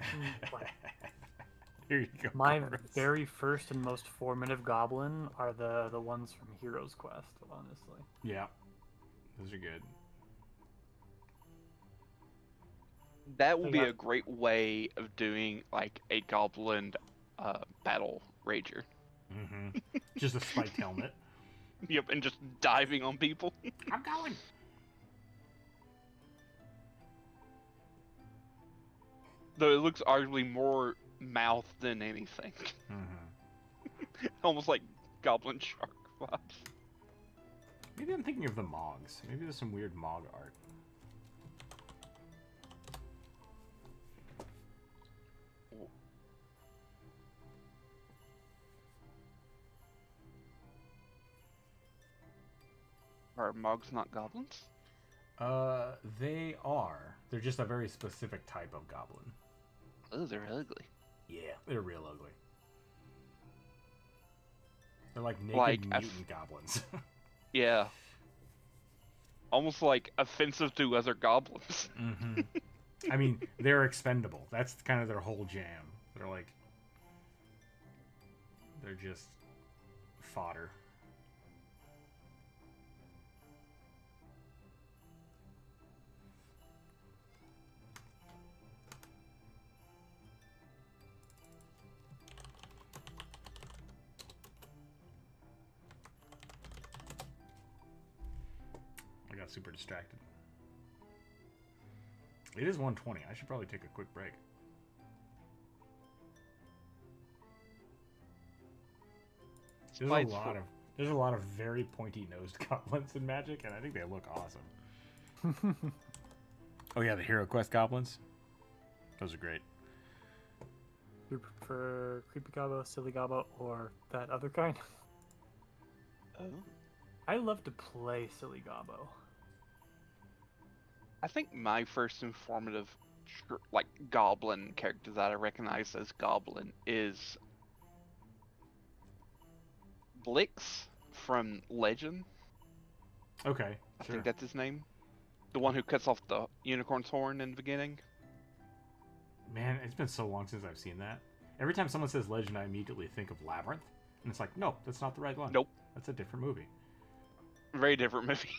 E: Here you go.
D: my
E: Chorus.
D: very first and most formative goblin are the ones from Hero's Quest, honestly.
E: Yeah. Those are good.
B: That will be
D: Yeah.
B: a great way of doing like a goblin battle rager.
E: Mm-hmm. Just a spiked helmet.
B: Yep, and just diving on people.
E: I'm going.
B: Though it looks arguably more mouth than anything.
E: Mm-hmm.
B: Almost like goblin shark vibes.
E: Maybe I'm thinking of the Mogs. Maybe there's some weird Mog art.
B: Are Mogs not goblins?
E: They are. They're just a very specific type of goblin.
B: Oh, they're ugly.
E: Yeah, they're real ugly. They're like naked
B: Like,
E: mutant goblins.
B: Yeah. Almost like offensive to other goblins.
E: Mm-hmm. I mean, they're expendable. That's kind of their whole jam. They're like... They're just fodder. I got super distracted. It is 1:20. I should probably take a quick break. There's a lot of very pointy-nosed goblins in Magic, and I think they look awesome. Oh yeah, the Hero Quest goblins. Those are great.
D: Do you prefer Creepy Gobbo, Silly Gobbo, or that other kind?
B: Oh.
D: I love to play Silly Gobbo.
B: I think my first informative, like, goblin character that I recognize as goblin is Blix from Legend.
E: Okay,
B: I
E: sure.
B: think that's his name. The one who cuts off the unicorn's horn in the beginning.
E: Man, it's been so long since I've seen that. Every time someone says Legend, I immediately think of Labyrinth. And it's like, no, that's not the right one.
B: Nope.
E: That's a different movie.
B: Very different movie.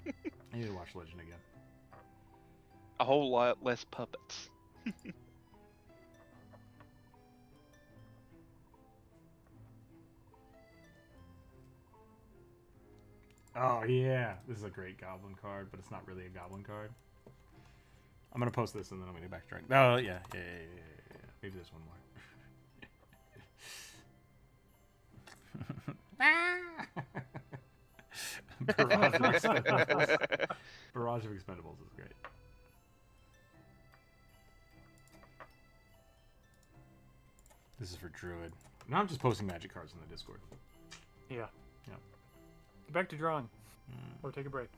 E: I need to watch Legend again.
B: A whole lot less puppets.
E: Oh yeah, this is a great goblin card, but it's not really a goblin card. I'm gonna post this and then I'm gonna backtrack. Oh yeah. Maybe there's one more. Barrage of Expendables is great. This is for Druid. Now I'm just posting magic cards in the Discord.
D: Yeah.
E: Yeah.
D: Get back to drawing. Or take a break.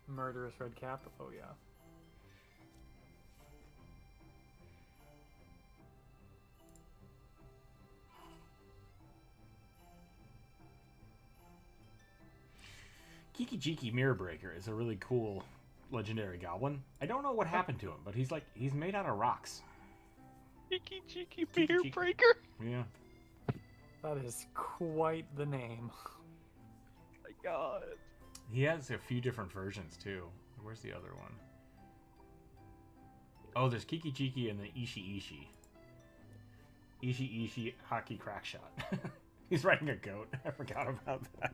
D: Murderous red cap. Oh yeah.
E: Kiki Jiki Mirror Breaker is a really cool legendary goblin. I don't know what happened to him, but he's made out of rocks.
B: Cheeky cheeky beer breaker.
E: Yeah.
D: That is quite the name.
B: My God.
E: He has a few different versions too. Where's the other one? Oh, there's Kiki Jiki and the Ishi Ishi. Ishi Ishi Hockey Crack Shot. He's riding a goat. I forgot about that.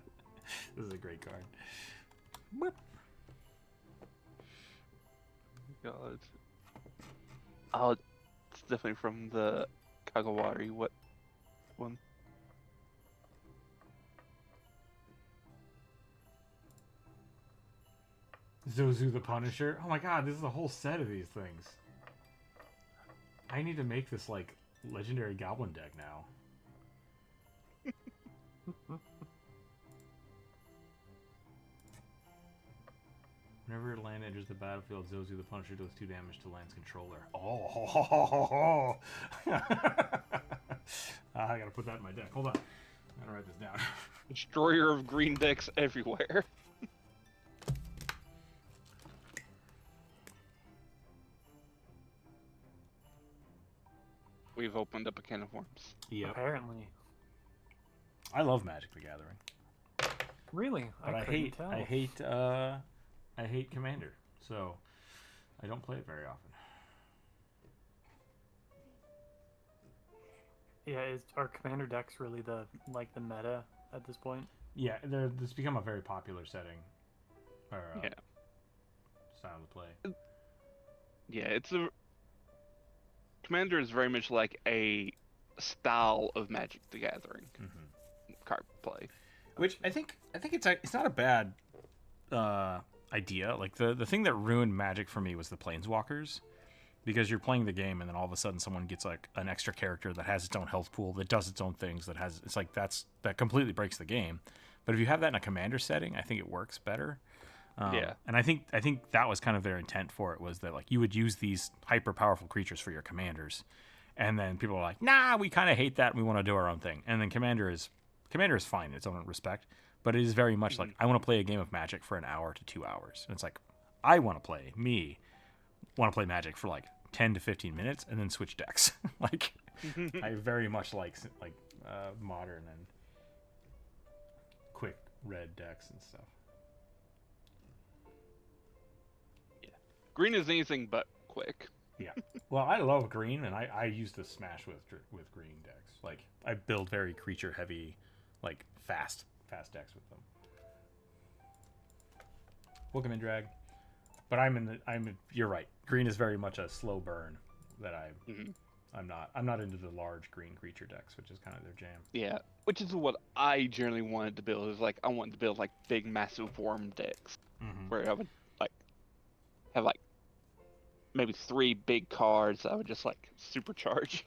E: This is a great card. Boop.
B: God. Oh, it's definitely from the Kagawari. What one?
E: Zozu the Punisher. Oh my god, this is a whole set of these things. I need to make this like legendary goblin deck now. Whenever land enters the battlefield, Zozu the Punisher does 2 damage to land's controller. Oh! I gotta put that in my deck. Hold on. I gotta write this down.
B: Destroyer of green decks everywhere. We've opened up a can of worms.
E: Yep.
D: Apparently.
E: I love Magic the Gathering.
D: Really?
E: But I
D: couldn't tell.
E: hate Commander, so I don't play it very often.
D: Yeah, are commander decks really the meta at this point?
E: Yeah, it's become a very popular setting, or
B: Yeah.
E: style to play.
B: Yeah, it's a Commander is very much like a style of Magic the Gathering card play.
A: Which I think it's not a bad idea. Like the thing that ruined Magic for me was the Planeswalkers, because you're playing the game and then all of a sudden someone gets like an extra character that has its own health pool, that does its own things, that completely breaks the game. But if you have that in a commander setting, I think it works better.
B: Yeah.
A: And I think that was kind of their intent for it, was that like you would use these hyper powerful creatures for your commanders, and then people are like, nah, we kind of hate that and we want to do our own thing. And then commander is fine in its own respect, but it is very much like, I want to play a game of Magic for an hour to 2 hours. And it's like, I want to play Magic for like 10 to 15 minutes and then switch decks. Like, I very much like modern and quick red decks and stuff.
B: Green is anything but quick.
E: Yeah. Well, I love green, and I used to smash with green decks. Like, I build very creature heavy, like fast decks with them. Welcome in, Drag. But you're right. Green is very much a slow burn that I'm not into the large green creature decks, which is kind of their jam.
B: Yeah, which is what I generally wanted to build. Is like I wanted to build like big, massive worm decks, where I would like have like maybe 3 big cards that I would just like supercharge.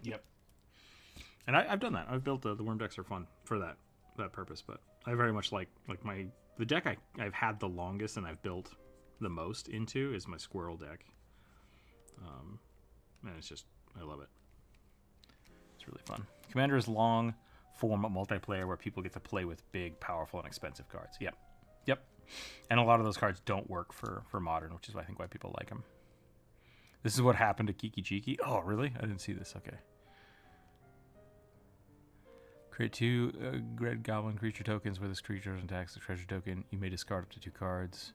E: Yep. And I've done that. I've built the worm decks are fun for that purpose. But I very much like the deck I've had the longest and I've built the most into is my squirrel deck. And it's just, I love it. It's really fun. Commander is long form multiplayer where people get to play with big, powerful, and expensive cards. Yep. And a lot of those cards don't work for modern, which is I think why people like them. This is what happened to Kiki Jiki. Oh, really? I didn't see this. Okay.
A: Create 2 red goblin creature tokens. Where this creature attacks the treasure token, you may discard up to 2 cards.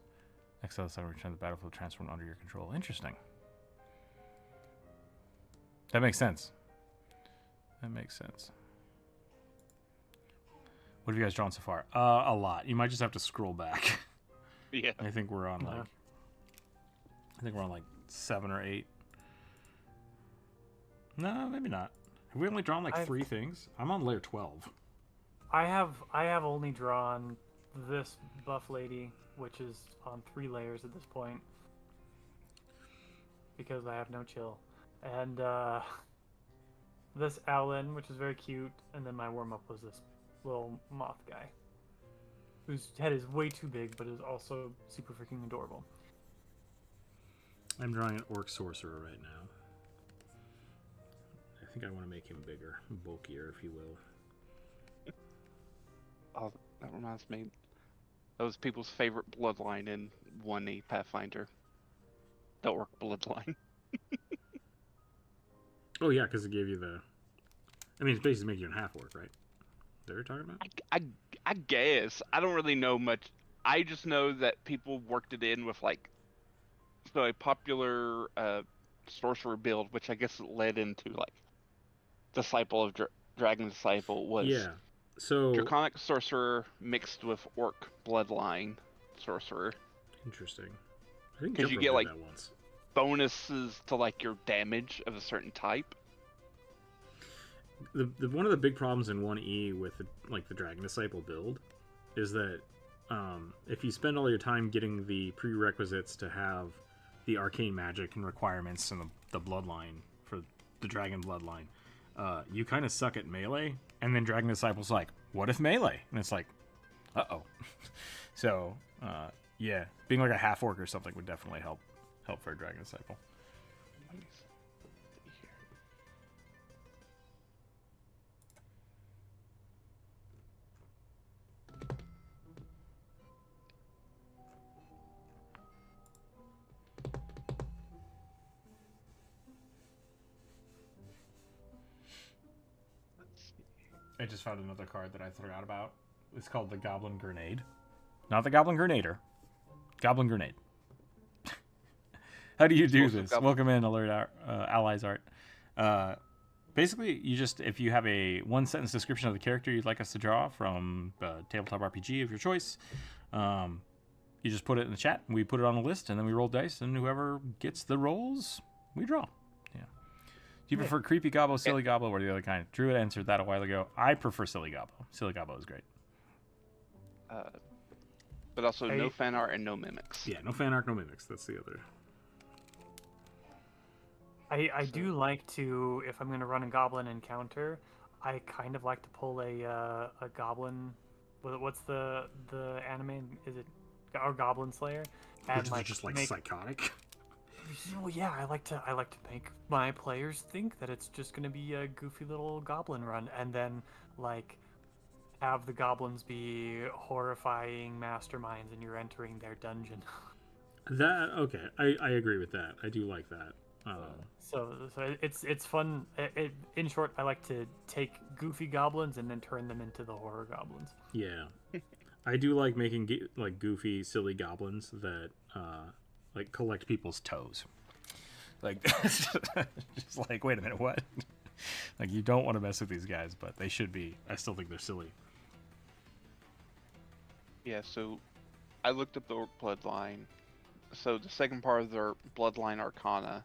A: Exile this item, return to the battlefield, transform under your control. Interesting. That makes sense. That makes sense. What have you guys drawn so far? A lot. You might just have to scroll back.
B: Yeah.
A: I think we're on like. I think we're on like 7 or 8. No, maybe not. Have we only drawn like 3 things? I'm on layer 12.
D: I have only drawn this buff lady, which is on 3 layers at this point, because I have no chill, and this Owlin, which is very cute, and then my warm up was this little moth guy, whose head is way too big, but is also super freaking adorable.
E: I'm drawing an orc sorcerer right now. I think I want to make him bigger, bulkier, if you will.
B: Oh, that reminds me. That was people's favorite bloodline in 1E Pathfinder. The orc bloodline.
E: Oh yeah, because it gave you the. I mean, it's basically making you a half orc, right? Is that what you're talking about?
B: I guess. I don't really know much. I just know that people worked it in with like. So a popular sorcerer build, which I guess led into like Disciple of Dragon Disciple, was
E: So
B: Draconic Sorcerer mixed with Orc Bloodline Sorcerer.
E: Interesting. I think
B: 'Cause you
E: Jumper
B: get,
E: did
B: like,
E: that once.
B: Bonuses to like your damage of a certain type.
E: The one of the big problems in 1E with the Dragon Disciple build is that if you spend all your time getting the prerequisites to have the arcane magic and requirements and the bloodline for the dragon bloodline, you kind of suck at melee, and then Dragon Disciple's like, what if melee? And it's like, uh-oh. So yeah, being like a half orc or something would definitely help for a Dragon Disciple. I just found another card that I forgot about. It's called the Goblin Grenade. Not the Goblin Grenader. Goblin Grenade. How do you do this? Welcome in, Alert Allies Art. Basically, you just, if you have a 1-sentence description of the character you'd like us to draw from tabletop RPG of your choice, you just put it in the chat, and we put it on a list, and then we roll dice, and whoever gets the rolls, we draw. Do you prefer creepy gobbo, silly gobbo, or the other kind? Druid answered that a while ago. I prefer silly gobbo. Silly gobbo is great.
B: But also no fan art and no mimics.
E: Yeah, no fan art, no mimics. That's the other.
D: I do like to, if I'm going to run a goblin encounter, I kind of like to pull a goblin. What's the anime? Is it or Goblin Slayer?
E: And like just like psychotic.
D: Well, yeah, I like to make my players think that it's just going to be a goofy little goblin run, and then like have the goblins be horrifying masterminds, and you're entering their dungeon.
E: That okay, I agree with that. I do like that.
D: So it's fun. In short, I like to take goofy goblins and then turn them into the horror goblins.
E: Yeah, I do like making like goofy, silly goblins that like collect people's toes. Like just like, wait a minute, what? Like, you don't want to mess with these guys, but they should be. I still think they're silly.
B: Yeah, so I looked up the Orc Bloodline. So the second part of their Bloodline Arcana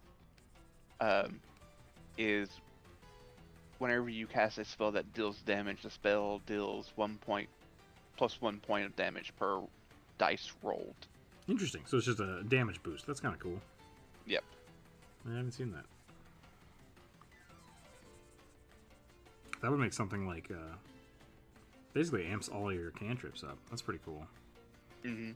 B: is whenever you cast a spell that deals damage, the spell deals 1 point plus 1 point of damage per dice rolled.
E: Interesting. So it's just a damage boost. That's kind of cool.
B: Yep.
E: I haven't seen that. That would make something like basically amps all your cantrips up. That's pretty cool.
B: Mm-hmm.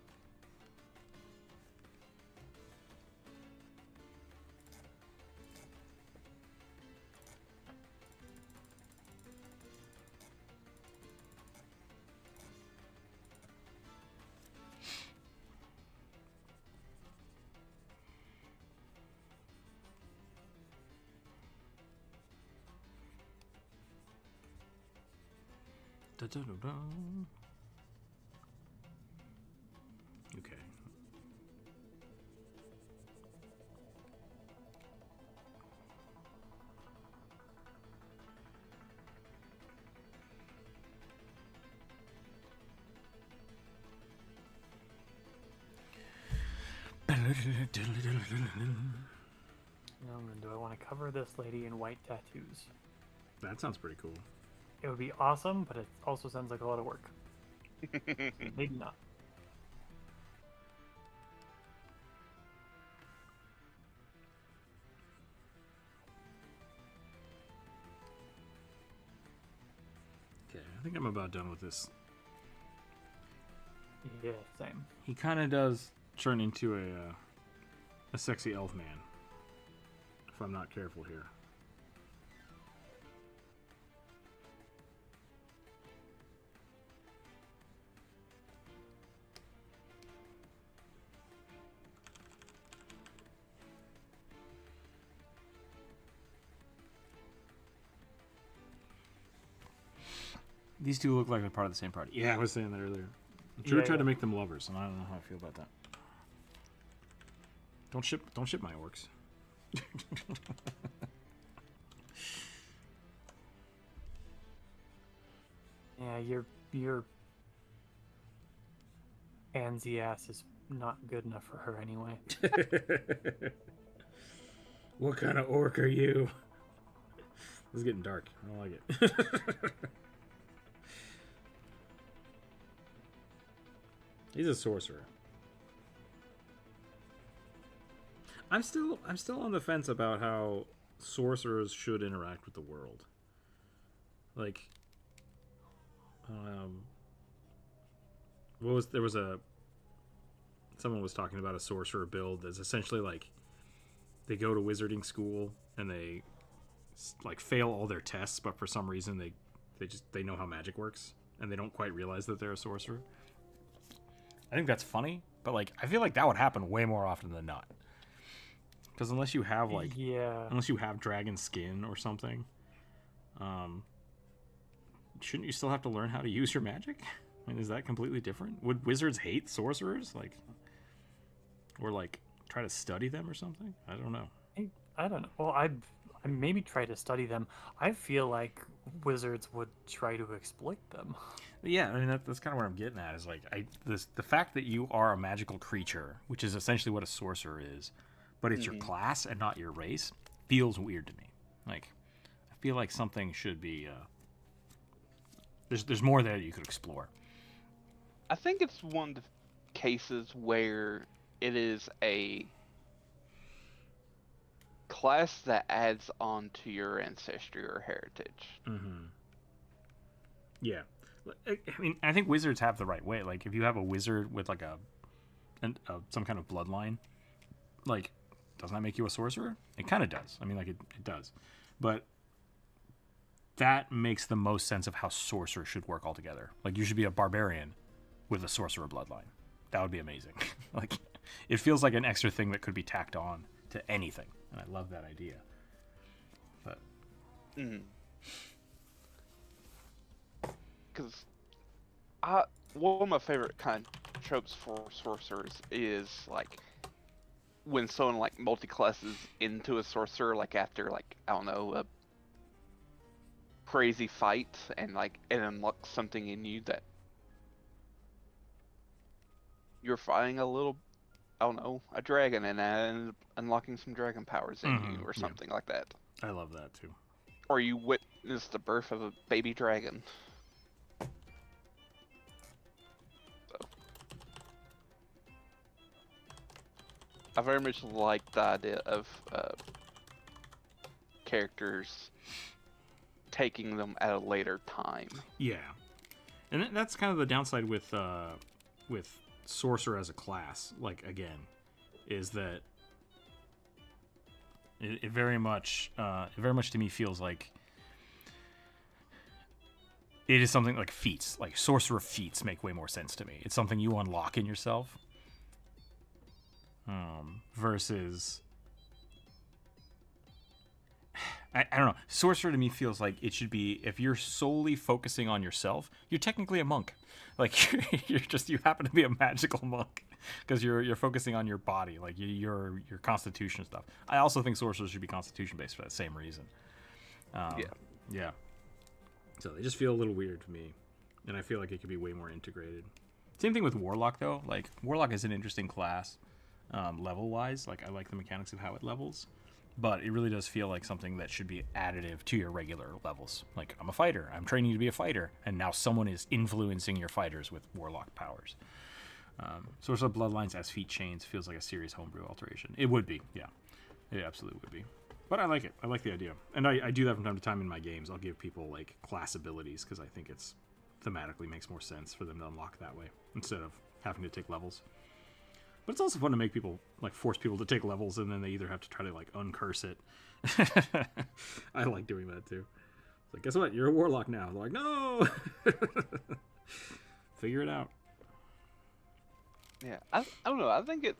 E: Da-da-da-da. Okay.
D: Do I want to cover this lady in white tattoos?
E: That sounds pretty cool.
D: It would be awesome, but it also sounds like a lot of work. Maybe not.
E: Okay, I think I'm about done with this.
D: Yeah, same.
E: He kind of does turn into a sexy elf man, if I'm not careful here. These two look like they're part of the same party. Yeah, I was saying that earlier. Drew tried to make them lovers, and I don't know how I feel about that. Don't ship my orcs.
D: Yeah, your pansy ass is not good enough for her anyway.
E: What kind of orc are you? This is getting dark. I don't like it. He's a sorcerer. I'm still on the fence about how sorcerers should interact with the world. Like, someone was talking about a sorcerer build that's essentially like they go to wizarding school and they like fail all their tests, but for some reason they know how magic works and they don't quite realize that they're a sorcerer. I think that's funny, but like I feel like that would happen way more often than not. Because unless you have unless you have dragon skin or something, shouldn't you still have to learn how to use your magic? I mean, is that completely different? Would wizards hate sorcerers, or try to study them or something? I don't know.
D: I don't know. Well, I maybe try to study them. I feel like wizards would try to exploit them.
E: Yeah, I mean that's kind of what I'm getting at. Is like the fact that you are a magical creature, which is essentially what a sorcerer is, but it's your class and not your race, feels weird to me. Like, I feel like something should be. There's more there that you could explore.
B: I think it's one of the cases where it is a class that adds on to your ancestry or heritage.
E: Mm-hmm. Yeah. I mean, I think wizards have the right way. Like, if you have a wizard with like some kind of bloodline, like, doesn't that make you a sorcerer? It kind of does. I mean, like, it does. But that makes the most sense of how sorcerer should work altogether. Like, you should be a barbarian with a sorcerer bloodline. That would be amazing. Like, it feels like an extra thing that could be tacked on to anything. And I love that idea. But...
B: Because one of my favorite kind of tropes for sorcerers is like when someone like multi-classes into a sorcerer, like after like I don't know a crazy fight and like it unlocks something in you that you're fighting a little, I don't know, a dragon and unlocking some dragon powers in you or something like that.
E: I love that too.
B: Or you witness the birth of a baby dragon. I very much like the idea of characters taking them at a later time.
E: Yeah, and that's kind of the downside with sorcerer as a class. Like again, is that it very much to me feels like it is something like feats. Like sorcerer feats make way more sense to me. It's something you unlock in yourself. Versus
A: I don't know. Sorcerer to me feels like it should be, if you're solely focusing on yourself, you're technically a monk. Like you happen to be a magical monk because you're focusing on your body, like your constitution stuff. I also think sorcerers should be constitution based for that same reason. Yeah. So they just feel a little weird to me, and I feel like it could be way more integrated. Same thing with warlock though. Like warlock is an interesting class, level wise. Like I like the mechanics of how it levels. But it really does feel like something that should be additive to your regular levels. Like, I'm a fighter. I'm training you to be a fighter. And now someone is influencing your fighters with warlock powers. Source of Bloodlines as feat chains feels like a serious homebrew alteration. It would be, yeah. It absolutely would be. But I like it. I like the idea. And I do that from time to time in my games. I'll give people, like, class abilities because I think it's thematically makes more sense for them to unlock that way instead of having to take levels. But it's also fun to make people, like, force people to take levels, and then they either have to try to, like, uncurse it. I like doing that, too. It's like, guess what? You're a warlock now. They're like, no! Figure it out.
B: Yeah, I don't know. I think it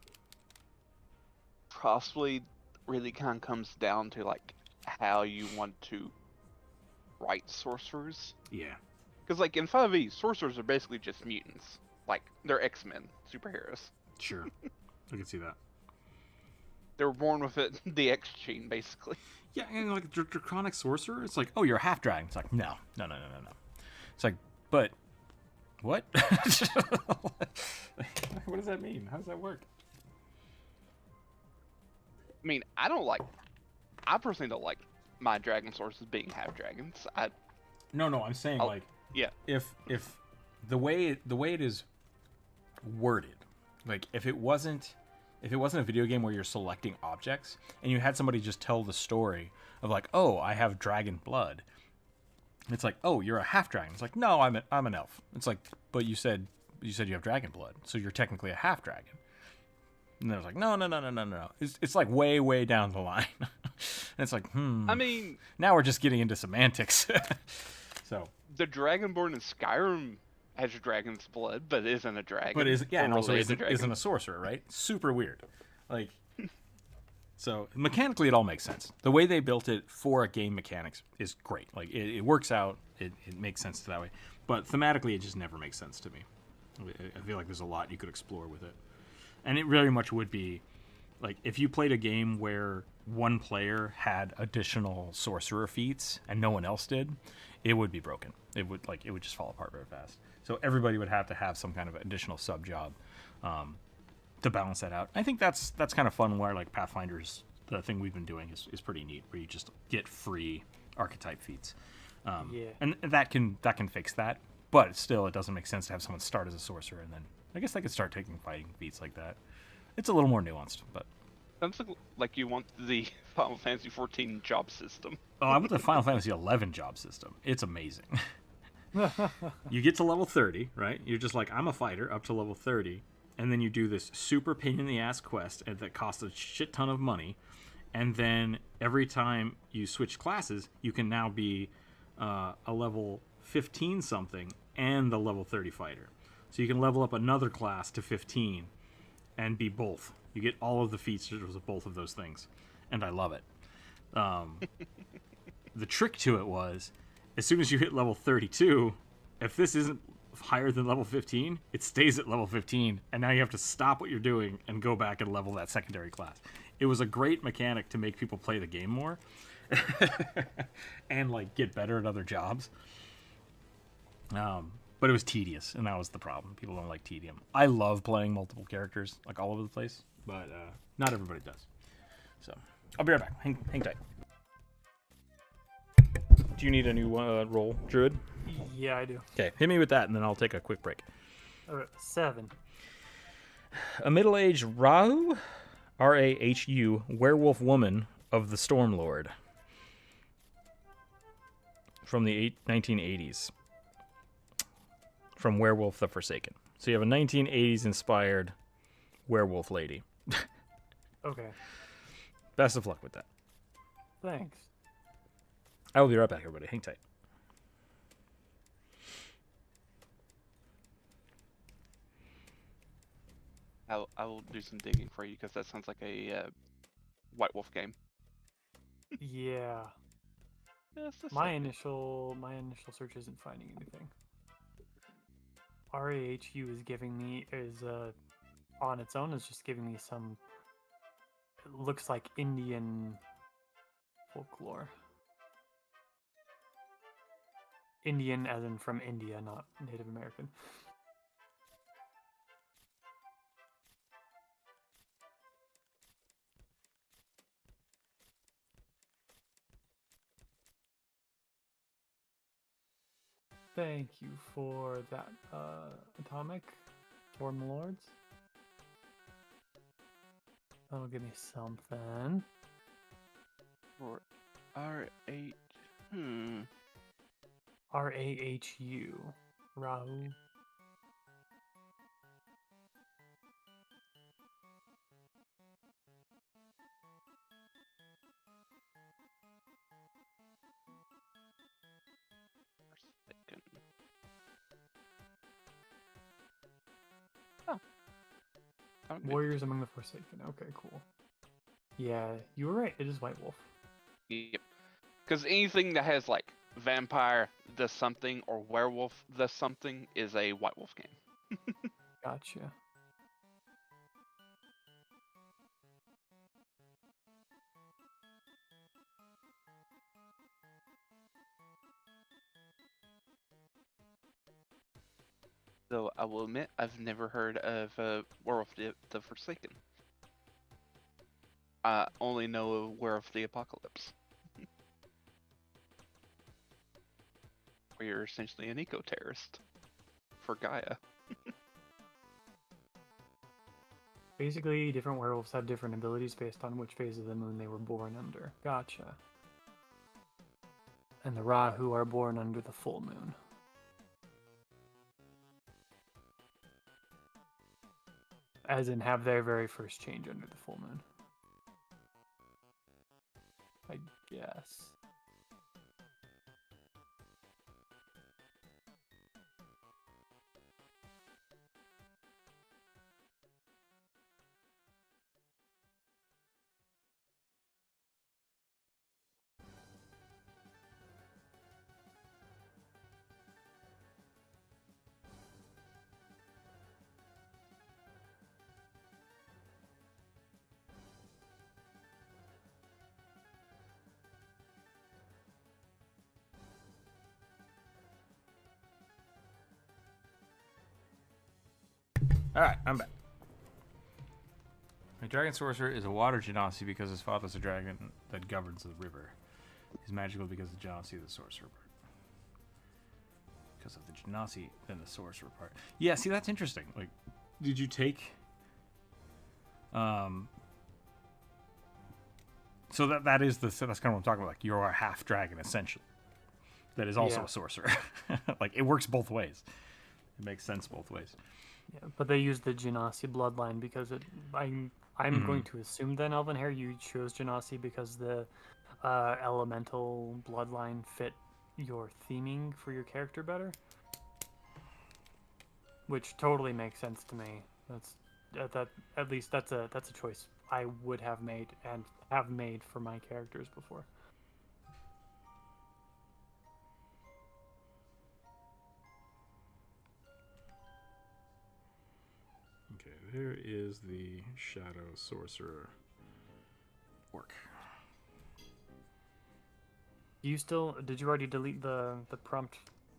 B: possibly really kind of comes down to, like, how you want to write sorcerers.
A: Yeah.
B: Because, like, in 5e, sorcerers are basically just mutants. Like, they're X-Men superheroes.
A: Sure. I can see that.
B: They were born with it, the X gene, basically.
A: Yeah, and like Draconic Sorcerer, it's like, oh, you're a half dragon. It's like, no. It's like, but what? What does that mean? How does that work?
B: I mean, I personally don't like my dragon sources being half dragons.
A: No, I'm saying like,
B: yeah.
A: If the way it is worded, like if it wasn't a video game where you're selecting objects and you had somebody just tell the story of like, oh, I have dragon blood. It's like, oh, you're a half dragon. It's like, no, I'm an elf. It's like, but you said you have dragon blood, so you're technically a half dragon. And they're like, no. It's like way down the line. And it's like,
B: I mean,
A: now we're just getting into semantics. So
B: the Dragonborn in Skyrim has dragon's blood, but isn't a dragon.
A: But and also
B: isn't
A: a sorcerer, right? Super weird. Like, so mechanically it all makes sense. The way they built it for a game mechanics is great. Like it works out. It makes sense that way. But thematically, it just never makes sense to me. I feel like there's a lot you could explore with it, and it very much would be like if you played a game where one player had additional sorcerer feats and no one else did, it would be broken. It would just fall apart very fast. So everybody would have to have some kind of additional sub job to balance that out. I think that's kind of fun. Where like Pathfinder's, the thing we've been doing is pretty neat, where you just get free archetype feats, and that can fix that. But still, it doesn't make sense to have someone start as a sorcerer and then I guess they could start taking fighting feats like that. It's a little more nuanced, but
B: sounds like you want the Final Fantasy 14 job system.
A: Oh, I want the Final Fantasy 11 job system. It's amazing. You get to level 30, right? You're just like, I'm a fighter up to level 30, and then you do this super pain in the ass quest that costs a shit ton of money, and then every time you switch classes, you can now be a level 15 something and the level 30 fighter. So you can level up another class to 15 and be both. You get all of the features of both of those things, and I love it. The trick to it was, as soon as you hit level 32, if this isn't higher than level 15, it stays at level 15, and now you have to stop what you're doing and go back and level that secondary class. It was a great mechanic to make people play the game more and like get better at other jobs. But it was tedious, and that was the problem. People don't like tedium. I love playing multiple characters, like all over the place, but not everybody does. So I'll be right back. Hang tight. Do you need a new roll, Druid?
D: Yeah, I do.
A: Okay, hit me with that, and then I'll take a quick break.
D: 7.
A: A middle-aged Rahu, R-A-H-U, werewolf woman of the Stormlord from the 1980s. From Werewolf the Forsaken. So you have a 1980s inspired werewolf lady.
D: Okay.
A: Best of luck with that.
D: Thanks.
A: I will be right back, everybody. Hang tight.
B: I will do some digging for you because that sounds like a White Wolf game.
D: Yeah.
B: Just a
D: My
B: second.
D: initial search isn't finding anything. RAHU is giving me on its own is just giving me some. It looks like Indian folklore. Indian, as in from India, not Native American. Thank you for that, Atomic, Storm Lords. That'll give me something.
B: Or R8.
D: RAHU. Rahu.
B: Second. Oh. Okay.
D: Warriors Among the Forsaken. Okay, cool. Yeah, you were right. It is White Wolf.
B: Yep. Because anything that has like vampire the something or werewolf the something is a White Wolf game.
D: Gotcha.
B: Though I will admit, I've never heard of Werewolf the Forsaken. I only know of Werewolf the Apocalypse. Where you're essentially an eco-terrorist for Gaia.
D: Basically, different werewolves have different abilities based on which phase of the moon they were born under. Gotcha. And the Rahu are born under the full moon. As in, have their very first change under the full moon. I guess.
A: Alright, I'm back. A dragon sorcerer is a water genasi because his father's a dragon that governs the river. He's magical because of the genasi of the sorcerer part. Because of the genasi, then the sorcerer part. Yeah, see, that's interesting. Like, did you take... So that is that's kind of what I'm talking about. Like, you're a half dragon, essentially. That is also
D: Yeah.
A: a sorcerer. Like, it works both ways. It makes sense both ways.
D: Yeah, but they use the Genasi bloodline because I'm going to assume then, Elven Hair, you chose Genasi because the elemental bloodline fit your theming for your character better, which totally makes sense to me. At least that's a choice I would have made and have made for my characters before.
E: Okay, there is the Shadow Sorcerer orc.
D: Did you already delete the prompt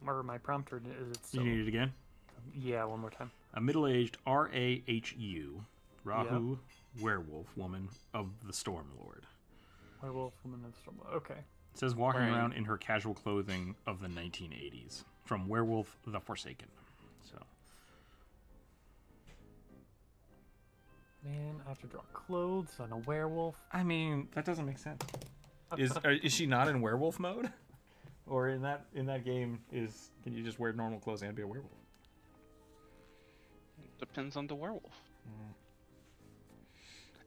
D: or my prompt, or is it still?
E: You need it again?
D: Yeah, one more time.
E: A middle-aged RAHU, Rahu, werewolf woman of the Storm Lord.
D: Werewolf woman of Storm. Okay.
E: It says walking
B: Right.
E: around in her casual clothing of the 1980s. From Werewolf the Forsaken. So,
D: Man, I have to draw clothes on a werewolf.
A: I mean, that doesn't make sense. Is she not in werewolf mode? Or in that game can you just wear normal clothes and be a werewolf?
B: Depends on the werewolf.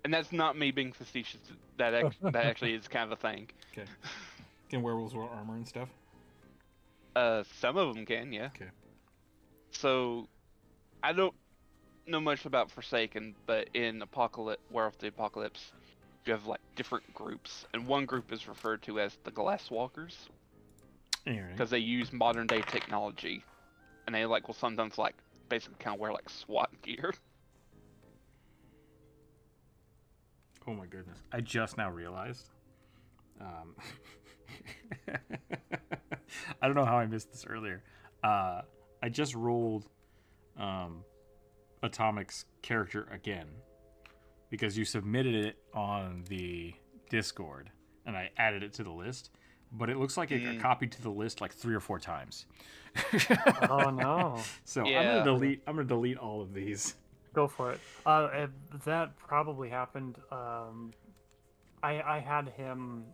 B: And that's not me being facetious. That actually is kind of a thing.
A: Okay. Can werewolves wear armor and stuff?
B: Some of them can, yeah.
A: Okay.
B: So, I don't know much about Forsaken, but in Werewolf the Apocalypse, you have like different groups, and one group is referred to as the Glass Walkers because they use modern day technology, and they like will sometimes like basically kind of wear like SWAT gear.
E: Oh my goodness! I just now realized. I don't know how I missed this earlier. I just rolled Atomic's character again because you submitted it on the Discord and I added it to the list, but it looks like it got copied to the list like 3 or 4 times.
D: Oh no!
E: So
B: Yeah.
E: I'm gonna delete all of these.
D: Go for it. That probably happened. I had him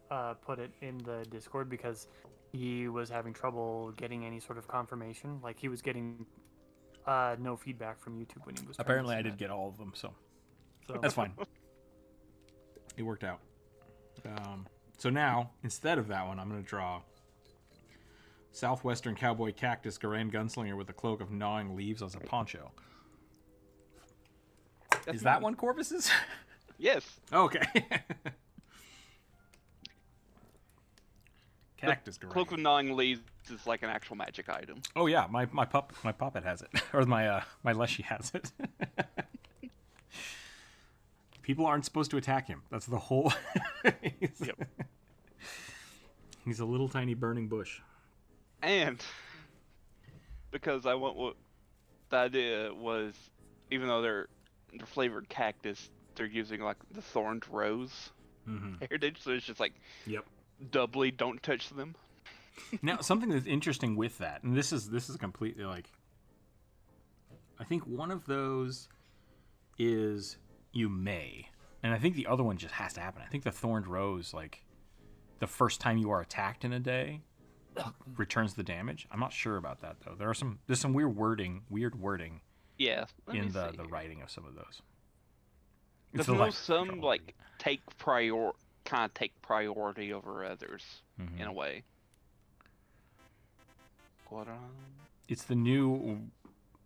D: put it in the Discord because he was having trouble getting any sort of confirmation. Like he was getting no feedback from YouTube when he was.
A: Apparently, I did get all of them, so that's fine. It worked out. So now, instead of that one, I'm going to draw Southwestern Cowboy Cactus Garand Gunslinger with a cloak of gnawing leaves as a poncho. Is that one Corvus's?
B: Yes.
A: Okay. Cactus Garand.
B: Cloak of Gnawing Leaves is like an actual magic item.
A: Oh yeah, my puppet has it, or my Leshy has it. People aren't supposed to attack him. That's the whole. He's a little tiny burning bush.
B: And because I went with the idea was, even though they're flavored cactus, they're using like the thorned rose heritage, so it's just like doubly don't touch them.
A: Now, something that's interesting with that, and this is completely like, I think one of those is you may, and I think the other one just has to happen. I think the thorned rose, like, the first time you are attacked in a day, returns the damage. I'm not sure about that though. There's some weird wording.
B: Yeah.
A: In the writing of some of those.
B: Because some like take priority over others in a way.
A: It's the new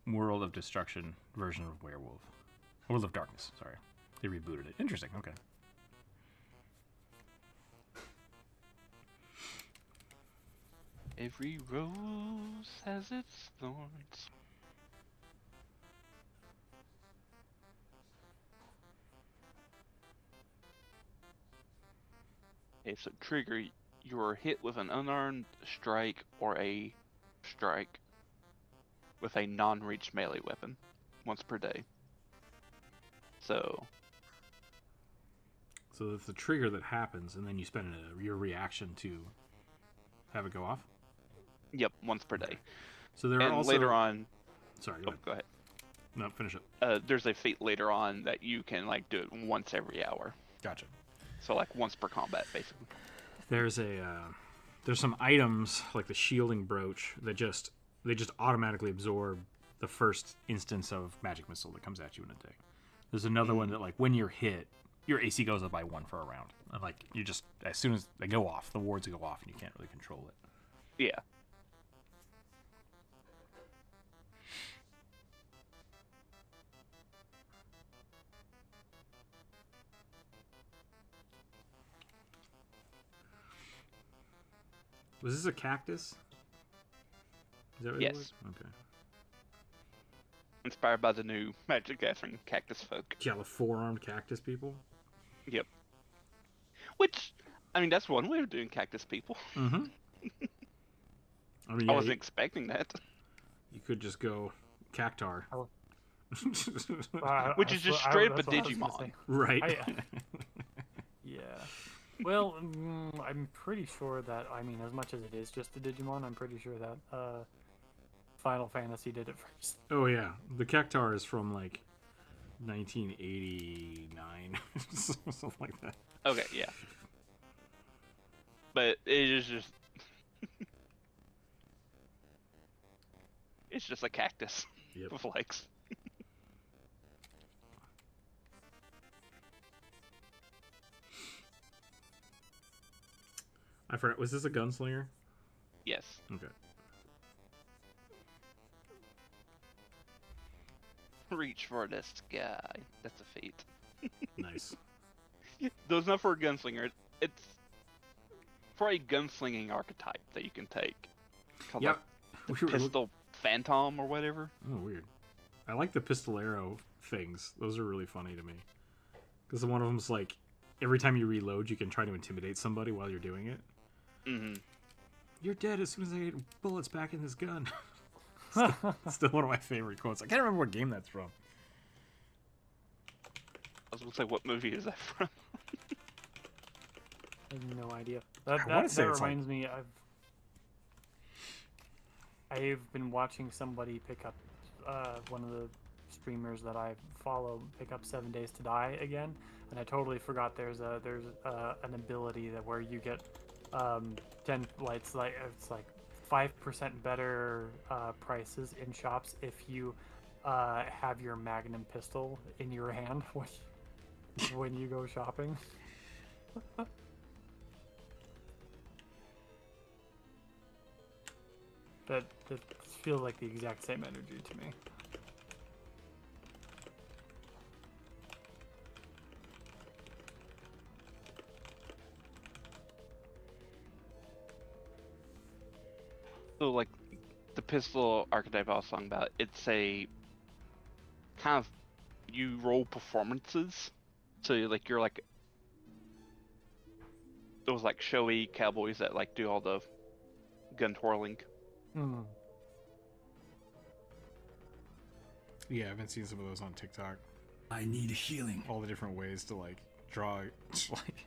A: World of Destruction version of Werewolf. World of Darkness, sorry. They rebooted it. Interesting, okay.
B: Every rose has its thorns. Okay, so trigger, you are hit with an unarmed strike or a strike with a non-reach melee weapon once per day. So
E: it's the trigger that happens, and then you spend your reaction to have it go off?
B: Yep, once per day.
E: So there are also...
B: later on...
E: Sorry,
B: go ahead.
E: No, finish it.
B: There's a feat later on that you can like do it once every hour.
A: Gotcha.
B: So like once per combat, basically.
E: There's some items like the shielding brooch that they just automatically absorb the first instance of magic missile that comes at you in a day. There's another one that like when you're hit, your AC goes up by 1 for a round. And like you just, as soon as they go off, the wards go off and you can't really control it.
B: Yeah.
E: Was this a cactus? Is that what it was? Okay.
B: Inspired by the new Magic Gathering cactus folk.
E: Yeah, the 4-armed cactus people?
B: Yep. Which, I mean, that's one way of doing cactus people.
E: Mm-hmm. I mean,
B: I wasn't expecting that.
E: You could just go cactar.
B: Which is just straight up a Digimon.
E: Right.
D: Yeah. Well, I'm pretty sure that, I mean, as much as it is just a Digimon, I'm pretty sure that Final Fantasy did it first.
E: Oh, yeah. The cactar is from, like, 1989. Something like that.
B: Okay, yeah. But it is just... it's just a cactus with legs.
E: I forgot. Was this a gunslinger?
B: Yes.
E: Okay.
B: Reach for the sky. That's a feat.
E: Nice.
B: Though it's not for a gunslinger. It's for a gunslinging archetype that you can take. Called,
E: Yeah.
B: like, the pistol phantom or whatever.
E: Oh, weird. I like the pistol arrow things. Those are really funny to me. Because one of them's like, every time you reload, you can try to intimidate somebody while you're doing it.
B: Mm-hmm.
E: You're dead as soon as I get bullets back in this gun. Still one of my favorite quotes. I can't remember what game that's from.
B: I was gonna say, what movie is that from?
D: I have no idea. That
E: wanna say it's like-
D: reminds me. I've been watching somebody pick up one of the streamers that I follow pick up 7 Days to Die again, and I totally forgot there's an ability that where you get 10 it's like 5% better prices in shops if you have your Magnum pistol in your hand when you go shopping. That feels like the exact same energy to me.
B: So, like, the pistol archetype I was talking about, it's a kind of, you roll performances. So, like, you're like those, like, showy cowboys that, like, do all the gun twirling.
D: Hmm.
E: Yeah, I've been seeing some of those on TikTok.
G: I need healing.
E: All the different ways to like draw. Like,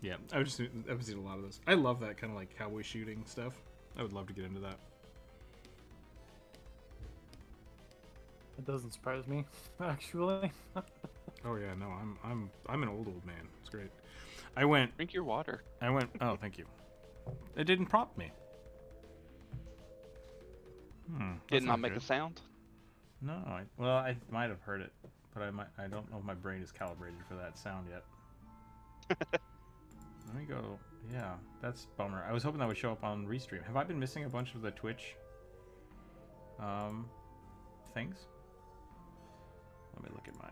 E: yeah, I've seen a lot of those. I love that kind of like cowboy shooting stuff. I would love to get into that.
D: It doesn't surprise me, actually.
E: Oh yeah, no, I'm an old man. It's great. I went.
B: Drink your water.
E: Oh, thank you. It didn't prompt me.
B: Did not make a sound?
A: No, I might have heard it, but I don't know if my brain is calibrated for that sound yet. Let me go. Yeah, that's a bummer. I was hoping that would show up on Restream. Have I been missing a bunch of the Twitch things? Let me look at my...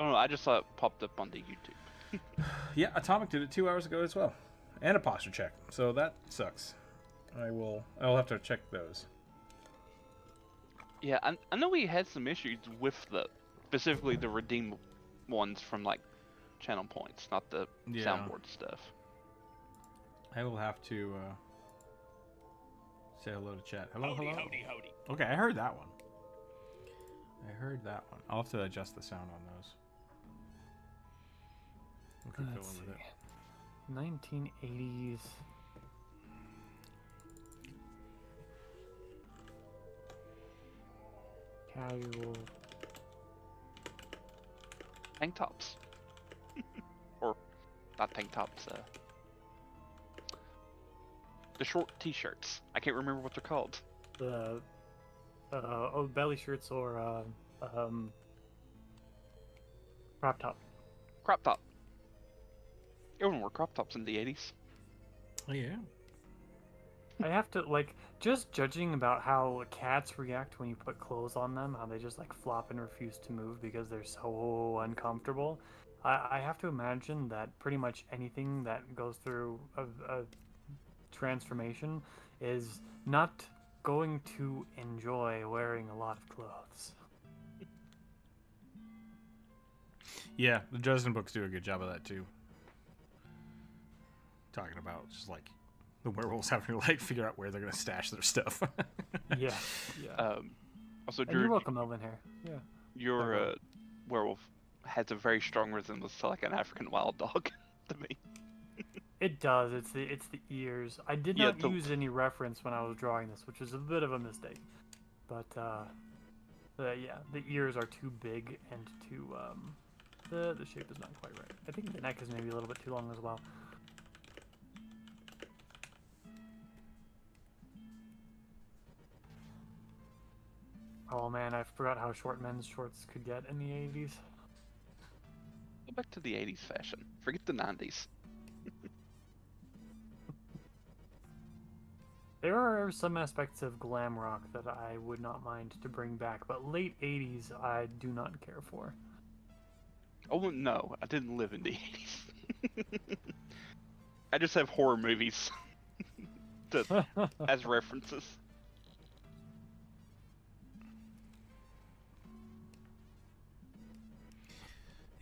B: Oh no, I just saw it popped up on the YouTube.
A: Yeah, Atomic did it 2 hours ago as well. And a posture check. So that sucks. I'll have to check those.
B: Yeah, I know we had some issues with specifically the redeem ones from, like, channel points, not the soundboard stuff.
A: I will have to say hello to chat. Hello, hello.
G: Howdy.
A: Okay, I heard that one. I'll have to adjust the sound on those. We'll keep
D: Let's
A: going with it.
D: 1980s. Casual.
B: Tank tops. Or, not tank tops, the short t-shirts. I can't remember what they're called.
D: The belly shirts or crop top.
B: Crop top. Everyone wore crop tops in the 80s.
E: Oh yeah.
D: I have to, like, just judging about how cats react when you put clothes on them, how they just, like, flop and refuse to move because they're so uncomfortable. I have to imagine that pretty much anything that goes through a transformation is not going to enjoy wearing a lot of clothes.
A: Yeah, the Dresden books do a good job of that too. Talking about just like the werewolves having to like figure out where they're gonna stash their stuff.
D: Yeah.
B: Also,
D: And
B: Drew,
D: you're welcome, Melvin here. Yeah.
B: your werewolf has a very strong resemblance to, like, an African wild dog to me.
D: It does. It's the ears. I did
B: Yeah,
D: not use any reference when I was drawing this, which is a bit of a mistake. But yeah, the ears are too big and too the shape is not quite right. I think the neck is maybe a little bit too long as well. Oh man, I forgot how short men's shorts could get in the 80s.
B: Go back to the 80s fashion. Forget the 90s.
D: There are some aspects of glam rock that I would not mind to bring back, but late 80s I do not care for.
B: Oh no, I didn't live in the 80s. I just have horror movies as references.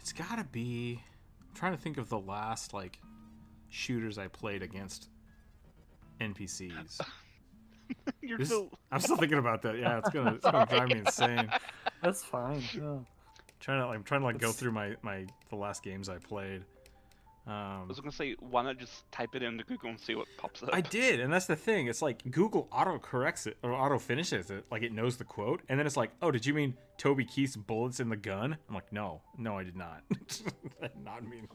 A: It's gotta be. I'm trying to think of the last like shooters I played against NPCs. I'm still thinking about that. Yeah, it's gonna drive me insane.
D: That's fine. Yeah.
A: I'm trying to go through the last games I played.
B: I was gonna say, why not just type it into Google and see what pops up?
A: I did, and that's the thing. It's like Google auto corrects it or auto finishes it, like it knows the quote, and then it's like, oh, did you mean Toby Keith's bullets in the gun? I'm like, no, I did not. I did not mean.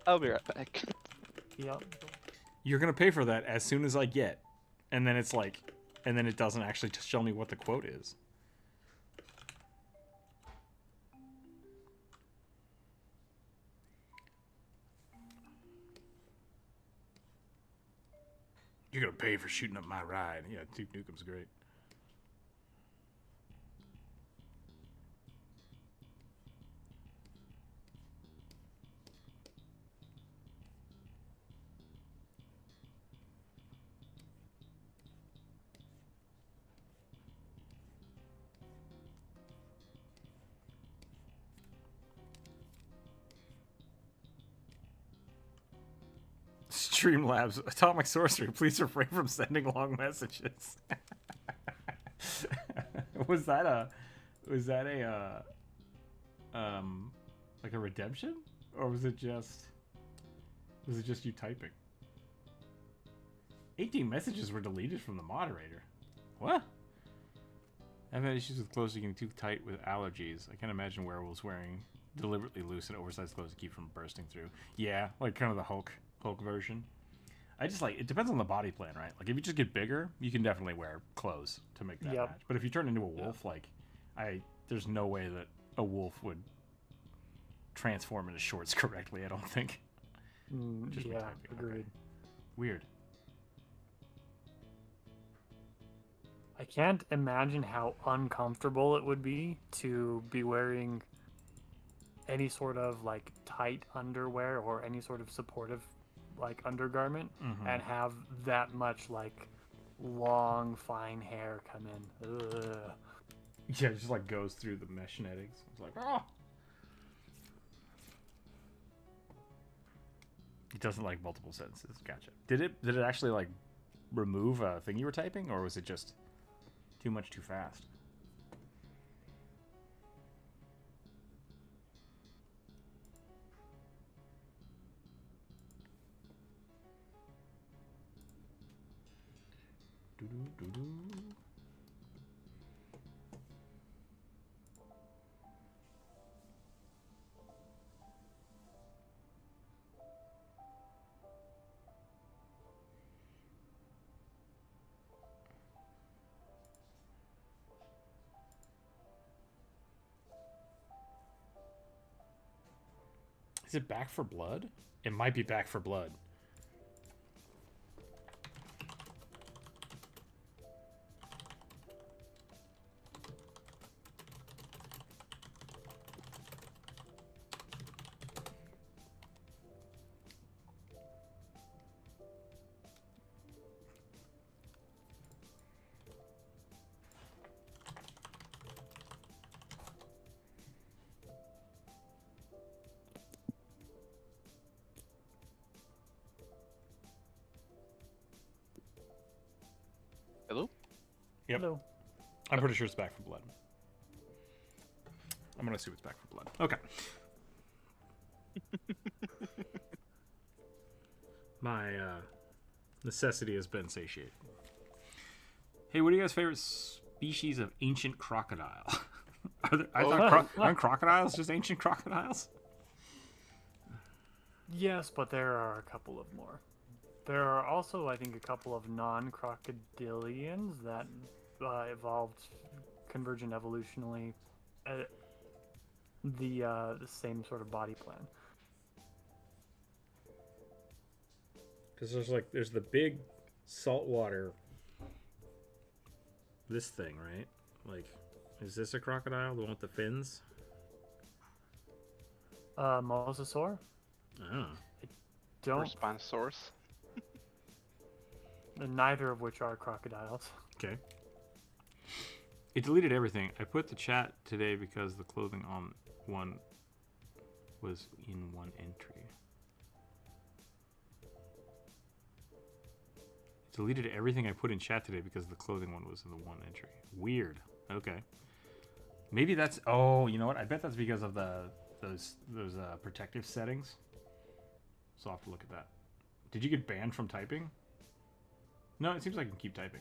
B: I'll be right back.
D: Yep.
A: You're gonna pay for that as soon as I get, and then it's like, and then it doesn't actually show me what the quote is. You're gonna pay for shooting up my ride. Yeah, Duke Nukem's great. Streamlabs, Atomic Sorcery, please refrain from sending long messages. was that a like a redemption, or was it just you typing? 18 messages were deleted from the moderator. What? I've had issues with clothes getting too tight with allergies. I can't imagine werewolves wearing deliberately loose and oversized clothes to keep from bursting through. Yeah, like kind of the Hulk version. I just like, it depends on the body plan, right? Like if you just get bigger, you can definitely wear clothes to make that match. But if you turn into a wolf, like there's no way that a wolf would transform into shorts correctly, I don't think.
D: Just yeah, agreed.
A: Okay. Weird.
D: I can't imagine how uncomfortable it would be to be wearing any sort of like tight underwear or any sort of supportive like undergarment and have that much like long fine hair come in. Ugh.
A: Yeah, it just like goes through the mesh nettings. It's like, oh. It doesn't like multiple sentences. Gotcha. Did it actually like remove a thing you were typing, or was it just too much too fast? Is it Back for Blood? It might be Back for Blood.
B: Hello?
A: Yep.
D: Hello.
A: I'm pretty sure it's Back for Blood. I'm gonna assume it's Back for Blood. Okay. My necessity has been satiated. Hey, what are you guys' favorite species of ancient crocodile? Aren't crocodiles just ancient crocodiles?
D: Yes, but there are a couple of more. There are also, I think, a couple of non-crocodilians that evolved convergent evolutionally the same sort of body plan.
E: Because there's the big saltwater, this thing, right? Like, is this a crocodile? The one with the fins?
D: Mosasaur?
E: Oh.
B: Or
D: Don't.
B: Spinosaurus.
D: Neither of which are crocodiles.
E: Okay. It deleted everything. I put the chat today because the clothing on one was in one entry. It deleted everything I put in chat today because the clothing one was in the one entry. Weird. Okay. Maybe that's... Oh, you know what? I bet that's because of those protective settings. So I'll have to look at that. Did you get banned from typing? No, it seems like you can keep typing.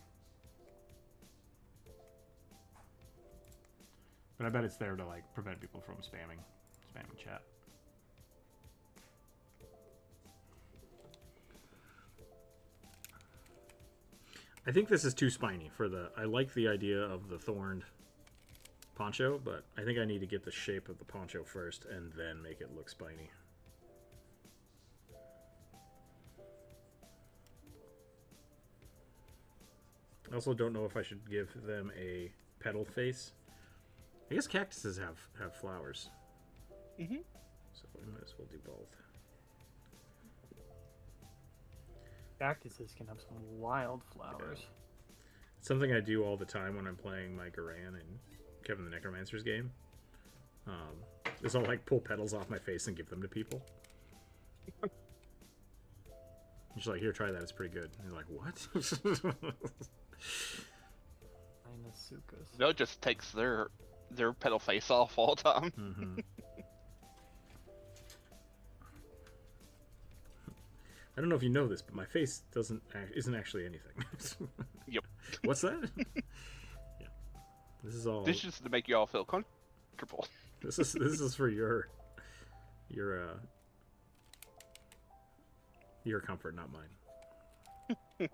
E: But I bet it's there to like prevent people from spamming chat. I think this is too spiny for the... I like the idea of the thorned poncho, but I think I need to get the shape of the poncho first and then make it look spiny. I also don't know if I should give them a petal face. I guess cactuses have flowers.
B: Mm-hmm.
E: So we might as well do both.
D: Cactuses can have some wild flowers.
E: It's something I do all the time when I'm playing my Garan and Kevin the Necromancer's game. Is I'll like pull petals off my face and give them to people. Just like, here, try that. It's pretty good. And you're like, what?
D: Inasukas.
B: No, it just takes their petal face off all the time.
E: Mm-hmm. I don't know if you know this, but my face isn't actually anything.
B: Yep.
E: What's that? Yeah. This is all.
B: This is just to make you all feel comfortable.
E: This is for your comfort, not mine.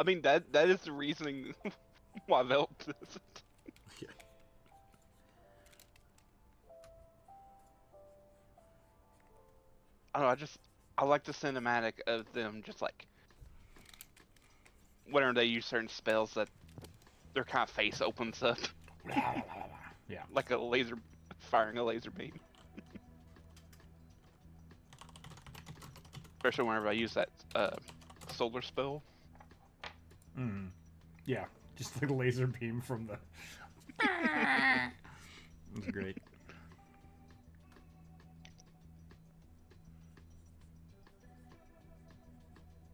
B: I mean, that is the reasoning why Velp does it.
E: Yeah.
B: I don't know, I like the cinematic of them just like whenever they use certain spells that their kind of face opens up.
E: Yeah.
B: Like a laser firing a laser beam. Especially whenever I use that solar spell.
E: Mm. Yeah. Just like a laser beam from the. That's great.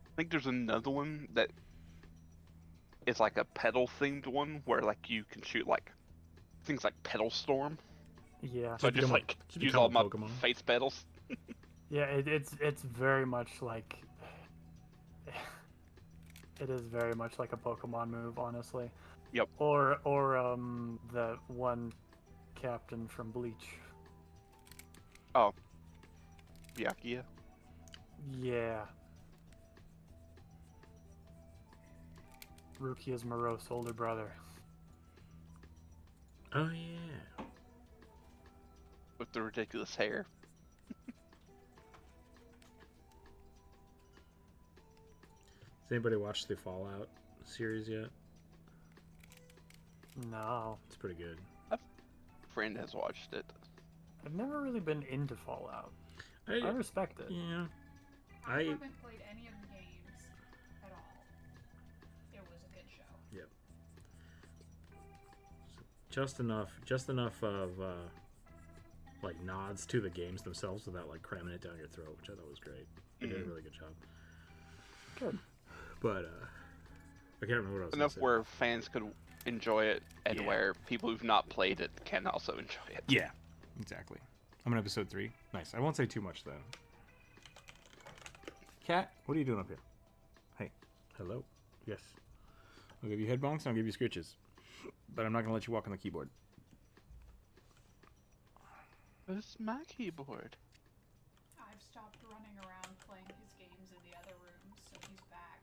B: I think there's another one that is like a petal themed one where like you can shoot like things like petal storm.
D: Yeah.
B: So I just like
E: should
B: use
E: become
B: all
E: a
B: my
E: Pokemon.
B: face petals.
D: Yeah, it's very much like it is very much like a Pokemon move, honestly.
B: Yep.
D: Or the one captain from Bleach.
B: Oh. Byakuya.
D: Yeah. Rukia's morose older brother.
E: Oh yeah.
B: With the ridiculous hair.
E: Has anybody watched the Fallout series yet?
D: No.
E: It's pretty good.
B: Friend has watched it.
D: I've never really been into Fallout. I respect it.
E: Yeah.
F: I haven't played any of the games at all. It was a good show.
E: Yep. Just enough of like nods to the games themselves without like cramming it down your throat, which I thought was great. They did a really good job.
D: Good.
E: But I can't remember what I was
B: Enough
E: gonna say.
B: where fans could enjoy it and
E: Yeah.
B: where people who've not played it can also enjoy it.
E: Yeah, exactly. I'm on episode 3. Nice. I won't say too much then. Cat, what are you doing up here? Hey. Hello. Yes. I'll give you head bonks and I'll give you scritches. But I'm not going to let you walk on the keyboard.
B: It's my keyboard.
F: I've stopped running around playing his games in the other rooms, so he's back.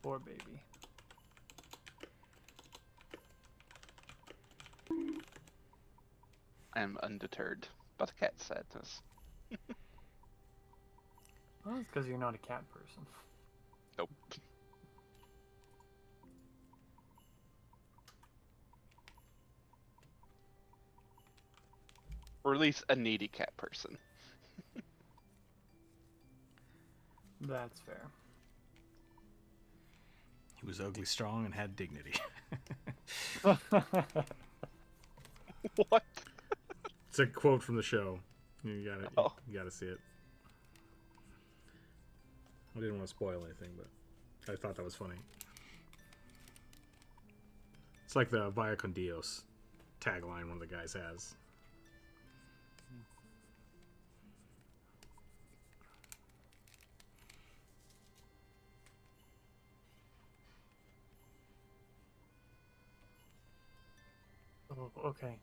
D: Poor baby.
B: I am undeterred by the cat's sadness.
D: Well, it's because you're not a cat person.
B: Nope. Or at least a needy cat person.
D: That's fair.
A: He was ugly, strong, and had dignity.
B: What?
E: It's a quote from the show. You gotta see it. I didn't want to spoil anything, but I thought that was funny. It's like the Via con Dios tagline one of the guys has.
D: Oh, okay.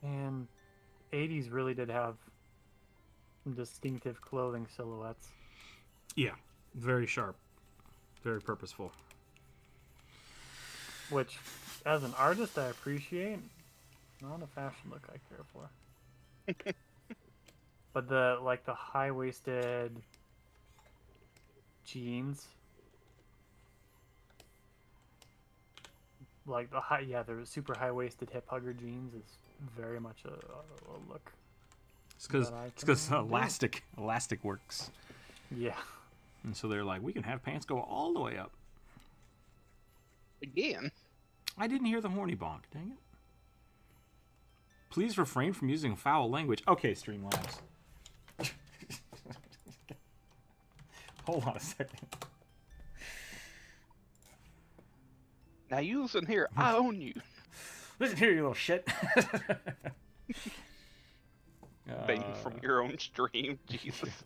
D: And 80s really did have some distinctive clothing silhouettes.
E: Yeah, very sharp, very purposeful.
D: Which, as an artist, I appreciate. Not a fashion look I care for. But the high-waisted jeans, like the super high-waisted hip hugger jeans is very much a look.
A: It's because elastic works.
D: Yeah.
A: And so they're like, we can have pants go all the way up.
B: Again?
A: I didn't hear the horny bonk. Dang it. Please refrain from using foul language. Okay, Streamlabs. Hold on a second.
B: Now you listen here, I own you.
A: Listen here, you little shit.
B: Bang from your own stream, Jesus.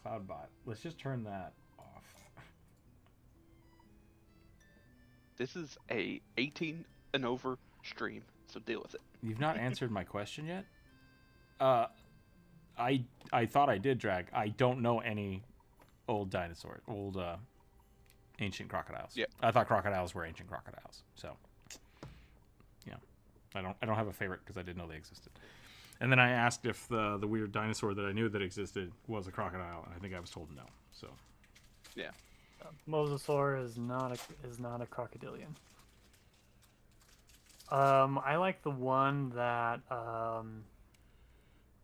A: Cloudbot. Let's just turn that off.
B: This is a 18 and over stream, so deal with it.
A: You've not answered my question yet? I thought I did, Drag. I don't know any old dinosaurs, ancient crocodiles.
B: Yeah.
A: I thought crocodiles were ancient crocodiles. So, yeah, I don't have a favorite because I didn't know they existed. And then I asked if the weird dinosaur that I knew that existed was a crocodile, and I think I was told no. So,
B: yeah,
D: Mosasaur is not a crocodilian. I like the one that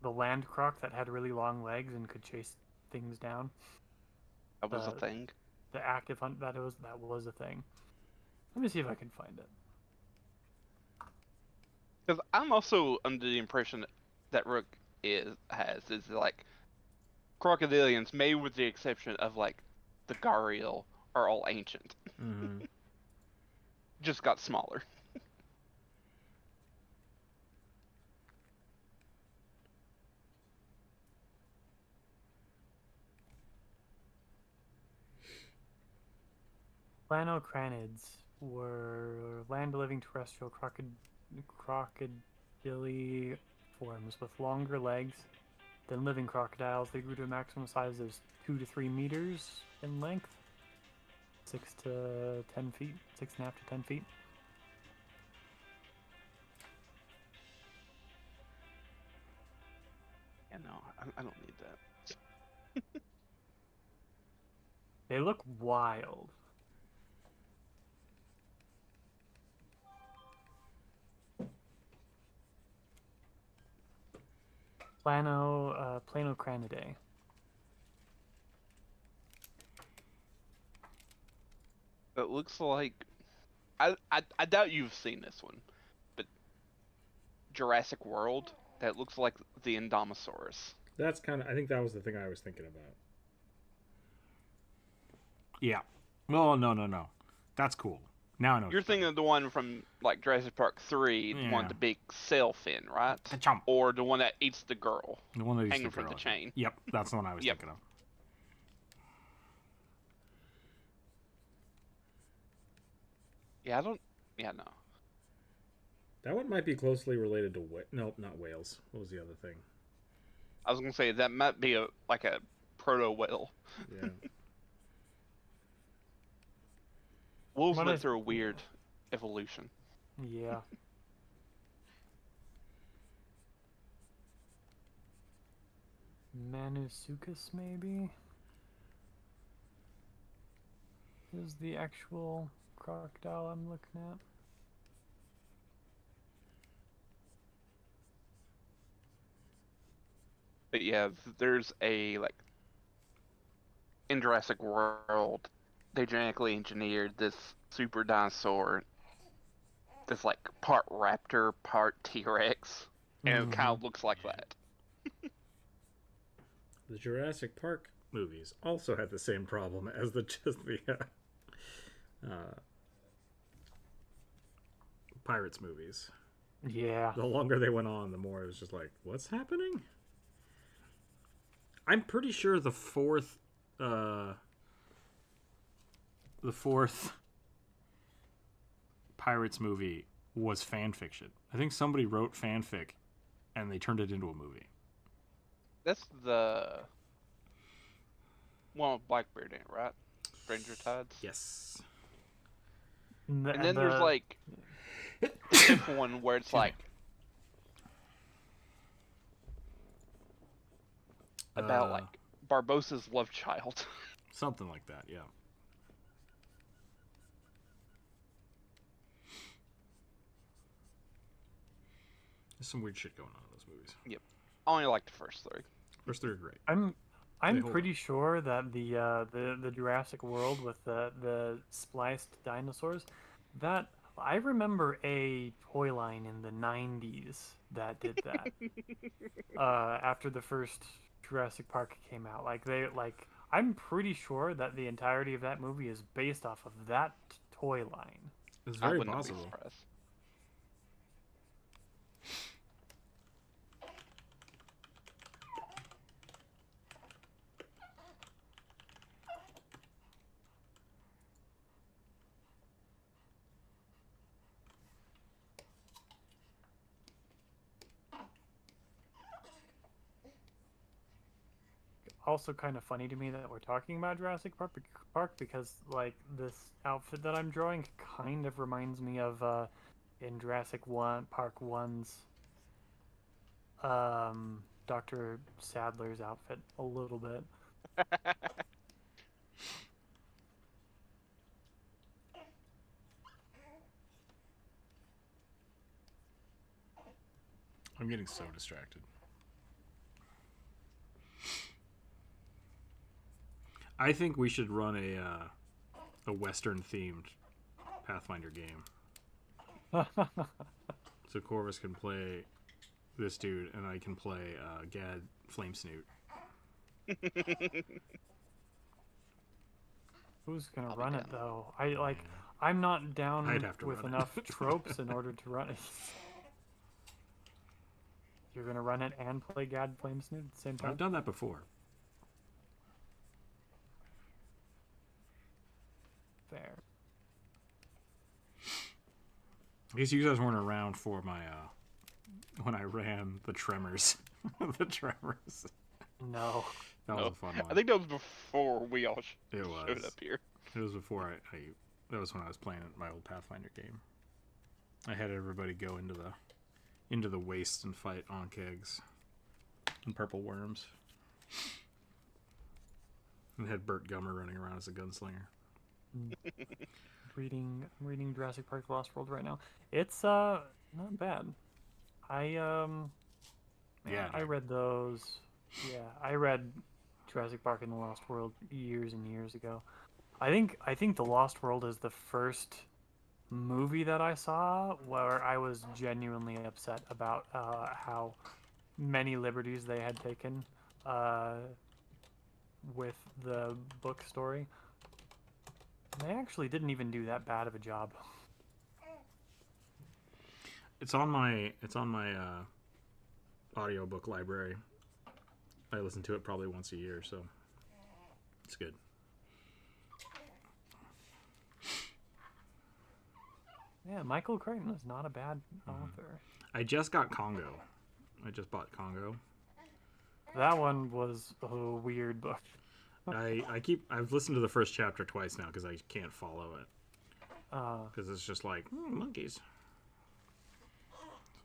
D: the land croc that had really long legs and could chase things down.
B: that was a thing.
D: The active hunt that was a thing. Let me see if I can find it.
B: Because I'm also under the impression that Rook has like crocodilians, maybe with the exception of like the gharial, are all ancient.
A: mm-hmm.
B: Just got smaller.
D: Planocranids were land-living terrestrial crocodilian forms with longer legs than living crocodiles. They grew to a maximum size of 2 to 3 meters in length, 6 to 10 feet, 6.5 to 10 feet.
B: Yeah, no, I don't need that.
D: They look wild. Planocranidae.
B: It looks like I doubt you've seen this one, but Jurassic World, that looks like the Indominus.
E: That's I think that was the thing I was thinking about.
A: Yeah. Well, no. That's cool. Now I know.
B: You're thinking of the one from like Jurassic Park 3, the one with the big sail fin, right?
A: Ka-chomp.
B: Or the one that eats the girl,
A: The one that
B: hanging from the chain.
A: Yep, that's the one I was
B: Yep.
A: thinking of.
B: Yeah, no.
E: That one might be closely related to no, not whales. What was the other thing?
B: I was gonna say that might be like a proto whale.
E: Yeah.
B: Wolves went through a weird evolution.
D: Yeah. Manusukis, maybe? Is the actual crocodile I'm looking at.
B: But yeah, there's a like in Jurassic World, they genetically engineered this super dinosaur that's like part raptor, part T-Rex, and it kind of looks like that.
E: The Jurassic Park movies also had the same problem as the Pirates movies.
D: Yeah.
E: The longer they went on, the more it was just like, what's happening? I'm pretty sure the fourth Pirates movie was fan fiction. I think somebody wrote fanfic and they turned it into a movie.
B: That's the one with Blackbeard in it, right? Stranger Tides?
E: Yes.
B: And then there's like the fifth one where it's like about like Barbossa's love child.
E: Something like that, yeah. There's some weird shit going on in those movies.
B: Yep. I only like the first three.
E: First three are great.
D: I'm
E: hold
D: pretty sure that the Jurassic World with the spliced dinosaurs, that I remember a toy line in the 90s that did that. After the first Jurassic Park came out, I'm pretty sure that the entirety of that movie is based off of that toy line.
E: It's
B: I
E: very
B: wouldn't be
E: possible.
B: surprised.
D: Also kind of funny to me that we're talking about Jurassic Park because like this outfit that I'm drawing kind of reminds me of in Jurassic Park 1's Dr. Sadler's outfit a little bit.
E: I'm getting so distracted. I think we should run a Western themed Pathfinder game. So Corvus can play this dude, and I can play Gad Flamesnoot.
D: Who's gonna
B: I'll be
D: run it
B: down.
D: though? I'm not down
E: I'd have to
D: with
E: run it.
D: enough tropes in order to run it. You're gonna run it and play Gad Flamesnoot at the same time?
E: I've done that before.
D: Fair.
E: I guess you guys weren't around for my when I ran the Tremors. The Tremors.
D: No.
E: That was a fun one.
B: I think that was before we all
E: It
B: showed
E: was.
B: up here.
E: It was before I that was when I was playing my old Pathfinder game. I had everybody go into the waste and fight Onkegs and purple worms. And had Burt Gummer running around as a gunslinger.
D: reading Jurassic Park: The Lost World right now. It's not bad. I read those. Yeah, I read Jurassic Park and the Lost World years and years ago. I think The Lost World is the first movie that I saw where I was genuinely upset about how many liberties they had taken with the book story. They actually didn't even do that bad of a job.
E: It's on my audiobook library. I listen to it probably once a year, so it's good.
D: Yeah, Michael Crichton is not a bad author.
E: I just got Congo. I just bought Congo.
D: That one was a weird book.
E: I've listened to the first chapter twice now because I can't follow it. Because it's just like monkeys.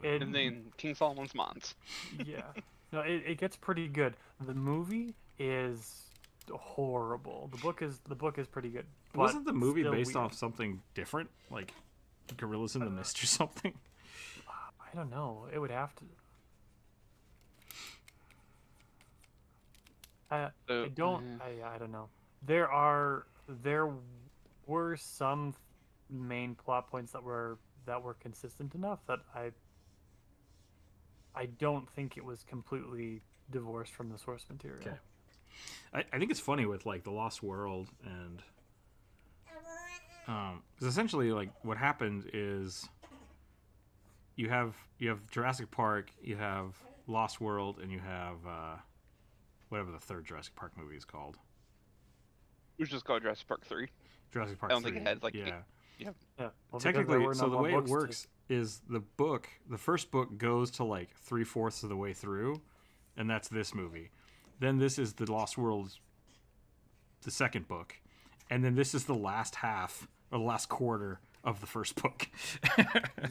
B: And then King Solomon's Mines.
D: Yeah. No, it gets pretty good. The movie is horrible. The book is pretty good. But
E: Wasn't the movie
D: still
E: based
D: weird.
E: off something different, like Gorillas in the Mist or something?
D: I don't know. It would have to. I don't. I don't know. There were some main plot points that were consistent enough that I don't think it was completely divorced from the source material.
E: Okay. I think it's funny with like the Lost World and 'cause essentially like what happened is you have Jurassic Park, you have Lost World, and you have whatever the third Jurassic Park movie is called.
B: It was just called Jurassic Park 3.
E: Jurassic Park.
B: I don't
E: 3.
B: think it had like
E: yeah.
B: Yeah.
D: Yeah. Well,
E: Technically, so the way it
D: books
E: works is the first book goes to like 3/4 of the way through, and that's this movie. Then this is the Lost World, the second book, and then this is the last half or the last quarter of the first book.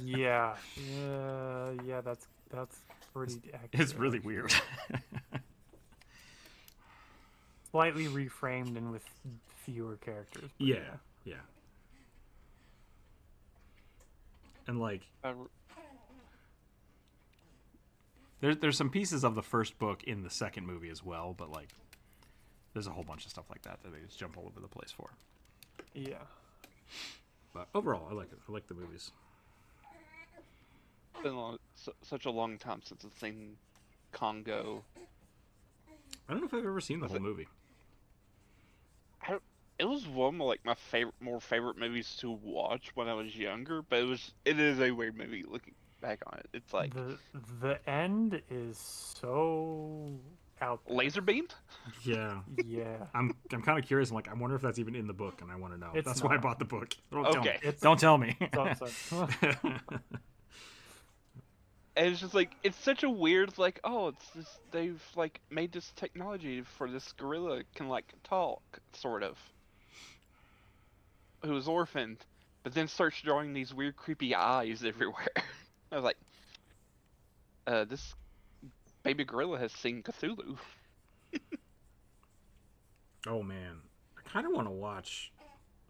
D: Yeah. Yeah. That's pretty accurate.
E: It's really weird.
D: Slightly reframed and with fewer characters. but
E: yeah. And like there's some pieces of the first book in the second movie as well, but like there's a whole bunch of stuff like that they just jump all over the place for.
D: Yeah.
E: But overall, I like it. I like the movies.
B: It's been such a long time since I've seen Congo.
E: I don't know if I've ever seen the whole movie.
B: It was one of like my more favorite movies to watch when I was younger, but it is a weird movie looking back on it. It's like
D: the end is so out there.
B: laser beamed.
E: Yeah.
D: Yeah.
E: I'm kind of curious. I'm like, I wonder if that's even in the book, and I want to know.
D: It's
E: That's why I
D: not.
E: bought the book. Don't
B: Okay.
E: tell me.
D: So-
B: And it's just like it's such a weird like it's this they've like made this technology for this gorilla can like talk sort of, who was orphaned, but then starts drawing these weird creepy eyes everywhere. I was like, this baby gorilla has seen Cthulhu.
E: Oh man, I kind of want to watch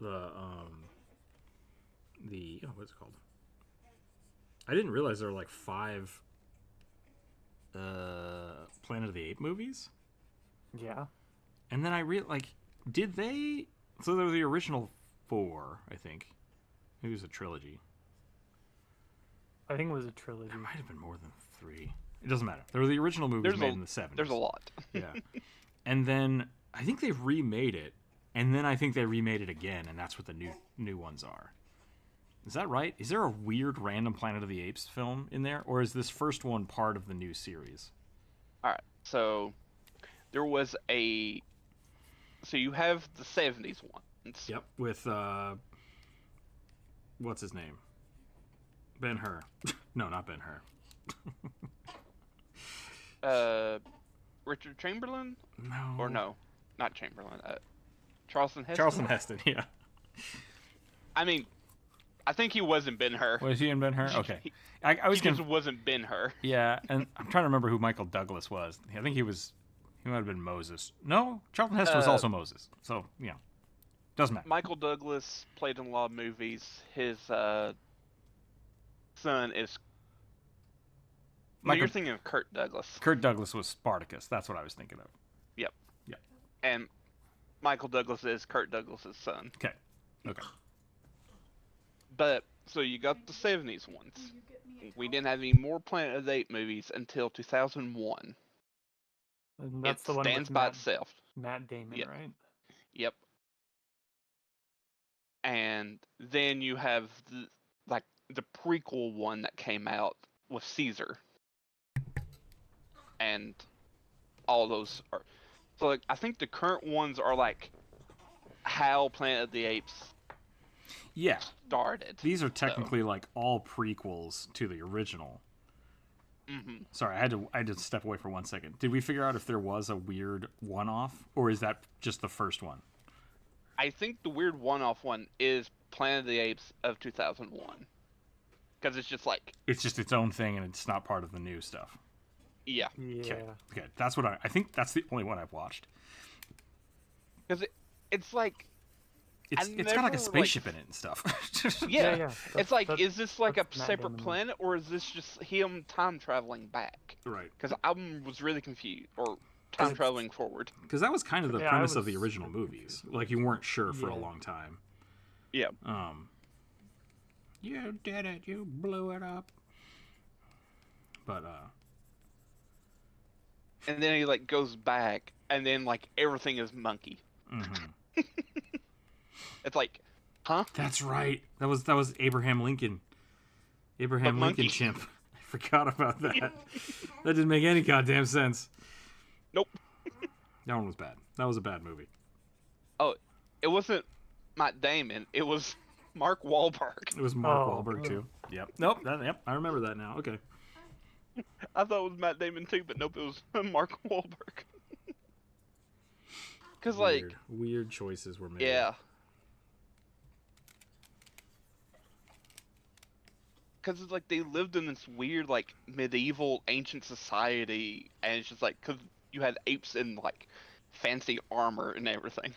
E: the what's it called? I didn't realize there were like 5 Planet of the Apes movies.
D: Yeah.
E: And then I did they? So there were the original 4, I think. Maybe it was a trilogy.
D: I think it was a trilogy.
E: There might have been more than 3. It doesn't matter. There were the original movies made in the 70s.
B: There's a lot.
E: Yeah. And then I think they've remade it, and then I think they remade it again, and that's what the new ones are. Is that right? Is there a weird random Planet of the Apes film in there, or is this first one part of the new series?
B: All right, so there was so you have the 70s ones.
E: Yep, with what's his name? Ben-Hur. No, not Ben-Hur.
B: Richard Chamberlain?
E: No.
B: Or no, not Chamberlain. Charleston Heston.
E: Charleston Heston. Yeah.
B: I mean, I think he was in Ben-Hur.
E: Was he in Ben-Hur? Okay. I was
B: He just wasn't Ben-Hur.
E: Yeah, and I'm trying to remember who Michael Douglas was. I think he might have been Moses. No, Charlton Heston was also Moses. So, yeah. Doesn't matter.
B: Michael Douglas played in a lot of movies. His son is. No, you're thinking of Kurt Douglas.
E: Kurt Douglas was Spartacus. That's what I was thinking of.
B: Yep.
E: Yep.
B: And Michael Douglas is Kurt Douglas's son.
E: Okay.
B: But so you got the 70s ones. We didn't have any more Planet of the Apes movies until 2001.
D: And that's
B: it
D: the one
B: stands
D: with
B: by itself.
D: Matt Damon,
B: Yep.
D: right?
B: Yep. And then you have the prequel one that came out with Caesar. And all those are so like I think the current ones are like how Planet of the Apes started.
E: These are technically like all prequels to the original.
B: Mm-hmm.
E: Sorry, I had to step away for 1 second. Did we figure out if there was a weird one-off, or is that just the first one?
B: I think the weird one-off one is Planet of the Apes of 2001. Because it's just like...
E: It's just its own thing, and it's not part of the new stuff.
B: Yeah,
D: Yeah.
E: Okay, that's what I think that's the only one I've watched.
B: because it's like
E: It's got like
B: never,
E: a spaceship in it and stuff.
B: yeah,
D: Yeah.
B: it's like,
D: That-
B: is this like a
D: that's Matt
B: separate
D: Damon.
B: planet, or is this just him time traveling back?
E: Right.
B: Because I was really confused, or time traveling forward.
E: Because that was kind of the
D: Yeah, I
E: premise of the
D: was
E: original movies. Like, you weren't sure for a
D: Yeah.
E: long time.
B: Yeah,
E: You did it. You blew it up. But,
B: and then he like goes back, and then like everything is monkey. It's like, huh?
E: that's right. That was Abraham Lincoln. Abraham
B: But
E: Lincoln
B: monkey.
E: chimp. I forgot about that. That didn't make any goddamn sense.
B: Nope.
E: That one was bad. That was a bad movie.
B: Oh, it wasn't Matt Damon. It was Mark Wahlberg.
E: It was Mark
D: Oh.
E: Wahlberg, too. Yep. Nope. Yep. I remember that now. Okay.
B: I thought it was Matt Damon too, but nope, it was Mark Wahlberg. Cause like,
E: Weird choices were made.
B: yeah. Cause it's like they lived in this weird like medieval ancient society, and it's just like, cause you had apes in like fancy armor and everything.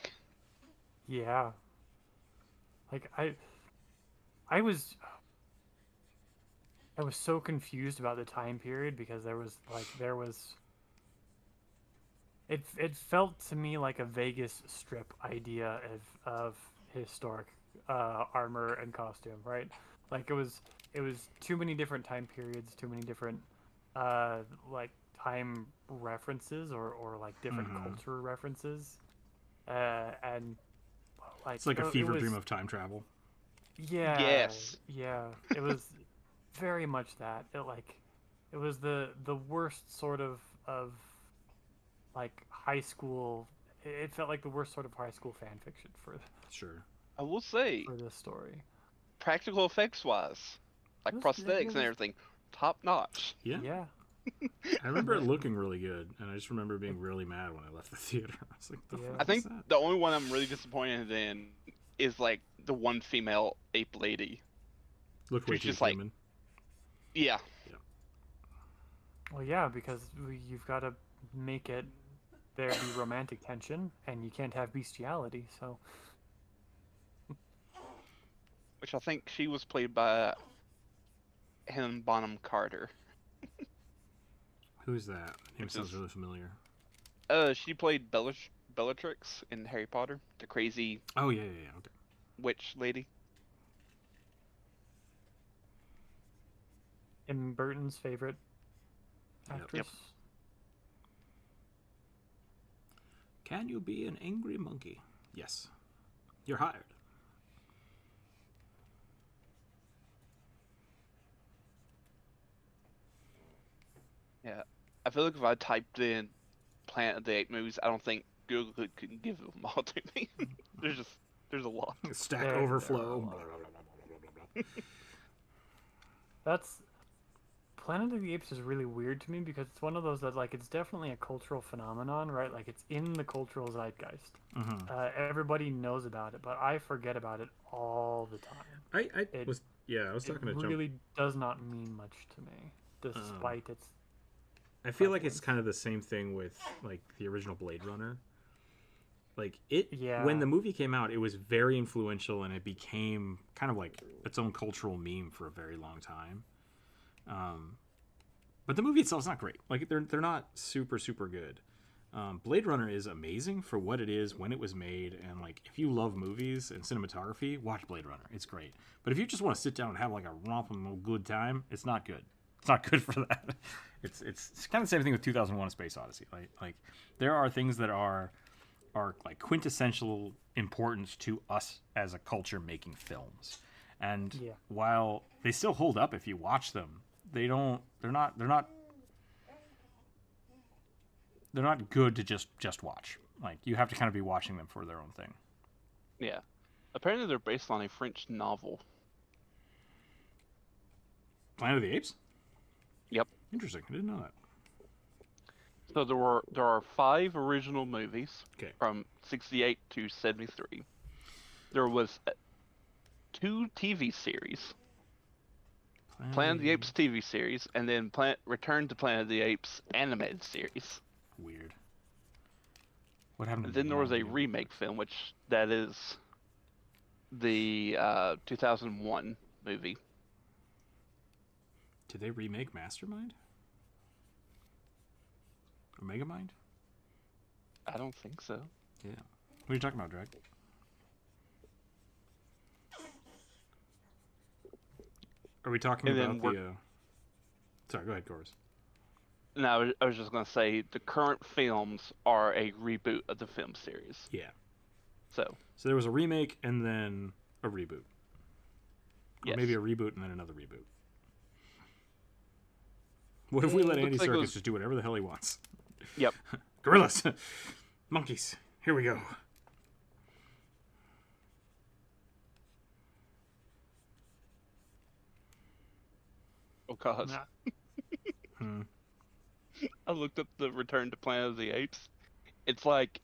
D: Yeah. Like I was so confused about the time period because there was it felt to me like a Vegas Strip idea of historic armor and costume, right? Like it was too many different time periods, too many different like time references or like different culture references, and like
E: It's like a
D: it
E: fever
D: was-
E: dream of time travel.
D: Yeah.
B: Yes.
D: Yeah. It was very much that. It was the worst sort of like high school. It felt like the worst sort of high school fan fiction
E: Sure.
B: I will say,
D: for this story.
B: practical effects wise, like
D: It was-
B: prosthetics
D: it
B: and
D: was-
B: everything, top notch.
E: Yeah.
D: Yeah.
E: I remember it looking really good, and I just remember being really mad when I left the theater. I was like, the
D: Yeah.
E: fuck
B: I think
E: is that?
B: the only one I'm really disappointed in is like the one female ape lady.
E: Looked way
B: She's
E: too
B: just like-
E: human.
B: Yeah,
D: Well, yeah, because you've got to make it there be romantic tension, and you can't have bestiality. So
B: which I think she was played by Helen Bonham Carter.
E: Who's that? Name
B: Which
E: sounds
B: is-
E: really familiar.
B: She played Bellatrix in Harry Potter, the crazy
E: Oh, yeah. Okay.
B: witch lady.
D: Tim Burton's favorite
E: Yep.
D: actress.
E: Can you be an angry monkey? Yes. You're hired.
B: Yeah, I feel like if I typed in Planet of the Apes movies, I don't think Google could give them all to me. there's a lot.
E: Stack
D: There-
E: overflow.
D: That's Planet of the Apes is really weird to me because it's one of those that like it's definitely a cultural phenomenon, right? Like it's in the cultural zeitgeist. Everybody knows about it, but I forget about it all the time.
E: I was talking to
D: It
E: Jump.
D: really does not mean much to me, despite its.
E: I feel like it's kind of the same thing with like the original Blade Runner. Like
D: Yeah.
E: when the movie came out, it was very influential and it became kind of like its own cultural meme for a very long time. But the movie itself is not great. Like they're not super good. Blade Runner is amazing for what it is when it was made, and like if you love movies and cinematography, watch Blade Runner. It's great. But if you just want to sit down and have like a romping good time, it's not good. It's not good for that. It's kind of the same thing with 2001: A Space Odyssey. Like there are things that are like quintessential importance to us as a culture making films, and
D: Yeah.
E: while they still hold up if you watch them, they're not good to just watch. Like you have to kind of be watching them for their own thing.
B: Yeah, apparently they're based on a French novel.
E: Planet of the Apes?
B: Yep.
E: Interesting. I didn't know that.
B: So there are 5 original movies
E: Okay.
B: from 68 to 73. There was 2 TV series. Planet of the Apes TV series, and then Return to Planet of the Apes animated series.
A: Weird. What happened to
B: And then there was a remake film, which that is the 2001 movie.
E: Did they remake Mastermind? Or Megamind?
B: I don't think so.
E: Yeah. What are you talking about, Drake? Are we talking about the... Sorry, go ahead, Chorus.
B: No, I was just going to say the current films are a reboot of the film series.
E: Yeah.
B: So
E: there was a remake and then a reboot.
B: Yes.
E: Or maybe a reboot and then another reboot. What if we let Andy Serkis just do whatever the hell he wants?
B: Yep.
E: Gorillas! Monkeys! Here we go.
B: Oh, God. I looked up the Return to Planet of the Apes. It's like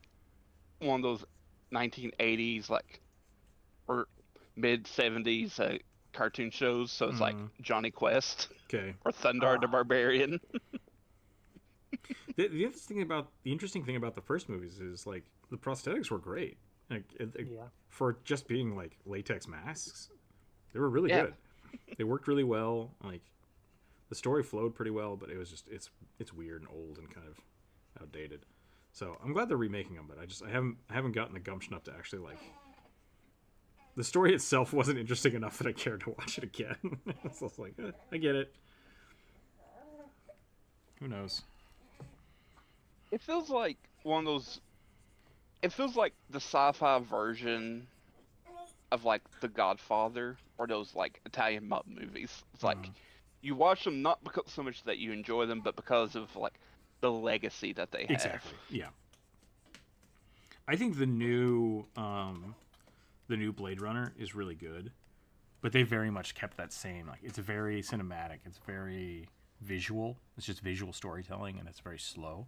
B: one of those 1980s, like, or mid-70s cartoon shows. So it's like Johnny Quest.
E: Okay.
B: Or Thundar the Barbarian.
E: The interesting thing about the first movies is, like, the prosthetics were great. Like, for just being, like, latex masks, they were really good. They worked really well. Like, the story flowed pretty well, but it was just it's weird and old and kind of outdated. So I'm glad they're remaking them, but I haven't gotten the gumption up to actually, like, the story itself wasn't interesting enough that I cared to watch it again. So it's like, I get it. Who knows?
B: It feels like one of those. It feels like the sci-fi version of, like, The Godfather or those, like, Italian mob movies. It's like you watch them not because so much that you enjoy them, but because of, like, the legacy that they have.
E: Exactly. Yeah. I think the new Blade Runner is really good, but they very much kept that same, like, it's very cinematic, it's very visual, it's just visual storytelling, and it's very slow.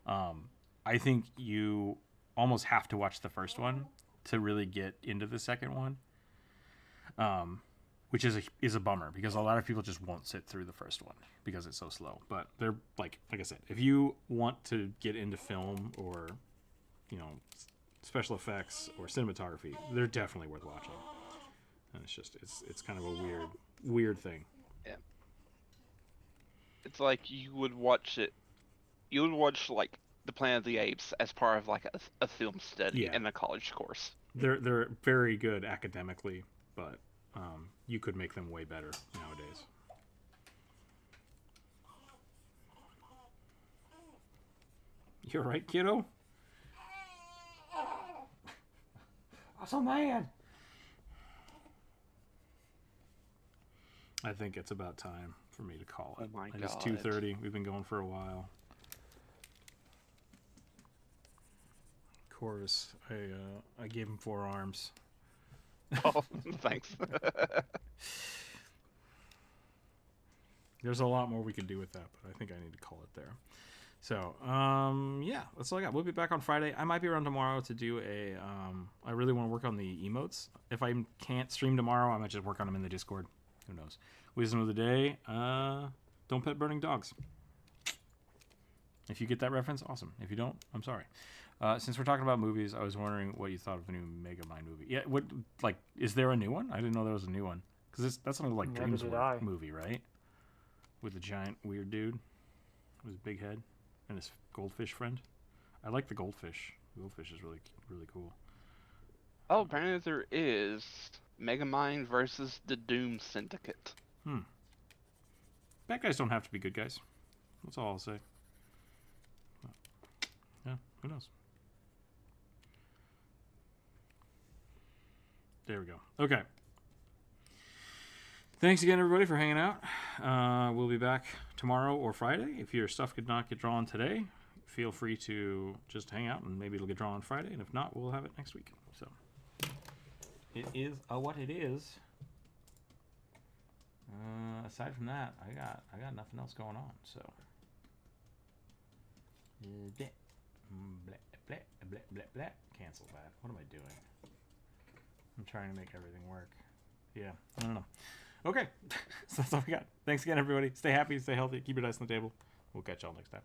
E: I think you almost have to watch the first one to really get into the second one, which is a bummer because a lot of people just won't sit through the first one because it's so slow. But they're like I said, if you want to get into film or, you know, special effects or cinematography, they're definitely worth watching. And it's kind of a weird thing.
B: Yeah. It's like you would watch, like, the Planet of the Apes as part of, like, a film study in a college course.
E: They're very good academically, but you could make them way better nowadays. You all right, kiddo? Awesome man. I think it's about time for me to call it.
B: Oh my God.
E: It's 2:30. We've been going for a while. Chorus, I gave him 4 arms.
B: Oh, thanks.
E: There's a lot more we could do with that, but I think I need to call it there. So, yeah, that's all I got. We'll be back on Friday. I might be around tomorrow to do I really want to work on the emotes. If I can't stream tomorrow, I might just work on them in the Discord. Who knows? Wisdom of the day, don't pet burning dogs. If you get that reference, awesome. If you don't, I'm sorry. Since we're talking about movies, I was wondering what you thought of the new Megamind movie. Yeah, is there a new one? I didn't know there was a new one. Because that's something like Dreams movie, right? With the giant weird dude with his big head and his goldfish friend. I like the goldfish. The goldfish is really, really cool.
B: Oh, apparently there is Megamind versus the Doom Syndicate.
E: Bad guys don't have to be good guys. That's all I'll say. Yeah, who knows? There we go. Okay. Thanks again, everybody, for hanging out. We'll be back tomorrow or Friday. If your stuff could not get drawn today, feel free to just hang out, and maybe it'll get drawn on Friday. And if not, we'll have it next week. So it is what it is. Aside from that, I got nothing else going on. So blah, blah, blah, blah, blah. Cancel that. What am I doing? I'm trying to make everything work. Yeah, I don't know.
A: Okay, so that's all we got. Thanks again, everybody. Stay happy, stay healthy, keep your dice on the table. We'll catch y'all next time.